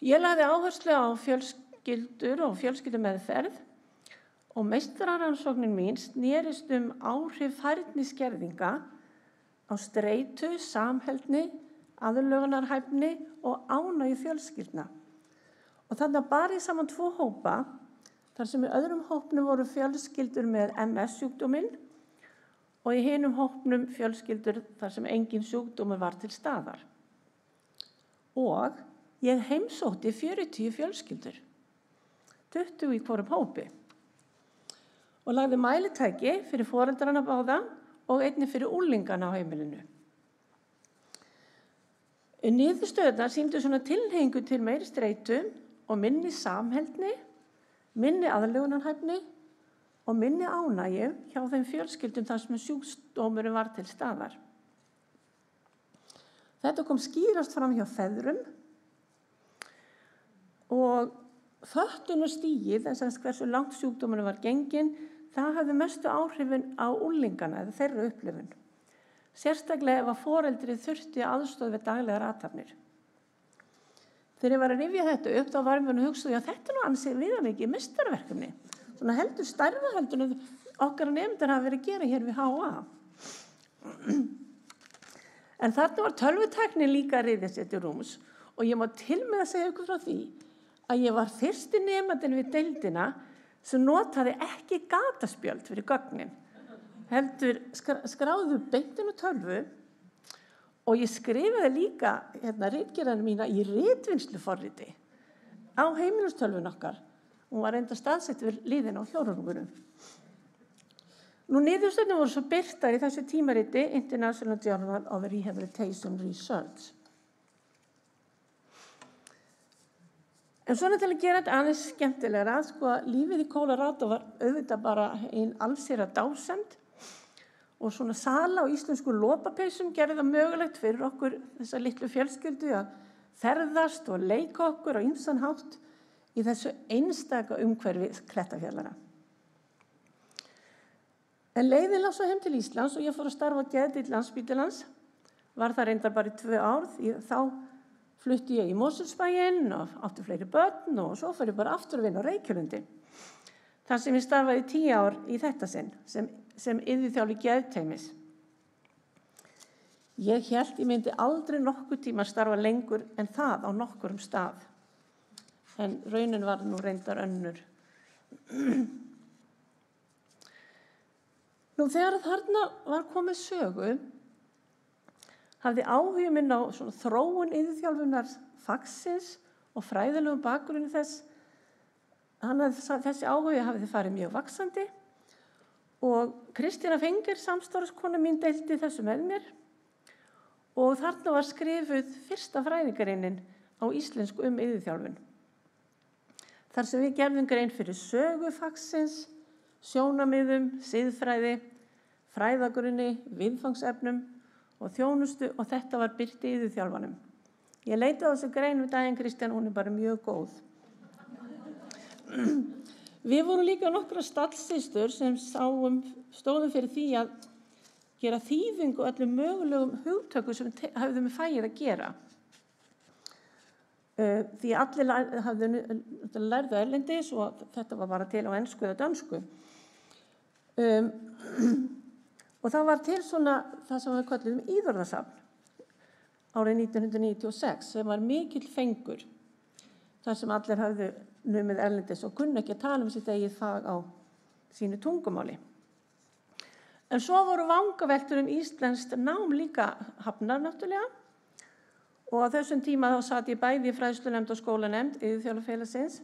Ég lagði áherslu á fjölskyldur og fjölskyldumeðferð og meistararannsóknin mín snerist áhrif færniskerðinga á streitu, samheldni, aðlögunarhæfni og ánægju fjölskyldna. Og þarna bar ég saman 2 hópa, þar sem í öðrum hópnum voru fjölskyldur með MS-sjúkdóminn og í hinum hópnum fjölskyldur þar sem engin sjúkdómur var til staðar. Og ég heimsótti 40 fjölskyldur, 20 í hvorum hópi, og lagði mælitæki fyrir foreldrana báða og einnig fyrir úlingana á heimilinu. Niðurstöðurnar sýndu svona tilhneigingu til meiri streitu og minni samheldni, minni aðlögunarhæfni og minni ánægju hjá þeim fjölskyldum þar sem sjúkdómurinn var til staðar. Þetta kom skýrast fram hjá feðrum og föttunarstigið, þess að hversu langt sjúkdómurinn var genginn, það hafði mestu áhrifin á úlingana eða þeirra upplifun. Sérstaklega ef að foreldrið þurfti aðstoð við daglegar athafnir. Þegar ég var að rifja þetta upp, þá var mér að hugsa að þetta er nú ansið viðamikið meistarverkefni. Svona heldur stærra heldur en okkar nemendur hafa verið að gera hér við HA. En þarna var tölvutæknin líka að ryðja sér til rúms og ég má til með að segja ykkur frá því að ég var fyrsti nemandinn við deildina sem notaði ekki gataspjöld fyrir gögnin. Heldur skráðu beintinn og tölvu og ég skrifaði líka ritgerðina mína í ritvinnsluforriti á heimilistölvun okkar. Hún var enda staðsett við liðin á hjórungunum. Nú niðurstöðurnar voru svo birtar í þessu tímariti International Journal of Rehabilitation Research. En svona til að gera þetta aðeins skemmtilegra, lífið í Colorado var auðvitað bara ein allsherjar dásemd og svona sala á íslensku lopapeysum gerði það mögulegt fyrir okkur þessa litlu fjölskyldu að ferðast og leika okkur á ýmsan hátt í þessu einstaka umhverfi Klettafjallara. En leiðin lá svo heim til Íslands og ég fór að starfa á geðdeild Landspítalans, var það reyndar bara í 2 ár, því þá flutti ég í Mosfellsbæinn og átti fleiri börn og svo fór ég bara aftur að vinna á Reykjalundi. Þar sem ég starfaði 10 ár í þetta sinn sem iðjuþjálfi geðteymis. Ég hélt ég myndi aldrei nokkuð tíma starfa lengur en það á nokkurum stað. En raunin var nú reyndar önnur. Nú þegar þarna var komið sögu, hafði áhugi minn á svona þróun iðjuþjálfunar fagsins og fræðilegum bakgrunni þess. Þessi áhugi hafði farið mjög vaxandi og Kristína Fenger, samstarfskona mín, deildi þessu með mér og þarna var skrifuð fyrsta fræðigreinin á íslensku iðjuþjálfun. Þar sem við gerðum grein fyrir sögu fagsins, sjónarmiðum, siðfræði, fræðagrunni, viðfangsefnum og þjónustu og þetta var birt í iðjuþjálfanum. Ég leitaði á þessu grein við daginn, Kristján, hún er bara mjög góð. Við vorum líka nokkra stallsystur sem stóðum fyrir því að gera þýðingu á öllum mögulegum hugtökum sem höfðum með fæið að gera. Því allir lærðu erlendis og þetta var bara til á ensku eða dönsku. Og það var til svona það sem við kölluðum íðorðasafn árið 1996 sem var mikill fengur þar sem allir hafðu numið erlendis og kunni ekki að tala sitt eigið fag á sínu tungumáli. En svo voru vangaveltur íslenskt nám líka hafnar náttúrulega og á þessum tíma þá sat ég bæði í fræðslunefnd og skólanefnd iðjuþjálfafélagsins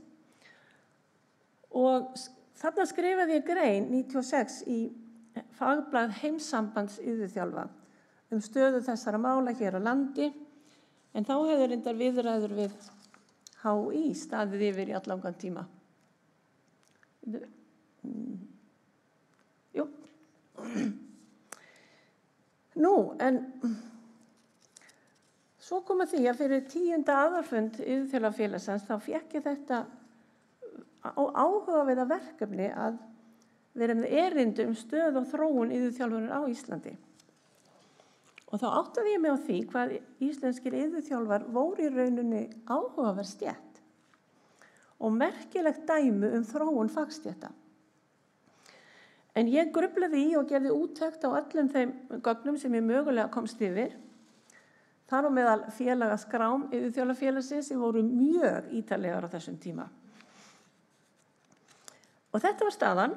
og þarna skrifaði ég grein 96 í fagblað Heimssambands iðjuþjálfa stöðu þessara mála hér á landi en þá hefur reyndar viðræður við HÍ staðið yfir í allangan tíma. Jú. Nú, en svo kom að því að fyrir 10. aðalfund Iðjuþjálfafélagsins þá fékk ég þetta áhugaverða verkefni að vera með erindi stöð og þróun iðjuþjálfunar á Íslandi. Og þá áttaði ég mig á því hvað íslenskir iðjuþjálfar voru í rauninni áhugaverð stétt og merkilegt dæmi þróun fagstétta. En ég gruflaði í og gerði úttekt á öllum þeim gögnum sem ég mögulega komst yfir. Þar á meðal félagaskrám Iðjuþjálfafélagsins sem voru mjög ítarlegar á þessum tíma. Og þetta var staðan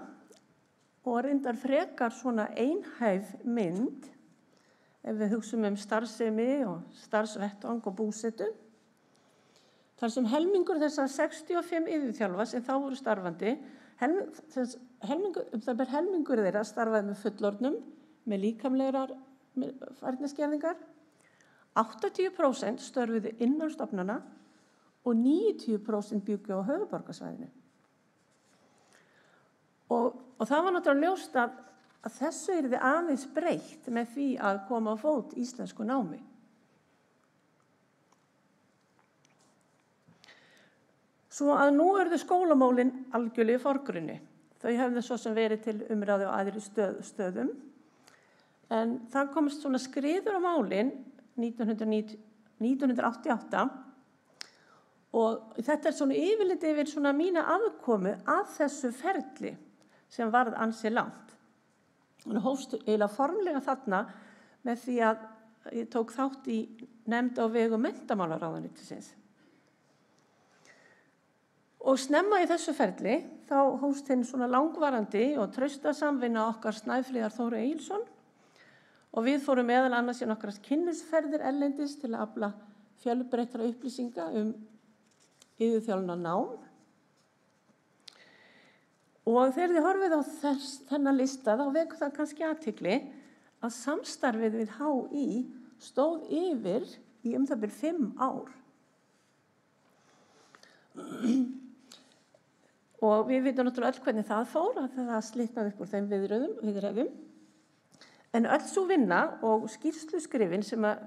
og reyndar frekar svona einhæf mynd ef við hugsum starfsemi og starfsvettvang og búsetu. Þar sem helmingur þessar 65 iðjuþjálfa sem þá voru starfandi, helmingur þeirra starfaði með fullorðnum, með líkamlegar færniskerðingar, 80% störfuðu innan stofnana og 90% bjuggu á höfuðborgarsvæðinu. Og það var náttúrulega ljóst að þessu yrði aðeins breytt með því að koma á fót íslensku námi. Svo að nú urðu skólamálin algjörlega í forgrunni. Þau hefðu svo sem verið til umræðu á aðri stöðum. En það komst svona skriður á málin 1988 og þetta svona yfirlit yfir svona mína aðkomu að þessu ferli sem varð ansi langt. Og hófst eiginlega formlega þarna með því að ég tók þátt í nefnd á vegum menntamálaráðuneytisins. Og snemma í þessu ferli þá hófst hinn svona langvarandi og trausta samvinna okkar Snæfríðar Þóru Egilsson og við fórum meðal annars í nokkrar kynnisferðir erlendis til að afla fjölbreyttra upplýsinga iðjuþjálfunarnám. Og þegar þið horfið á þennan lista þá vekur það kannski athygli að samstarfið við HÍ stóð yfir í það bil 5 ár. Og við vitum náttúrulega öll hvernig það fór, að það slitnaði upp úr þeim viðræðum. En öll sú vinna og skýrsluskrifin sem að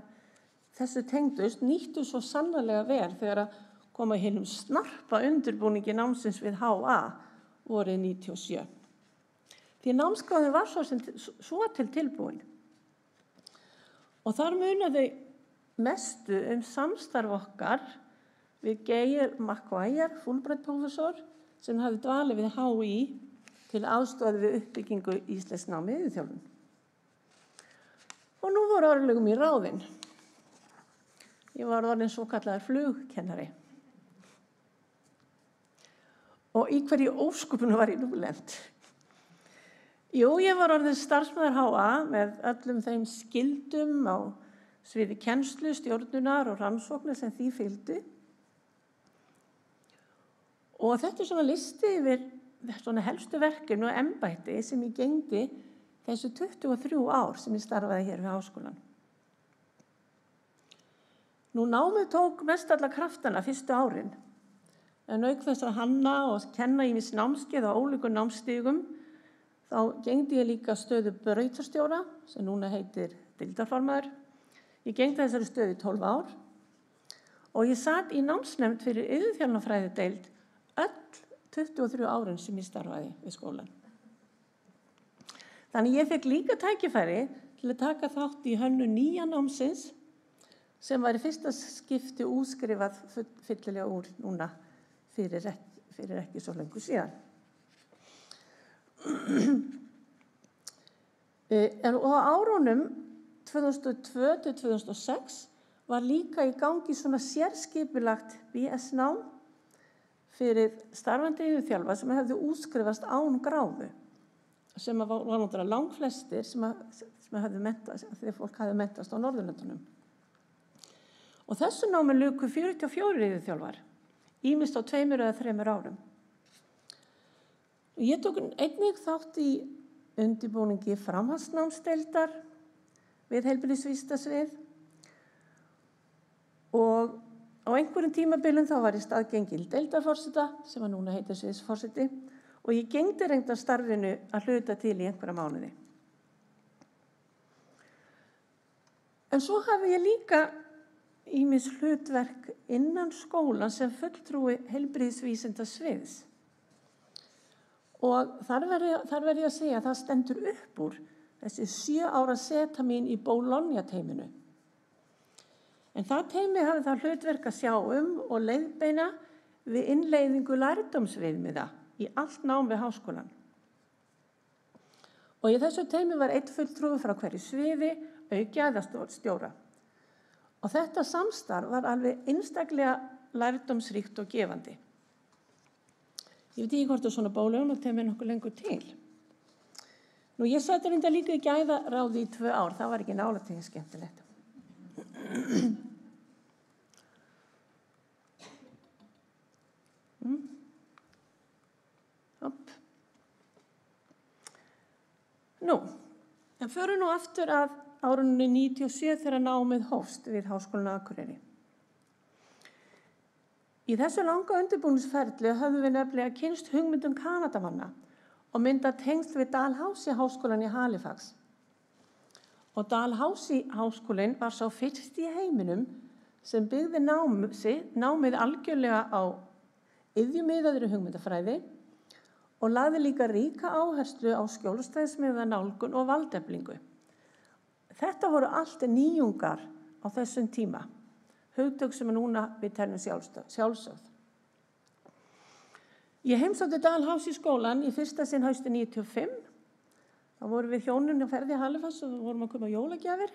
þessu tengdust nýttu svo sannarlega vel þegar að koma hinum snarpa undirbúningi námsins við HA vorið 97. Því námskráðin var svo til tilbúin. Og þar munaði mestu samstarf okkar við Geir Maguire, Fulbright-prófessor, sem hafði dvalið við HÍ til aðstoð við uppbyggingu íslensks námi iðjuþjálfun. Og nú voru örlögum í ráðin. Ég var orðin svokallaður flugkennari. Og í hverju ósköpunu var ég nú lent? Jú, ég var orðin starfsmaður HA með öllum þeim skildum á sviði kennslu, stjórnunar og rannsóknar sem því fylgdu. Og þetta svona listi yfir svona helstu verkefni og embætti sem ég gegndi þessu 23 ár sem ég starfaði hér við háskólann. Nú námið tók mest alla kraftana fyrstu árin, en auk þess að hanna og kenna ýmis námskeið á ólíkum námsstigum, þá gegndi ég líka stöðu brautarstjóra, sem núna heitir deildarformaður. Ég gegndi þessari stöðu í 12 ár og ég sat í námsnefnd fyrir iðjuþjálfunarfræðideild öll 23 árin sem ég starfaði við skólann. Þannig ég fekk líka tækifæri til að taka þátt í hönnun nýja námsins sem var í fyrsta skipti útskrifað fyllilega úr núna fyrir ekki svo lengur síðan. Og á árunum 2002 til 2006 var líka í gangi svona sérskipulagt BS-nám fyrir starfandi iðjuþjálfa sem hefðu útskrifast án gráðu, sem var náttúrulega langflestir sem hefðu mentast, þegar fólk hefði mentast á Norðurlöndunum. Og þessu námi luku 44 iðjuþjálfar, ýmist á 2 eða 3 árum. Ég tók einnig þátt í undirbúningi framhaldsnámsdeildar við heilbrigðisvísindasvið og á einhverjum tímabilum þá var ég staðgengil deildarforseta sem að núna heitir sviðsforseti og ég gegndi reyndar starfinu að hluta til í einhverja mánuði. En svo hafi ég líka ýmis hlutverk innan skólan sem fulltrúi heilbrigðisvísindasviðs. Og þar verð ég að segja að það stendur upp úr þessi 7 ára seta mín í Bologna-teyminu. En það teymi hafi það hlutverk að sjá og leiðbeina við innleiðingu lærdómsviðmiða í allt nám við háskólann. Og í þessu teymi var einn fulltrúi frá hverju sviði, auk gæðastjóra. Og þetta samstarf var alveg einstaklega lærdómsríkt og gefandi. Ég veit ekki hvort það svona Bologna-teymi nokkuð lengur til. Nú ég sat reynda líka í gæðaráði í 2 ár, það var ekki nálægt því skemmtilegt. Nú, en förum nú aftur að árunni 97 þegar námið hófst við Háskólann á Akureyri. Í þessu langa undirbúningsferli höfðum við nefnilega kynnst hugmyndum Kanadamanna og myndað tengsl við Dalhousie háskólann í Halifax. Og Dalhousie háskólinn var sá fyrst í heiminum sem byggði námið algjörlega á iðjumiðaðri hugmyndafræði og lagði líka ríka áherslu á skjólstæðismiðaða nálgun og valdeflingu. Þetta voru allt nýjungar á þessum tíma, hugtök sem núna við teljum sjálfsögð. Ég heimsótti Dalhousie skólann í fyrsta sinn haustið 95. Þá vorum við hjónin á ferði í Halifax og vorum að koma jólagjafir.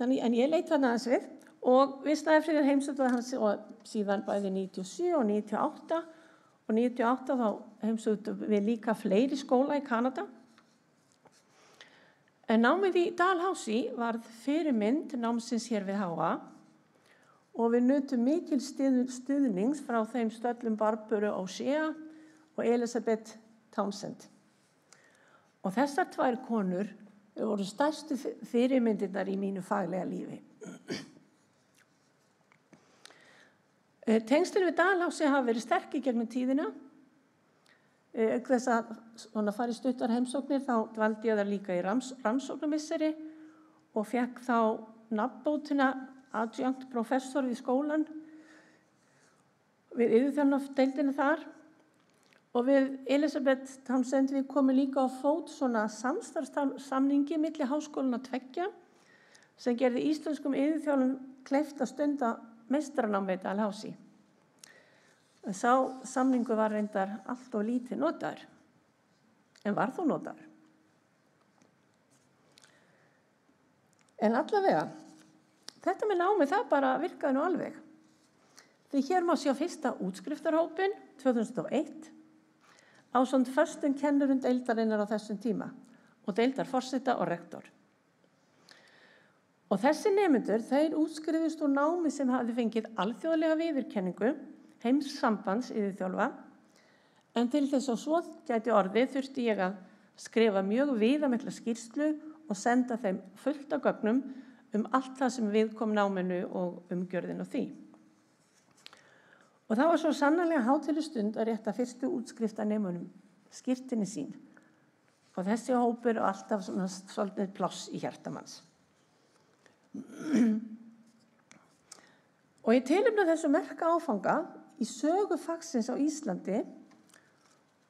En ég leit þarna aðeins við og við Snæfríður heimsóttum hans og síðan bæði 97 og 98. Og 98 þá heimsóttum við líka fleiri skóla í Kanada. En námið í Dalhousie varð fyrirmynd námsins hér við HA og við nutum mikil stuðnings frá þeim stöllum Barbara O'Shea og Elizabeth Townsend. Og þessar 2 konur voru stærstu fyrirmyndirnar í mínu faglega lífi. Tengslin við Dalhousie hafa verið sterk í gegnum tíðina. Auk þess að fara í stuttar heimsóknir þá dvaldi ég þar líka í rannsóknarmisseri og fekk þá nafnbótina adjunct professor við skólann við iðjuþjálfardeildinni þar og við Elizabeth Townsend við komum líka á fót svona samstarfssamningi milli háskólanna 2 sem gerði íslenskum iðjuþjálfurum kleift að stunda meistaranám við Dalhousie. Sá samningu var reyndar allt of lítið notaður, en var þó notaður. En allavega, þetta með námið það bara virkaði nú alveg. Því hér má sjá fyrsta útskriftarhópinn 2001 ásamt föstum kennurum deildarinnar á þessum tíma og deildarforseta og rektor. Og þessi nemendur, þeir útskriðust úr námi sem hafði fengið alþjóðlega viðurkenningu heimssambands iðjuþjálfa, en til þess að svo gæti orðið þurfti ég að skrifa mjög viðamikla skýrslu og senda þeim fullt af gögnum allt það sem viðkom náminu og umgjörðin og því. Og það var svo sannarlega hátíðleg stund að rétta fyrstu útskriftarnemunum skírteini sín. Og þessi hópur og alltaf svona svolítið pláss í hjartamanns. Og ég tilefna þessu merka áfanga í sögu fagsins á Íslandi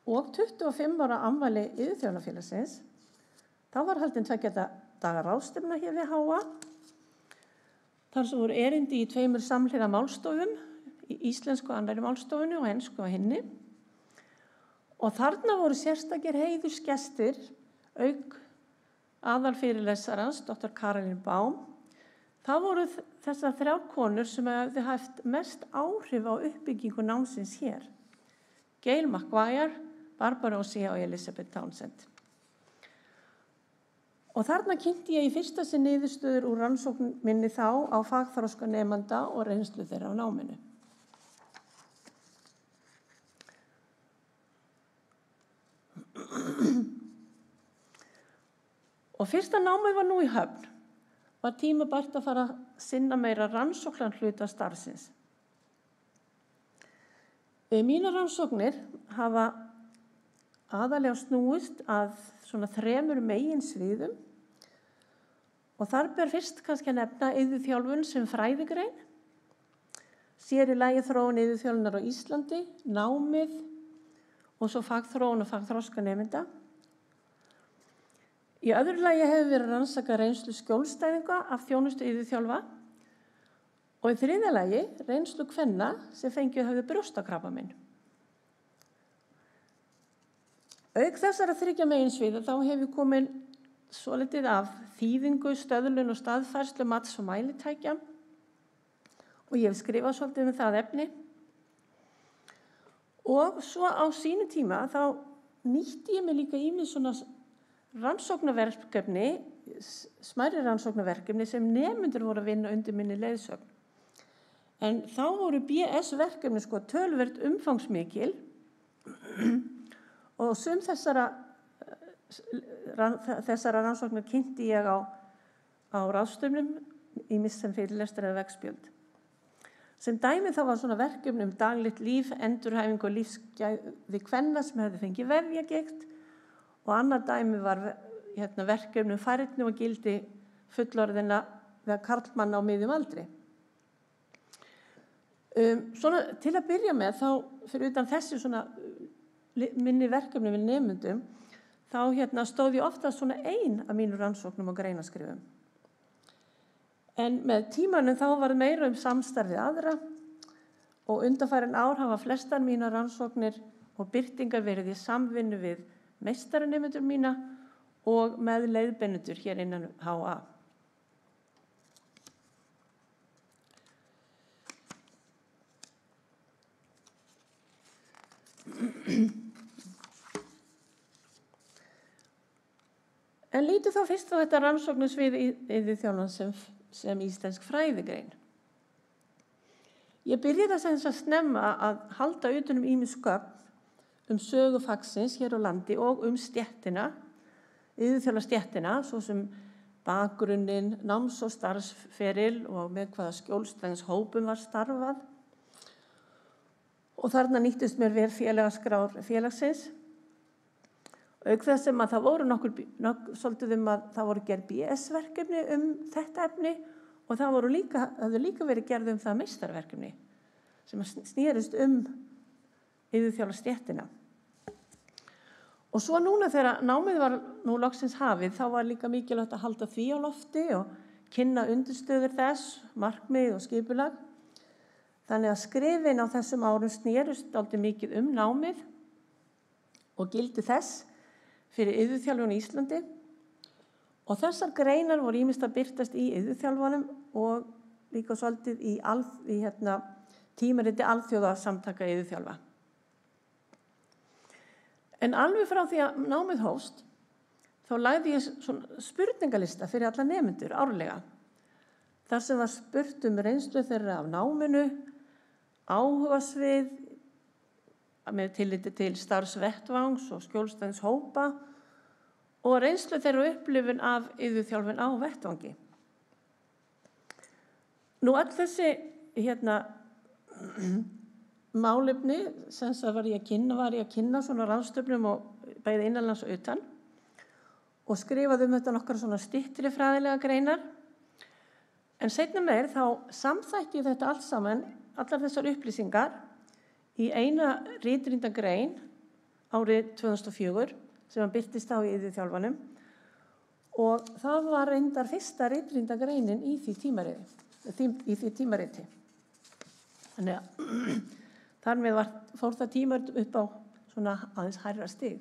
og 25 ára afmæli iðjuþjálfafélagsins, þá var haldin 2 daga ráðstefna hér við HA, þar sem voru erindi í 2 samhliða málstofum, í íslensku annarri málstofunni og ensku á hinni. Og þarna voru sérstakir heiðursgestir, auk aðalfyrirlesarans, Dr. Karolín Baum. Það voru þessar 3 konur sem hefði haft mest áhrif á uppbyggingu námsins hér. Gail McGuire, Barbara O'Shea og Elizabeth Townsend. Og þarna kynnti ég í fyrsta sinn niðurstöður úr rannsókn minni þá á fagþroska nemanda og reynslu þeirra á náminu. Og fyrsta námið var nú í Höfn. Var tímabært að fara að sinna meira rannsóknarhluta starfsins. Mínar rannsóknir hafa aðalega snúist að svona 3 meginsviðum Og þar ber fyrst kannski að nefna iðjuþjálfun sem fræðigrein, sér í lagi þróun iðjuþjálfunar á Íslandi, námið og svo fagþróun og fagþroska nemenda. Í öðru lagi hefur verið rannsakað reynslu skjólstæðinga af þjónustu iðjuþjálfa og í þriðja lagi reynslu kvenna sem fengið höfðu brjóstakrabbamein. Auk þessara 3 meginsviða þá hefur komin svolítið af þýðingu, stöðlun og staðfærslu mats og mælitækja og ég hef skrifað svolítið það efni. Og svo á sínu tíma þá nýtti ég mig líka ýmis svona rannsóknarverkefni, smærri rannsóknarverkefni sem nemendur voru að vinna undir minni leiðsögn. En þá voru BS-verkefni töluvert umfangsmikil og sum þessara rannsóknar kynnti ég á ráðstefnum, ýmist sem fyrirlestrar eða veggspjöld. Sem dæmi þá var svona verkefni daglegt líf, endurhæfingu og lífsgæði kvenna sem hefði fengið vefjagigt og annað dæmi var verkefni færni og gildi fullorðina við karlmanna á miðjum aldri. Svona til að byrja með þá fyrir utan þessi svona minni verkefni við nemendum þá stóð ég oftast svona ein af mínu rannsóknum og greinaskrifum. En með tímanum þá var meira samstarfið aðra og undanfarin ár hafa flestar mínar rannsóknir og birtingar verið í samvinnu við meistaranemendur mína og með leiðbeinendur hér innan HA. En lítið þá fyrst á þetta rannsóknarsvið iðjuþjálfun sem íslensk fræðigrein. Ég byrjaði að snemma að halda utan ýmis gögn sögu fagsins hér á landi og stéttina, iðjuþjálfastéttina, svo sem bakgrunninn, náms- og starfsferil og með hvaða skjólstæðingshópum var starfað. Og þarna nýttist mér vel félagaskrár félagsins. Auk þess sem að það voru svolítið að það voru gerð BS-verkefni þetta efni og það hafði líka verið gerð það meistarverkefni sem snerist iðjuþjálfastéttina. Og svo núna þegar námið var nú loksins hafið þá var líka mikilvægt að halda því á lofti og kynna undirstöður þess, markmið og skipulag. Þannig að skrifin á þessum árum snerust dálítið mikið námið og gildi þess fyrir iðjuþjálfun í Íslandi og þessar greinar voru ýmist að birtast í iðjuþjálfunum og líka svolítið í tímariti alþjóðasamtaka iðjuþjálfa. En alveg frá því að námið hófst þá lagði ég svona spurningalista fyrir alla nemendur árlega. Þar sem var spurt reynslu þeirra af náminu, áhugasvið með tilliti til starfsvettvangs og skjólstæðingshópa og reynslu þeirra upplifun af iðjuþjálfun á vettvangi. Nú öll þessi málefni sem var ég að kynna svona ráðstöfnum og bæði innanlands og utan og skrifaði þetta nokkrar svona styttri fræðilega greinar. En seinna meir þá samþætti ég þetta allt saman, allar þessar upplýsingar í eina ritrýndagrein árið 2004 sem birtist á í iðjuþjálfunum og það var reyndar fyrsta ritrýndagreinin í því tímariti. Þannig að þar með fór það tímarit upp á svona aðeins hærra stig.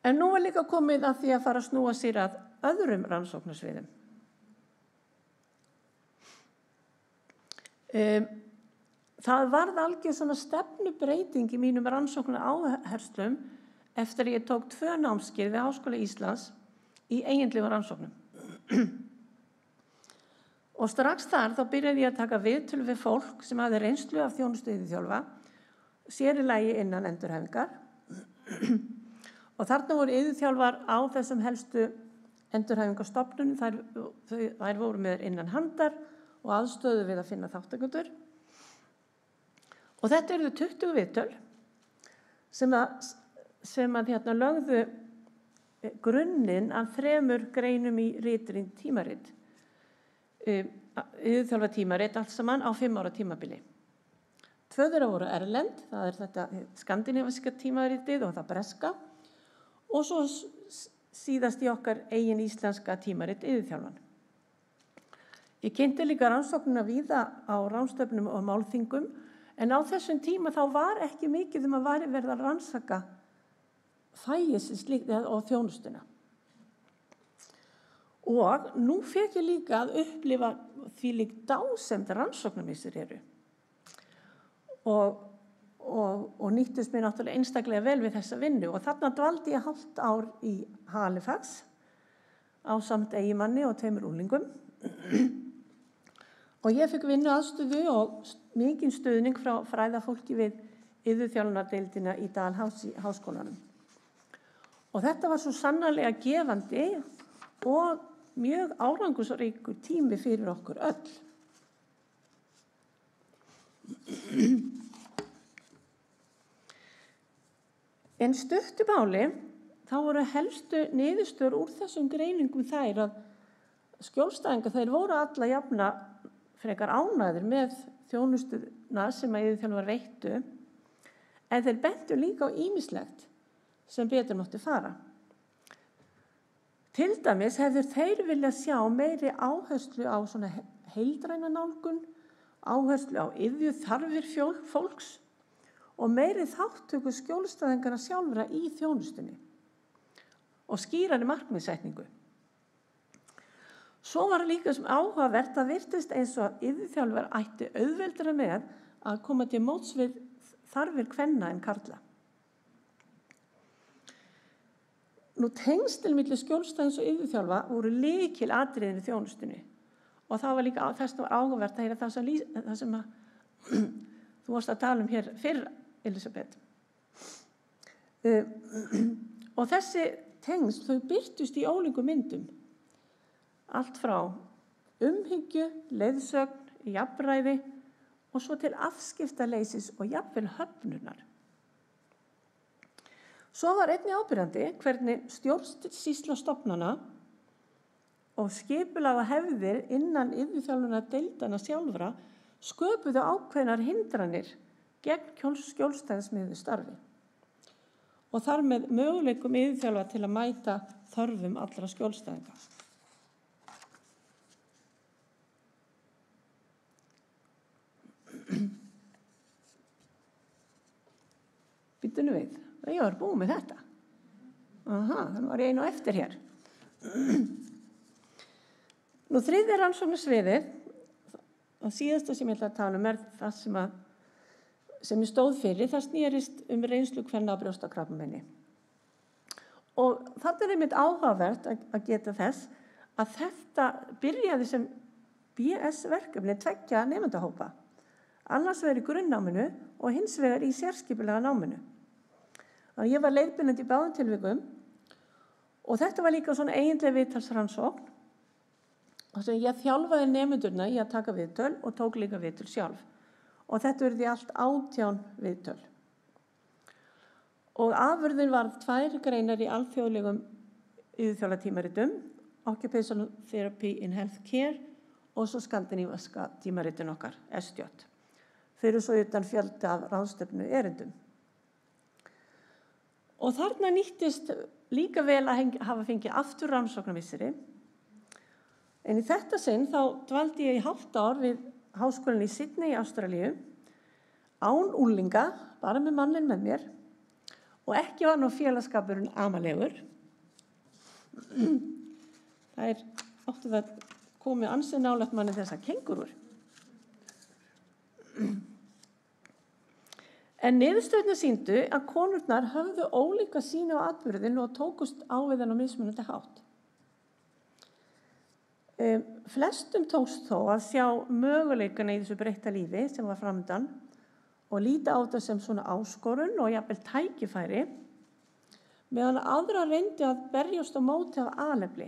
En nú var líka komið að því að fara að snúa sér að öðrum rannsóknarsviðum. Það varð algjör svona stefnubreyting í mínum rannsóknaráherslum eftir að ég tók 2 námskeið við Háskóla Íslands í eigindlegum rannsóknum. Og strax þar þá byrjaði ég að taka viðtöl við fólk sem hafði reynslu af þjónustu iðjuþjálfa, sér í lagi innan endurhæfingar. Og þarna voru iðjuþjálfar á þessum helstu endurhæfingarstofnunum, þær voru með innan handar og aðstöðu við að finna þátttakendur. Og þetta eru 20 viðtöl sem lögðu grunninn af 3 greinum í ritrýnd tímarit. Iðjuþjálfa tímarit allt saman á 5 ára tímabili. 2 þeirra voru erlend, það þetta skandinavíska tímaritið og það breska, og svo síðast í okkar eigin íslenska tímarit Iðjuþjálfan. Ég kynnti líka rannsóknina víða á ráðstefnum og málþingum, en á þessum tíma þá var ekki mikið að verið að rannsaka fægisins og þjónustuna. Og nú fekk ég líka að upplifa því lík dásemd rannsóknarmissir eru. Og nýttist mér náttúrulega einstaklega vel við þessa vinnu, og þarna dvaldi ég hálft ár í Halifax ásamt eiginmanni og 2 unglingum. Og ég fekk vinnu aðstöðu og mikinn stuðning frá fræðafólki við iðjuþjálfunardeildina í Dalháskólanum. Og þetta var svo sannarlega gefandi og mjög árangursríkur tími fyrir okkur öll. En stuttu máli, þá voru helstu niðurstöður úr þessum greiningum þær að skjólstæðingar, þeir voru alla jafna frekar ánægðir með þjónustuna sem að iðjuþjálfar veittu, en þeir bentu líka á ýmislegt sem betur mátti fara. Til dæmis hefur þeir viljað sjá meiri áherslu á svona heildræna nálgun, áherslu á iðjuþarfir fólks og meiri þáttöku skjólstæðingarna sjálfra í þjónustunni og skýrari markmiðssetningu. Svo var líka sem áhugavert að virtist eins og að iðjuþjálfar ætti auðveldara með að koma til móts við þarfir kvenna en karla. Nú tengsl milli skjólstæðings og iðjuþjálfa voru lykilatriðin í þjónustunni, og það var líka þess var áhugavert að heyra það sem að þú varst að tala hér fyrr, Elisabeth. Og þessi tengsl þau birtust í ólíkum myndum. Allt frá umhyggju, leiðsögn, jafnræði og svo til afskiptaleysis og jafnvel höfnunar. Svo var einnig ábyrjandi hvernig stjórnsýsla stofnana og skipulega hefðir innan iðjuþjálfunardeildanna sjálfra sköpuðu ákveðnar hindranir gegn skjólstæðismiðuðu starfi og þar með möguleikum iðjuþjálfa til að mæta þörfum allra skjólstæðinga. Býttu nú við, ég var búið með þetta. Þannig var ég einu eftir hér. Nú 3. rannsóknarsviðið, og síðasta sem ég ætla að tala um það sem ég stóð fyrir, það snerist reynslu kvenna á brjóstakrabbameini. Og þetta einmitt áhugavert að geta þess að þetta byrjaði sem BS-verkefni 2 nemendahópa. Annars vegar í grunnnáminu og hins vegar í sérskipulega náminu. Þannig að ég var leiðbeinandi í báðum tilvikum og þetta var líka svona eiginlega viðtalsrannsókn. Þess að ég þjálfaði nemendurna í að taka viðtöl og tók líka viðtöl sjálf. Og þetta verði allt 18 viðtöl. Og afurðin var 2 greinar í alþjóðlegum iðjuþjálfatímaritum, Occupational Therapy in Healthcare og svo skandinavíska tímaritin okkar, SJ. Fyrir svo utan fjölda af ráðstefnu erindum. Og þarna nýttist líka vel að hafa fengið aftur rannsóknarmisseri. En í þetta sinn þá dvaldi ég í hálft ár við háskólann í Sydney í Ástralíu, án unglinga, bara með manninn með mér, og ekki var nú félagsskapurinn amalegur. Það áttu það komið ansið nálægt manni þessar kengurur. En niðurstöðurnar sýndu að konurnar höfðu ólíka sýn á atburðinn og tókust á við hann á mismunandi hátt. Flestum tókst þó að sjá möguleikana í þessu breytta lífi sem var framundan og líta á þetta sem svona áskorun og jafnvel tækifæri, meðan aðra reyndi að berjast á móti af alefli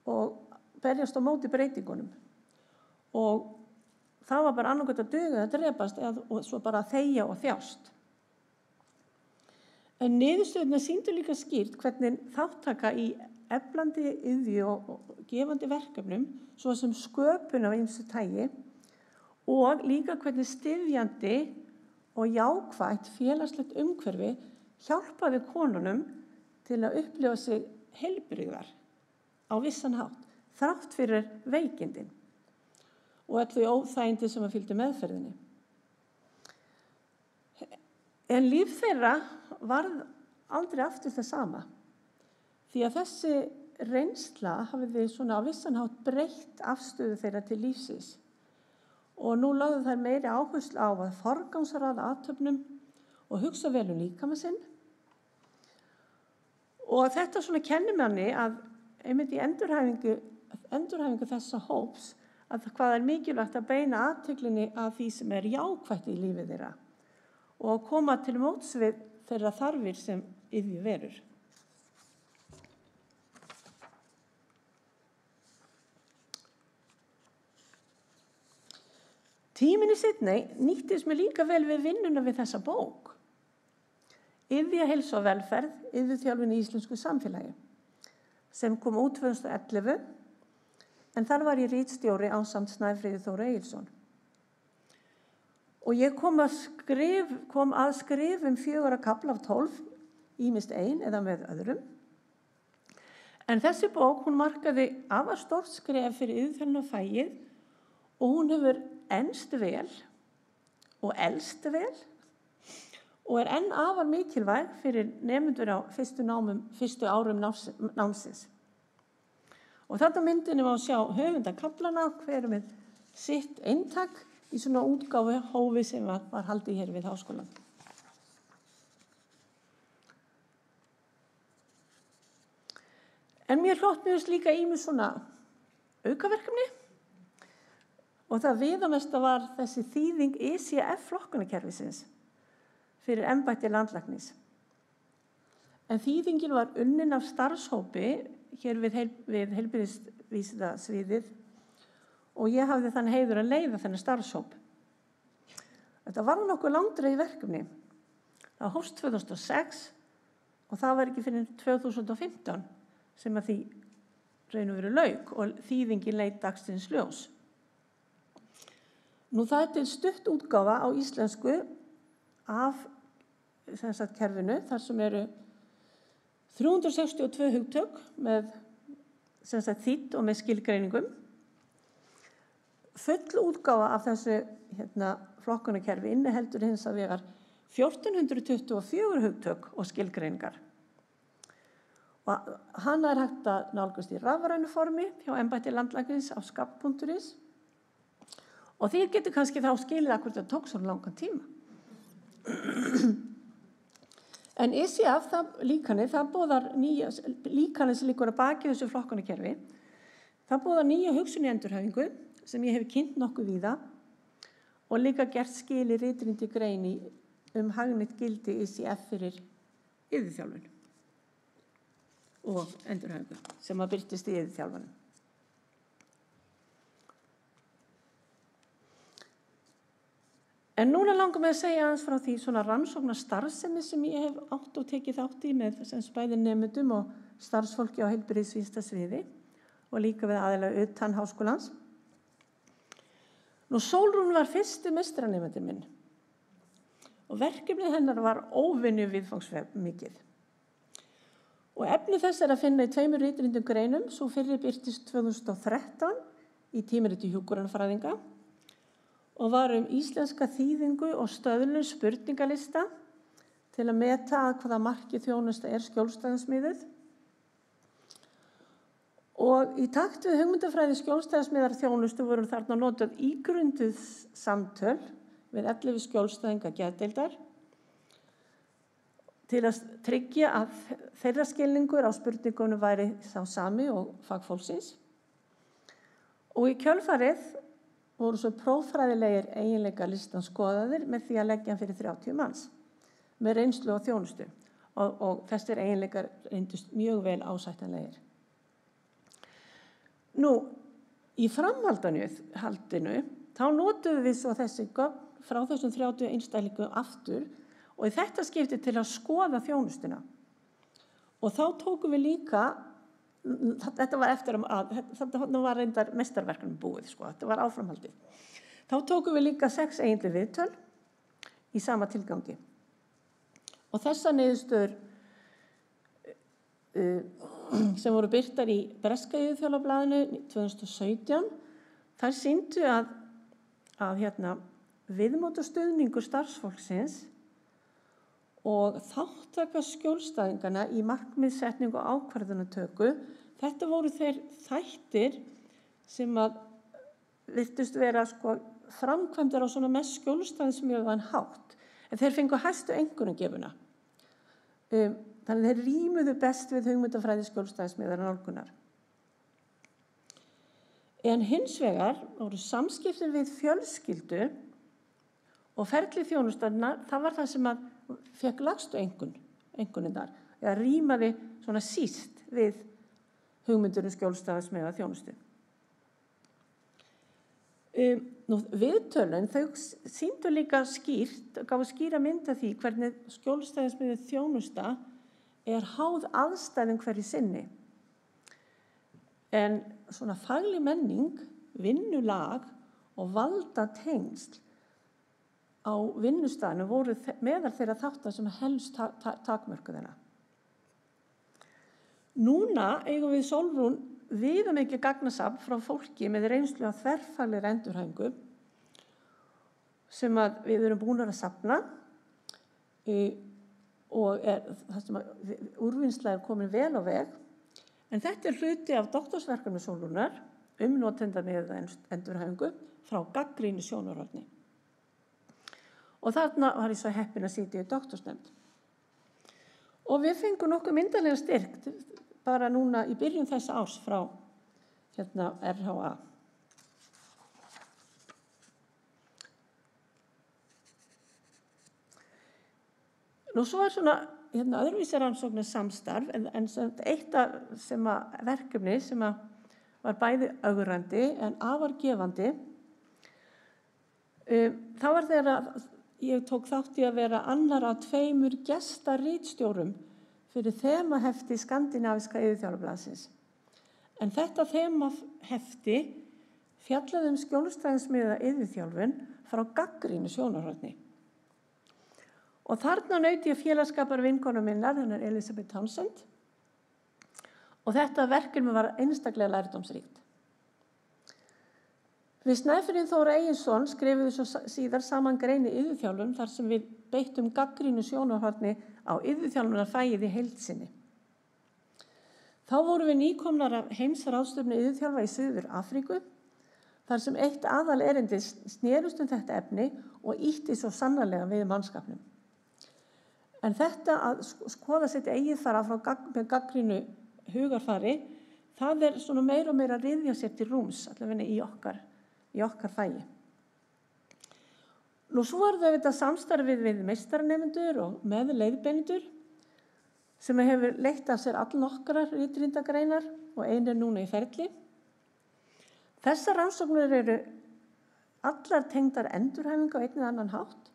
og berjast á móti breytingunum. Og það var bara annarkvæmt að duga að drepast og svo bara að þegja og þjást. En niðurstöðurnar sýndu líka skýrt hvernig þáttaka í eflandi iðju og gefandi verkefnum, svo sem sköpun af ýmsu tagi og líka hvernig styðjandi og jákvætt félagslegt umhverfi hjálpaði konunum til að upplifa sig heilbrigðar á vissan hátt, þrátt fyrir veikindin og öll þau óþægindi sem fylgdu meðferðinni. En líf þeirra varð aldrei aftur það sama, því að þessi reynsla hafiði svona á vissan hátt breytt afstöðu þeirra til lífsins og nú lögðu þær meiri áherslu á að forgangsraða athöfnum og hugsa vel líkama sinn. Og þetta svona kennir manni að einmitt í endurhæfingu þessa hóps að hvað er mikilvægt að beina athyglinni að því sem er jákvætt í lífi þeirra og koma til móts við þeirra þarfir sem iðju verur. Tíminn í Sydney nýttist mér líka vel við vinnuna við þessa bók. Iðja, heilsa og velferð, iðjuþjálfun í íslensku samfélagi, sem kom út 2011, en þar var ég ritstjóri ásamt Snæfríði Þór Egilsson. Og ég kom að skrifum 4 kafla af 12, ýmist ein eða með öðrum. En þessi bók, hún markaði afar stórt skref fyrir iðjuþjálfunarfagið og hún hefur enst vel og elst vel og er enn afar mikilvæg fyrir nemendur á fyrstu árum námsins. Og þetta myndinni má sjá höfunda kaflana, hver með sitt eintak í svona útgáfu hófi sem var haldið hér við háskólan. En mér hlotnuðist líka ýmis svona aukaverkefni og það viðamesta var þessi þýðing ICF flokkunarkerfisins fyrir embætti landlæknis. En þýðingin var unnin af starfshópi hér við heilbrigðisvísindasviðið og ég hafði þann heiður að leiða þennan starfshóp. Þetta var nokkuð langdregið verkefni. Það hófst 2006 og það var ekki fyrir 2015 sem að því raun og veru lauk og þýðingin leit dagsins ljós. Nú það er til stutt útgáfa á íslensku af kerfinu, þar sem eru 362 hugtök með þýdd og með skilgreiningum. Full útgáfa af þessu flokkunarkerfi inniheldur hins vegar 1424 hugtök og skilgreiningar. Og hana er hægt að nálgast í rafrænu formi hjá embætti landlæknis á skap.is og þið getur kannski þá skilið að hvort það tók svo langan tíma. En ICF, það boðar nýja, líkanið sem liggur að baki þessu flokkunarkerfi, það boðar nýja hugsun í endurhæfingu sem ég hef kynnt nokkuð víða og líka gert skil í ritrýndi grein hagnýtt gildi ICF fyrir iðjuþjálfun og endurhæfingu sem að birtist í iðjuþjálfunum. En núna langar mig að segja aðeins frá því svona rannsóknarstarfsemi sem ég hef átt og tekið þátt í með sem bæði nemendum og starfsfólki á heilbrigðisvísindasviði og líka við aðila utan háskólans. Nú Sólrún var fyrsti meistaranemandinn minn og verkefnið hennar var óvenju viðfangsmikið. Og efni þess er að finna í 2 ritrýndum greinum, svo fyrri birtist 2013 í tímariti hjúkrunarfræðinga og var íslenska þýðingu og stöðlun spurningalista til að meta að hvaða marki þjónusta er skjólstæðasmiðuð. Og í takt við hugmyndafræði skjólstæðasmiðar þjónustu voru þarna notað ígrunduð samtöl við 11 skjólstæðinga geðdeildar til að tryggja að þeirra skilningur á spurningunum væri sá sami og fagfólksins. Og í kjölfarið voru svo próffræðilegir eiginleika listan skoðaðir með því að leggja hann fyrir 30 manns með reynslu og þjónustu og þessir eiginleikar reyndust mjög vel ásættanlegir. Nú, í framhaldinu þá notuðum við svo þessi gögn frá þessum 30 einstælingum aftur og í þetta skipti til að skoða þjónustuna. Og þá tókum við líka, þetta var eftir þetta var reyndar meistarverkefni búið, sko, þetta var áframhaldið. Þá tókum við líka 6 eiginleg viðtöl í sama tilgangi. Og þessar niðurstöður sem voru birtar í breska yfirþjóðablaðinu 2017, þær sýndu að viðmótarstuðningur starfsfólksins og þáttaka skjólstæðinganna í markmiðssetningu og ákvarðanatöku, þetta voru þeir þættir sem að virtust vera sko framkvæmdir á svona mest skjólstæðismiðaðan hátt, en þeir fengu hæstu einkunnagjöfuna. Þannig þeir rímuðu best við hugmyndafræði skjólstæðismiðaðar nálgunar. En hins vegar voru samskiptin við fjölskyldu og ferli þjónustunnar, það var það sem að fekk lægstu einkunnirnar, eða rímaði svona síst við hugmyndir skjólstæðismiðaða þjónustu. Viðtölin, þau sýndu líka skýrt, gáfu skýra mynd af því hvernig skjólstæðismiðuð þjónusta er háð aðstæðum hverju sinni. En svona fagleg menning, vinnulag og valdatengsl á vinnustæðinu voru meðal þeirra þáttar sem helst takmörkuð hennar. Núna eigum við Sólrún viðamikið gagnasafn frá fólki með reynslu af þverfaglegri endurhæfingu sem að við erum búin að safna og það sem úrvinnsla er komin vel á veg. En þetta er hluti af doktorsverkefni Sólrúnar notendamiðaða endurhæfingu frá gagnrýnu sjónarhorni. Og þarna var ég svo heppin að sitja í doktorsnefnd. Og við fengum nokkuð myndarlega styrk bara núna í byrjun þessa árs frá RHA. Nú svo er svona öðruvísi rannsóknar samstarf, en eitt verkefni sem var bæði ögrandi en afar gefandi. Það var þegar ég tók þátt í að vera annar af 2 gestaritstjórum fyrir þemahefti skandinavíska yfirþjóðablaðsins. En þetta þemahefti fjallaði skjólstæðismiðaða yfirþjálfun frá gagnrýnu sjónarhorni. Og þarna naut ég félagsskapar vinkonu minnar, hennar Elisabeth Townsend, og þetta verkefni var einstaklega lærdómsríkt. Við Snæfríð Þóra Eginsson skrifuðu svo síðar saman grein í yfirþjálfun þar sem við beittum gagnrýnu sjónarhorni á yfirþjálfunarfagið í heild sinni. Þá vorum við nýkomnar af heimsráðstefnu yfirþjálfa í Suður Afríku, þar sem eitt aðal erindi snerust þetta efni og ýtti svo sannarlega við mannskapnum. En þetta að skoða sitt eigið fara með gagnrýnu hugarfari, það er svona meira og meira að ryðja sér til rúms, allavega í okkar fagi. Nú svo er þetta samstarfið við meistaranemendur og með leiðbeinendur sem hefur leitt af sér allnokkrar ritrýndagreinar og ein er núna í ferli. Þessar rannsóknir eru allar tengdar endurhæfingu á einn eða annan hátt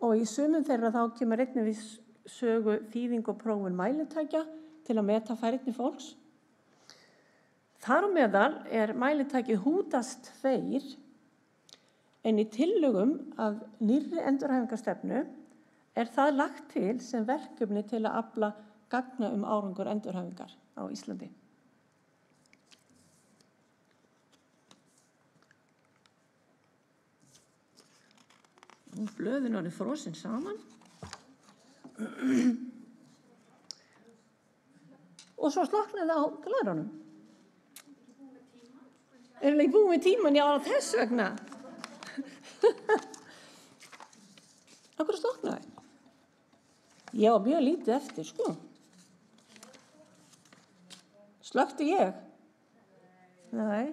og í sumum þeirra þá kemur einnig við sögu þýðing og prófun mælitækja til að meta færni fólks. Þar á meðal er mælitækið Hútast 2 en í tillögum af nýrri endurhæfingarstefnu er það lagt til sem verkefni til að afla gagna árangur endurhæfingar á Íslandi. Blöðin orðið frosin saman. Og svo sloknaði á glæðrunum. Er það ekki búið með tíman? Já, þess vegna. Af hverju sloknaði? Ég var mjög lítið eftir, sko. Slökkti ég? Nei.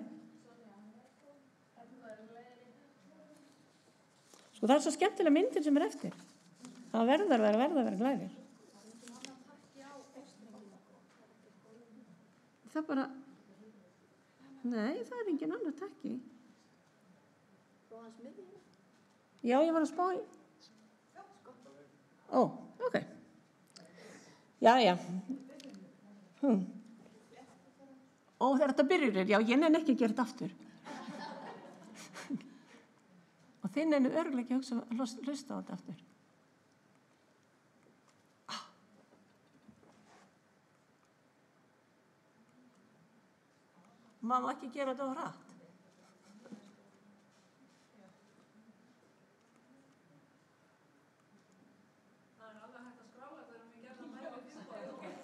Sko það er svo skemmtilega myndir sem er eftir. Það verður að vera glæðir. Það bara... Nei, það er engin annar takki. Já, ég var að spá í. Ó, ok. Jæja. Ó, þegar þetta byrjur já, ég nenni ekki að gera þetta aftur. Og þið nennið örugglega ekki að hugsa að hlusta á þetta aftur. Má ekki gera þetta á hratt.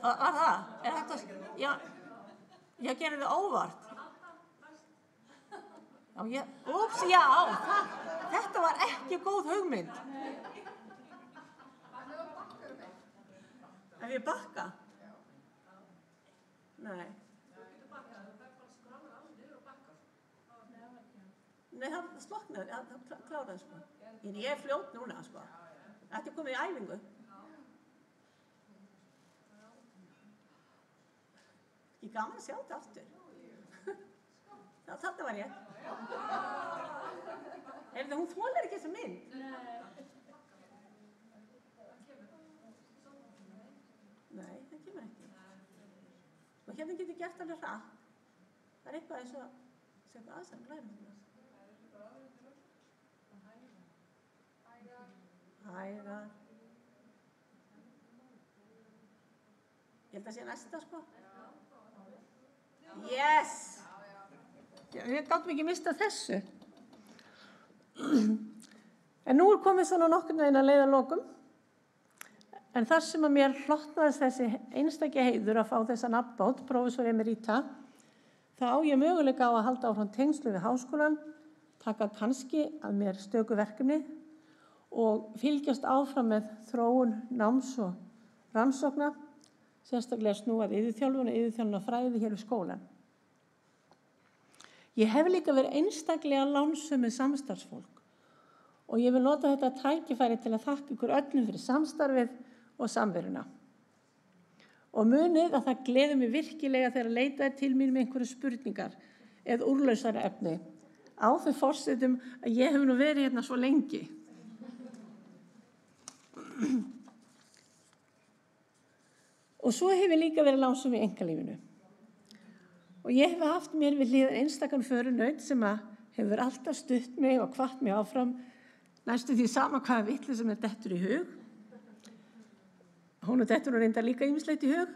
Var það? Er þetta, já, ég gerði það óvart. Já, þetta var ekki góð hugmynd. Ef ég bakka? Nei. Nei, það sloknaði, það kláraði, sko. Ég er fljót núna, sko. Þetta er komið í æfingu. Ég gaman að sjá þetta aftur. Þetta var ég. Hún þolir ekki þessa mynd. Nei, það kemur ekki. Og hérna getur gert alveg hratt. Það er eitthvað eins og eitthvað aðsæðan glæðum. Hægar. Ég held að sé næsta, sko. Yes! Við gátum ekki mista þessu. En nú er komið svona nokkurn veginn að leiða lokum. En þar sem að mér hlotnaðist þessi einstaki heiður að fá þessa nafnbót, prófessor emerita, þá á ég möguleika á að halda áfram tengslu við háskólann, taka kannski að mér stöku verkefni og fylgjast áfram með þróun náms og rannsókna, sérstaklega snúað iðjuþjálfunarfræði hér við skólann. Ég hef líka verið einstaklega lánsöm með samstarfsfólk og ég vil nota þetta tækifæri til að þakka ykkur öllum fyrir samstarfið og samveruna. Og munið að það gleður mig virkilega þegar að leita til mín með einhverju spurningar eða úrlausara efni á þau forsetum að ég hef nú verið hérna svo lengi. Og svo hef ég líka verið lánsöm í einkalífinu. Og ég hef haft mér við hliðar einstakann förunaut sem hefur alltaf stutt mig og hvatt mig áfram næstu því sama hvaða vitleið sem dettur í hug. Hún dettur nú reyndar líka ýmislegt í hug.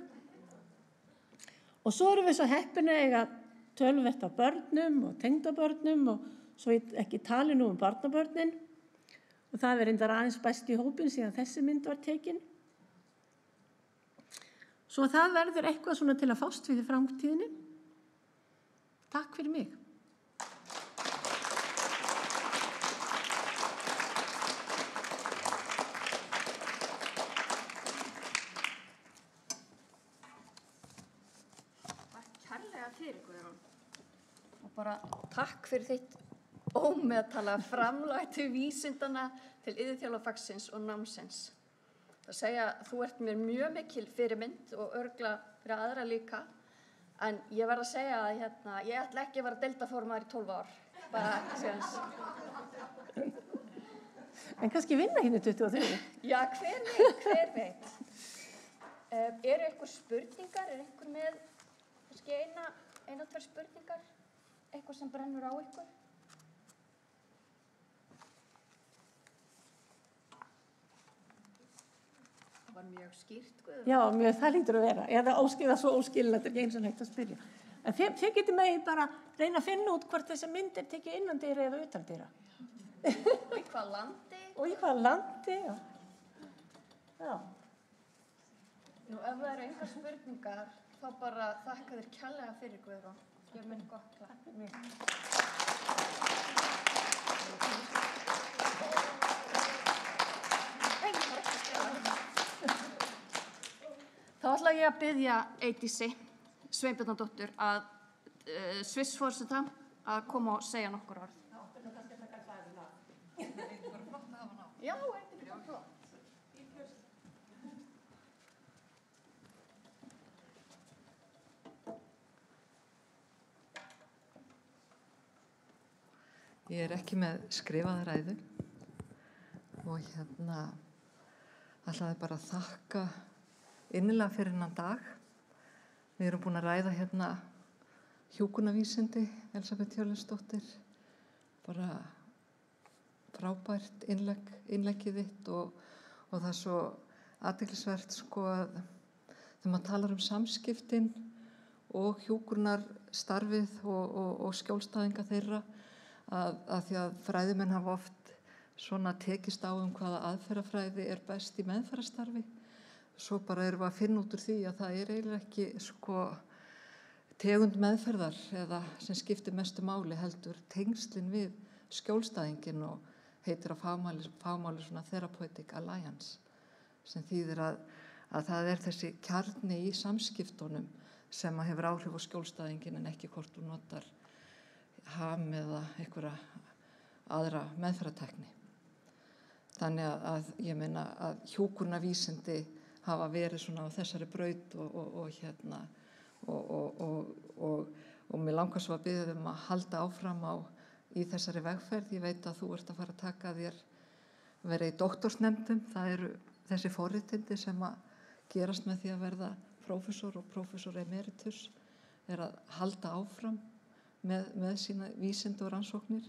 Og svo erum við svo heppin að eiga töluvert af börnum og tengdabörnum og svo ekki tali nú barnabörnin. Og það er reyndar aðeins bæst í hópinn síðan þessi mynd var tekin. Svo það verður eitthvað svona til að fást við í framtíðinni. Takk fyrir mig. Takk kærlega fyrir, Guðrún. Og bara takk fyrir þitt ómeðtalega framlag til vísindana, til iðjuþjálfafagsins og námsins. Það segja að þú ert mér mjög mikil fyrirmynd og örugglega fyrir aðra líka. En ég verð að segja að ég ætla ekki að vera deildarformaður í 12 ár. Bara séðans. En kannski vinna hérna 23. Já, hver veit. Eru einhver spurningar? Er einhver með kannski eina, tvær spurningar? Eitthvað sem brennur á ykkur? Var mjög skýrt, Guðrún. Já, það lítur að vera. Eða svo óskilin, þetta er ekki eins og hægt að spyrja. En þið getur með bara reyna að finna út hvort þessi mynd er tekið innandyra eða utandyra. Og í hvað landi? Já. Já. Nú, ef það eru einhver spurningar, þá bara þakka þér kærlega fyrir, Guðrún. Ég minn gott klapp. Þá ætla ég að biðja Eydísi Sveinbjarnardóttur að Sviss-forseta að koma og segja nokkur orð. Já, eitthvað flott. Ég er ekki með skrifaða ræðu og það ætlaði bara að þakka innilega fyrir hennan dag. Við erum búin að ræða hérna hjúkrunarvísindi, Elísabet Hjörleifsdóttir, bara frábært innleggið þitt og það er svo athyglisvert sko að þegar maður talar samskiptin og hjúkrunarstarfið og skjólstæðinga þeirra að því að fræðimenn hafa oft svona tekist á hvaða aðferðafræði er best í meðferðarstarfi. Svo bara erum við að finna út úr því að það er eiginlega ekki sko tegund meðferðar eða sem skiptir mestu máli heldur tengslin við skjólstæðingin og heitir á fagmáli svona Therapeutic Alliance sem þýðir að það er þessi kjarni í samskiptunum sem hefur áhrif á skjólstæðingin en ekki hvort þú notar ham eða einhverja aðra meðferðartækni. Þannig að ég meina að hjúkrunarvísindi hafa verið svona á þessari braut og mér langar svo að biðja að halda áfram í þessari vegferð. Ég veit að þú ert að fara að taka þér vera í doktorsnefndum. Það eru þessi forréttindi sem að gerast með því að verða prófessor og prófessor emeritus er að halda áfram með sína vísindi og rannsóknir.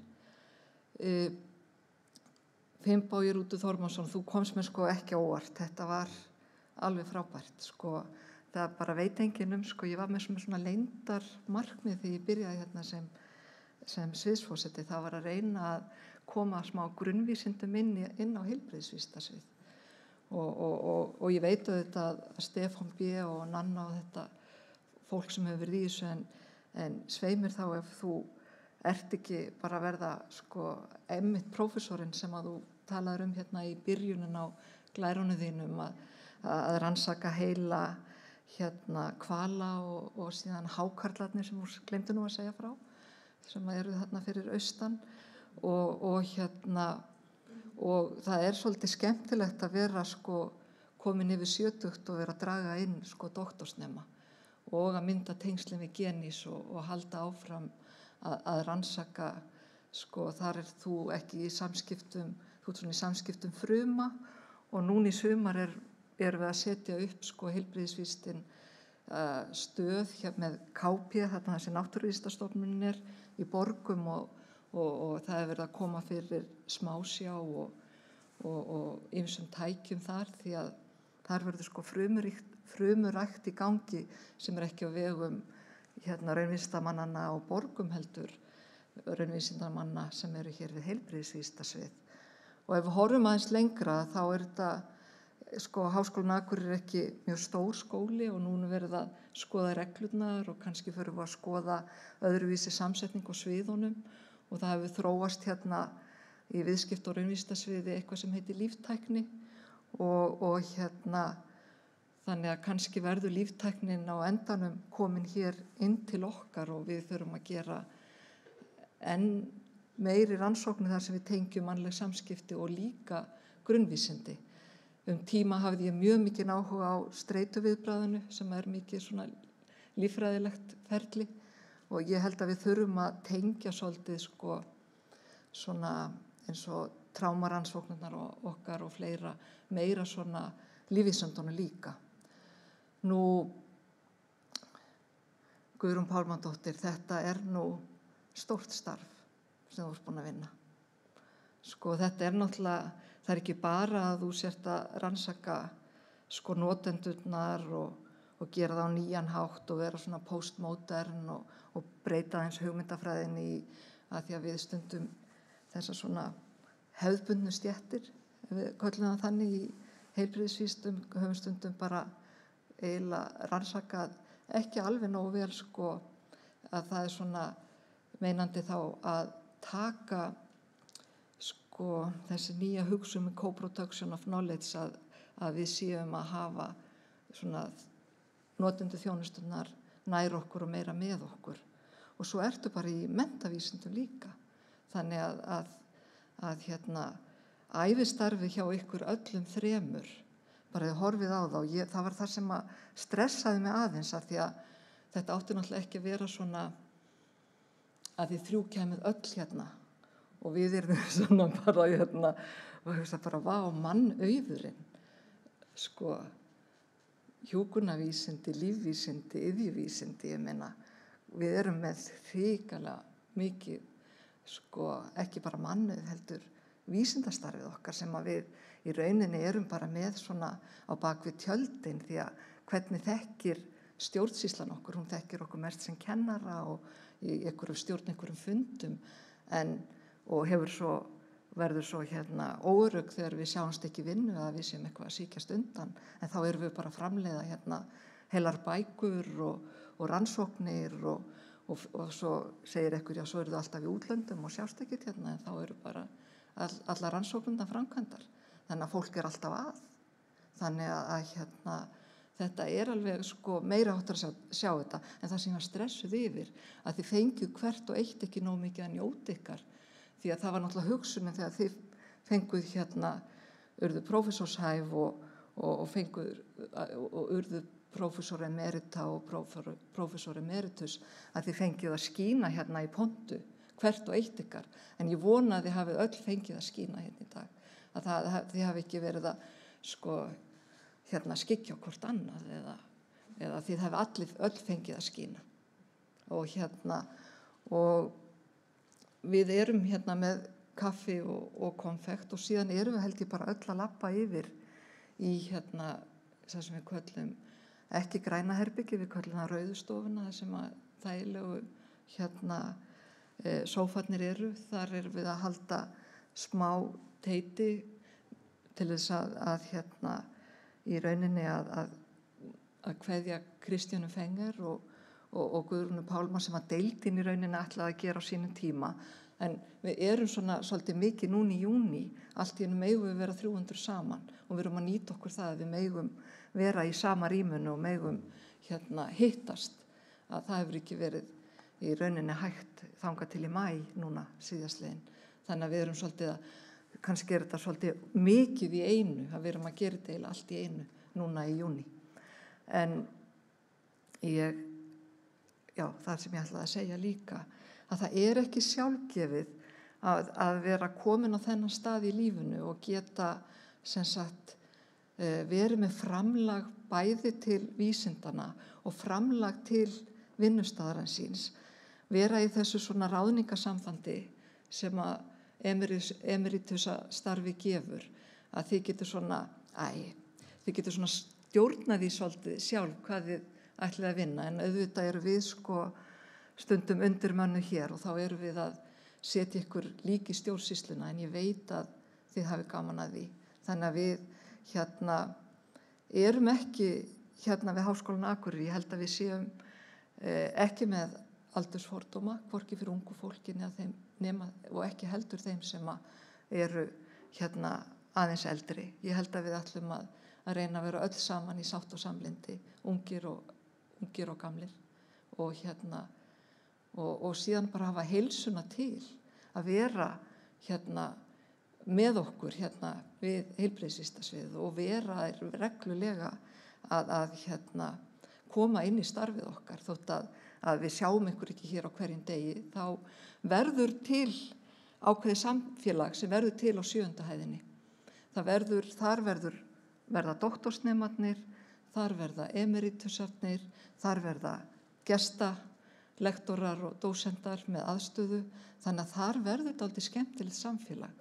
Finnbogi Rútur Þormarsson, þú komst mér sko ekki á óvart. Þetta var alveg frábært sko. Það bara veit enginn sko, ég var með svona leyndar markmið þegar ég byrjaði hérna sem sviðsforseti. Það var að reyna að koma smá grunnvísindum inn á heilbrigðisvísindasvið. Og ég veit auðvitað að Stefán B. og Nanna og þetta fólk sem hefur verið í þessu en sveimir þá ef þú ert ekki bara að verða sko einmitt prófessorinn sem að þú talaður hérna í byrjunin á glærunum þínum að rannsaka heila hérna hvala og síðan hákarlarnir sem þú glemdi nú að segja frá sem eru þarna fyrir austan og það er svolítið skemmtilegt að vera sko komin yfir 70 og vera að draga inn sko doktorsnema og að mynda tengslin við genís og halda áfram að rannsaka sko þar þú ekki í samskiptum, þú ert svona í samskiptum fruma og núna í sumar erum við að setja upp sko heilbrigðisvísindin stöð hér með KP, þarna þessi náttúruvísindastofnunin í borgum og það hefur verið að koma fyrir smásjá og ýmsum tækjum þar því að þar verður sko frumurækt í gangi sem ekki á vegum hérna raunvísindamannanna á borgum heldur raunvísindamanna sem eru hér við heilbrigðisvísindasvið. Og ef við horfum aðeins lengra þá þetta sko Háskólinn á Akureyri ekki mjög stór skóli og núna verið að skoða reglurnar og kannski förum við að skoða öðruvísi samsetning á sviðunum og það hefur þróast hérna í viðskipta- og raunvísindasviði eitthvað sem heitir líftækni og hérna þannig að kannski verður líftæknin á endanum komin hér inn til okkar og við þurfum að gera enn meiri rannsóknir þar sem við tengjum mannleg samskipti og líka grunnvísindi. Tíma hafði ég mjög mikið áhuga á streituviðbragðinu sem mikið svona líffræðilegt ferli og ég held að við þurfum að tengja svolítið sko svona eins og trámarannsóknirnar okkar og fleira meira svona lífvísindunum líka. Nú Guðrún Pálmadóttir, þetta nú stórt starf sem þú ert búin að vinna. Sko þetta náttúrulega, það ekki bara að þú sért að rannsaka sko notendurnar og gera það á nýjan hátt og vera svona postmodern og breyta eins hugmyndafræðin í að því að við stundum þessar svona hefðbundnu stéttir, við köllum það þannig í heilbrigðisvísindum, höfum stundum bara eiginlega rannsakað ekki alveg nógu vel sko að það svona meinandi þá að taka sko þessi nýja hugsun með co-production of knowledge að við séum að hafa svona notendur þjónustunnar nær okkur og meira með okkur og svo ertu bara í menntavísindum líka þannig að hérna ævistarfi hjá ykkur öllum þremur bara þið horfið á það og það var það sem að stressaði mig aðeins af því að þetta átti náttúrulega ekki að vera svona að þið þrjú kæmið öll hérna og við erum svona bara hérna og hugsa bara vá mannauðurinn sko hjúkrunarvísindi, lífvísindi, iðjuvísindi, ég meina við erum með hrikalega mikið sko ekki bara mannauð heldur vísindastarfið okkar sem að við í rauninni erum bara með svona á bakvið tjöldin því að hvernig þekkir stjórnsýslan okkur, hún þekkir okkur mest sem kennara og í einhverjum fundum og verður svo óörugg þegar við sjáumst ekki vinnu að við séum eitthvað að síkjast undan en þá erum við bara að framleiða heilar bækur og rannsóknir og svo segir einhver, já, svo eru þau alltaf í útlöndum og sjást ekki en þá eru bara allar rannsóknirnar framkvæmdar. Þannig að fólk alltaf að. Þannig að þetta alveg sko meira háttar að sjá þetta, en það sem var stressuð yfir, að þið fengið hvert og eitt ekki nóg mikið að njóta ykkar, því að það var náttúrulega hugsunin þegar þið fenguð urðu prófessorshæf og fenguð og urðu prófessor emerita og prófessor emeritus, að þið fengið að skína í pontu, hvert og eitt ykkar, en ég vona að þið hafið öll fengið að skína í dag, að þið hafi ekki verið að sko skyggja hvort annað eða þið hafi öll fengið að skína og við erum með kaffi og konfekt og síðan erum við held ég bara öll að labba yfir í það sem við köllum ekki græna herbyggi, við köllum það rauðustofuna, það sem að þægilegu sófarnir eru, þar erum við að halda smá teiti til þess að í rauninni að kveðja Kristjánu Fenger og Guðrúnu Pálma sem að deildin í rauninni ætlaði að gera á sínum tíma, en við erum svolítið mikið núna í júní, allt í einu megum við vera 300 saman og við erum að nýta okkur það að við megum vera í sama rýmunu og megum hittast, að það hefur ekki verið í rauninni hægt þangað til í maí núna síðastliðin, þannig að við erum svolítið kannski þetta svolítið mikið í einu, að við erum að gera þetta allt í einu núna í júní. En það sem ég ætlaði að segja líka, að það ekki sjálfgefið að vera komin á þennan stað í lífinu og geta verið með framlag bæði til vísindana og framlag til vinnustaðarins síns, vera í þessu svona ráðningasambandi sem að emeritusa starfi gefur, að þið getur stjórnað því svolítið sjálf hvað þið ætlið að vinna, en auðvitað eru við sko stundum undir mönnu hér og þá erum við að setja ykkur lík í stjórnsýsluna, en ég veit að þið hafi gaman að því. Þannig að við erum ekki við Háskólann á Akureyri, ég held að við séum ekki með aldursfordóma, hvorki fyrir ungu fólkinu og ekki heldur þeim sem eru aðeins eldri. Ég held að við ætlum að reyna að vera öll saman í sátt og samlyndi, ungir og gamlir og síðan bara hafa heilsuna til að vera með okkur við heilbrigðissvið og vera reglulega að koma inn í starfið okkar, þótt að við sjáum ykkur ekki hér á hverjum degi, þá verður til ákveðið samfélag sem verður til á 7. hæðinni. Þar verða doktorsnemarnir, þar verða emeritusarnir, þar verða gestalektorar og dósentar með aðstöðu, þannig að þar verður dálítið skemmtilegt samfélag.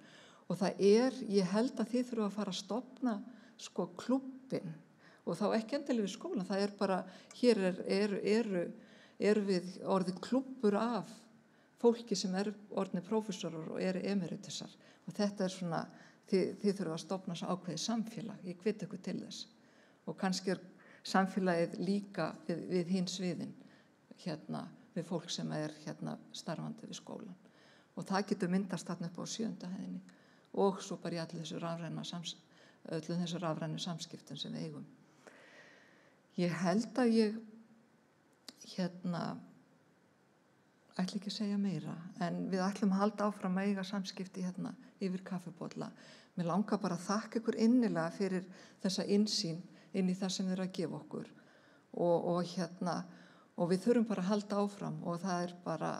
Og ég held að þið þurfa að fara að stofna sko klubbin, og þá ekki endilega við skólan, það bara, hér eru við orðið klubbur af fólki sem orðnir prófessorar og emeritusar, og þetta svona, þið þurfa að stofna svo ákveðið samfélag, ég hvet ykkur til þess, og kannski samfélagið líka við hinn sviðin, við fólk sem starfandi við skólan, og það getur myndast þarna upp á 7. hæðinni, og svo bara í öllu þessu rafrænu samskiptum sem við eigum. Ég held að ég ætla ekki að segja meira, en við ætlum að halda áfram að eiga samskipti yfir kaffibolla. Mér langar bara að þakka ykkur innilega fyrir þessa innsýn inn í það sem þið eru að gefa okkur og við þurfum bara að halda áfram, og það bara,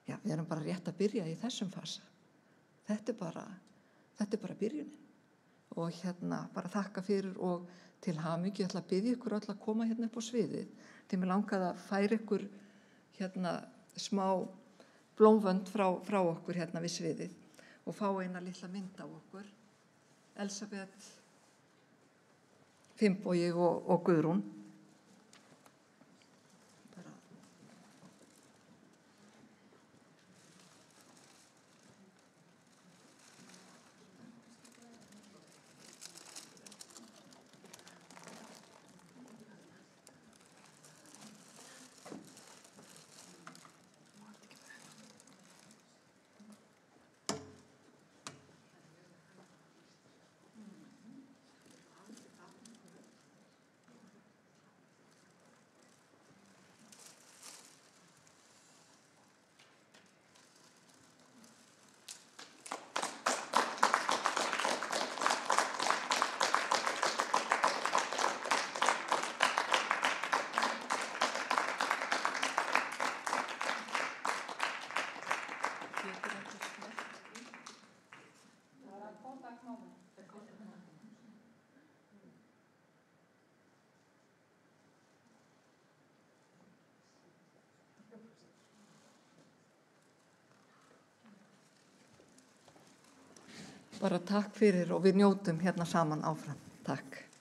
við erum bara rétt að byrja í þessum fasa. Þetta er bara byrjunin, og bara þakka fyrir og til hamingju. Ég ætla að biðja ykkur öll að koma hérna upp á sviðið. Til mig langaði að færa ykkur smá blómvönd frá okkur hérna við sviðið og fá eina litla mynd á okkur. Elsabeth, Finnbogi og Guðrún. Bara takk fyrir og við njótum hérna saman áfram. Takk.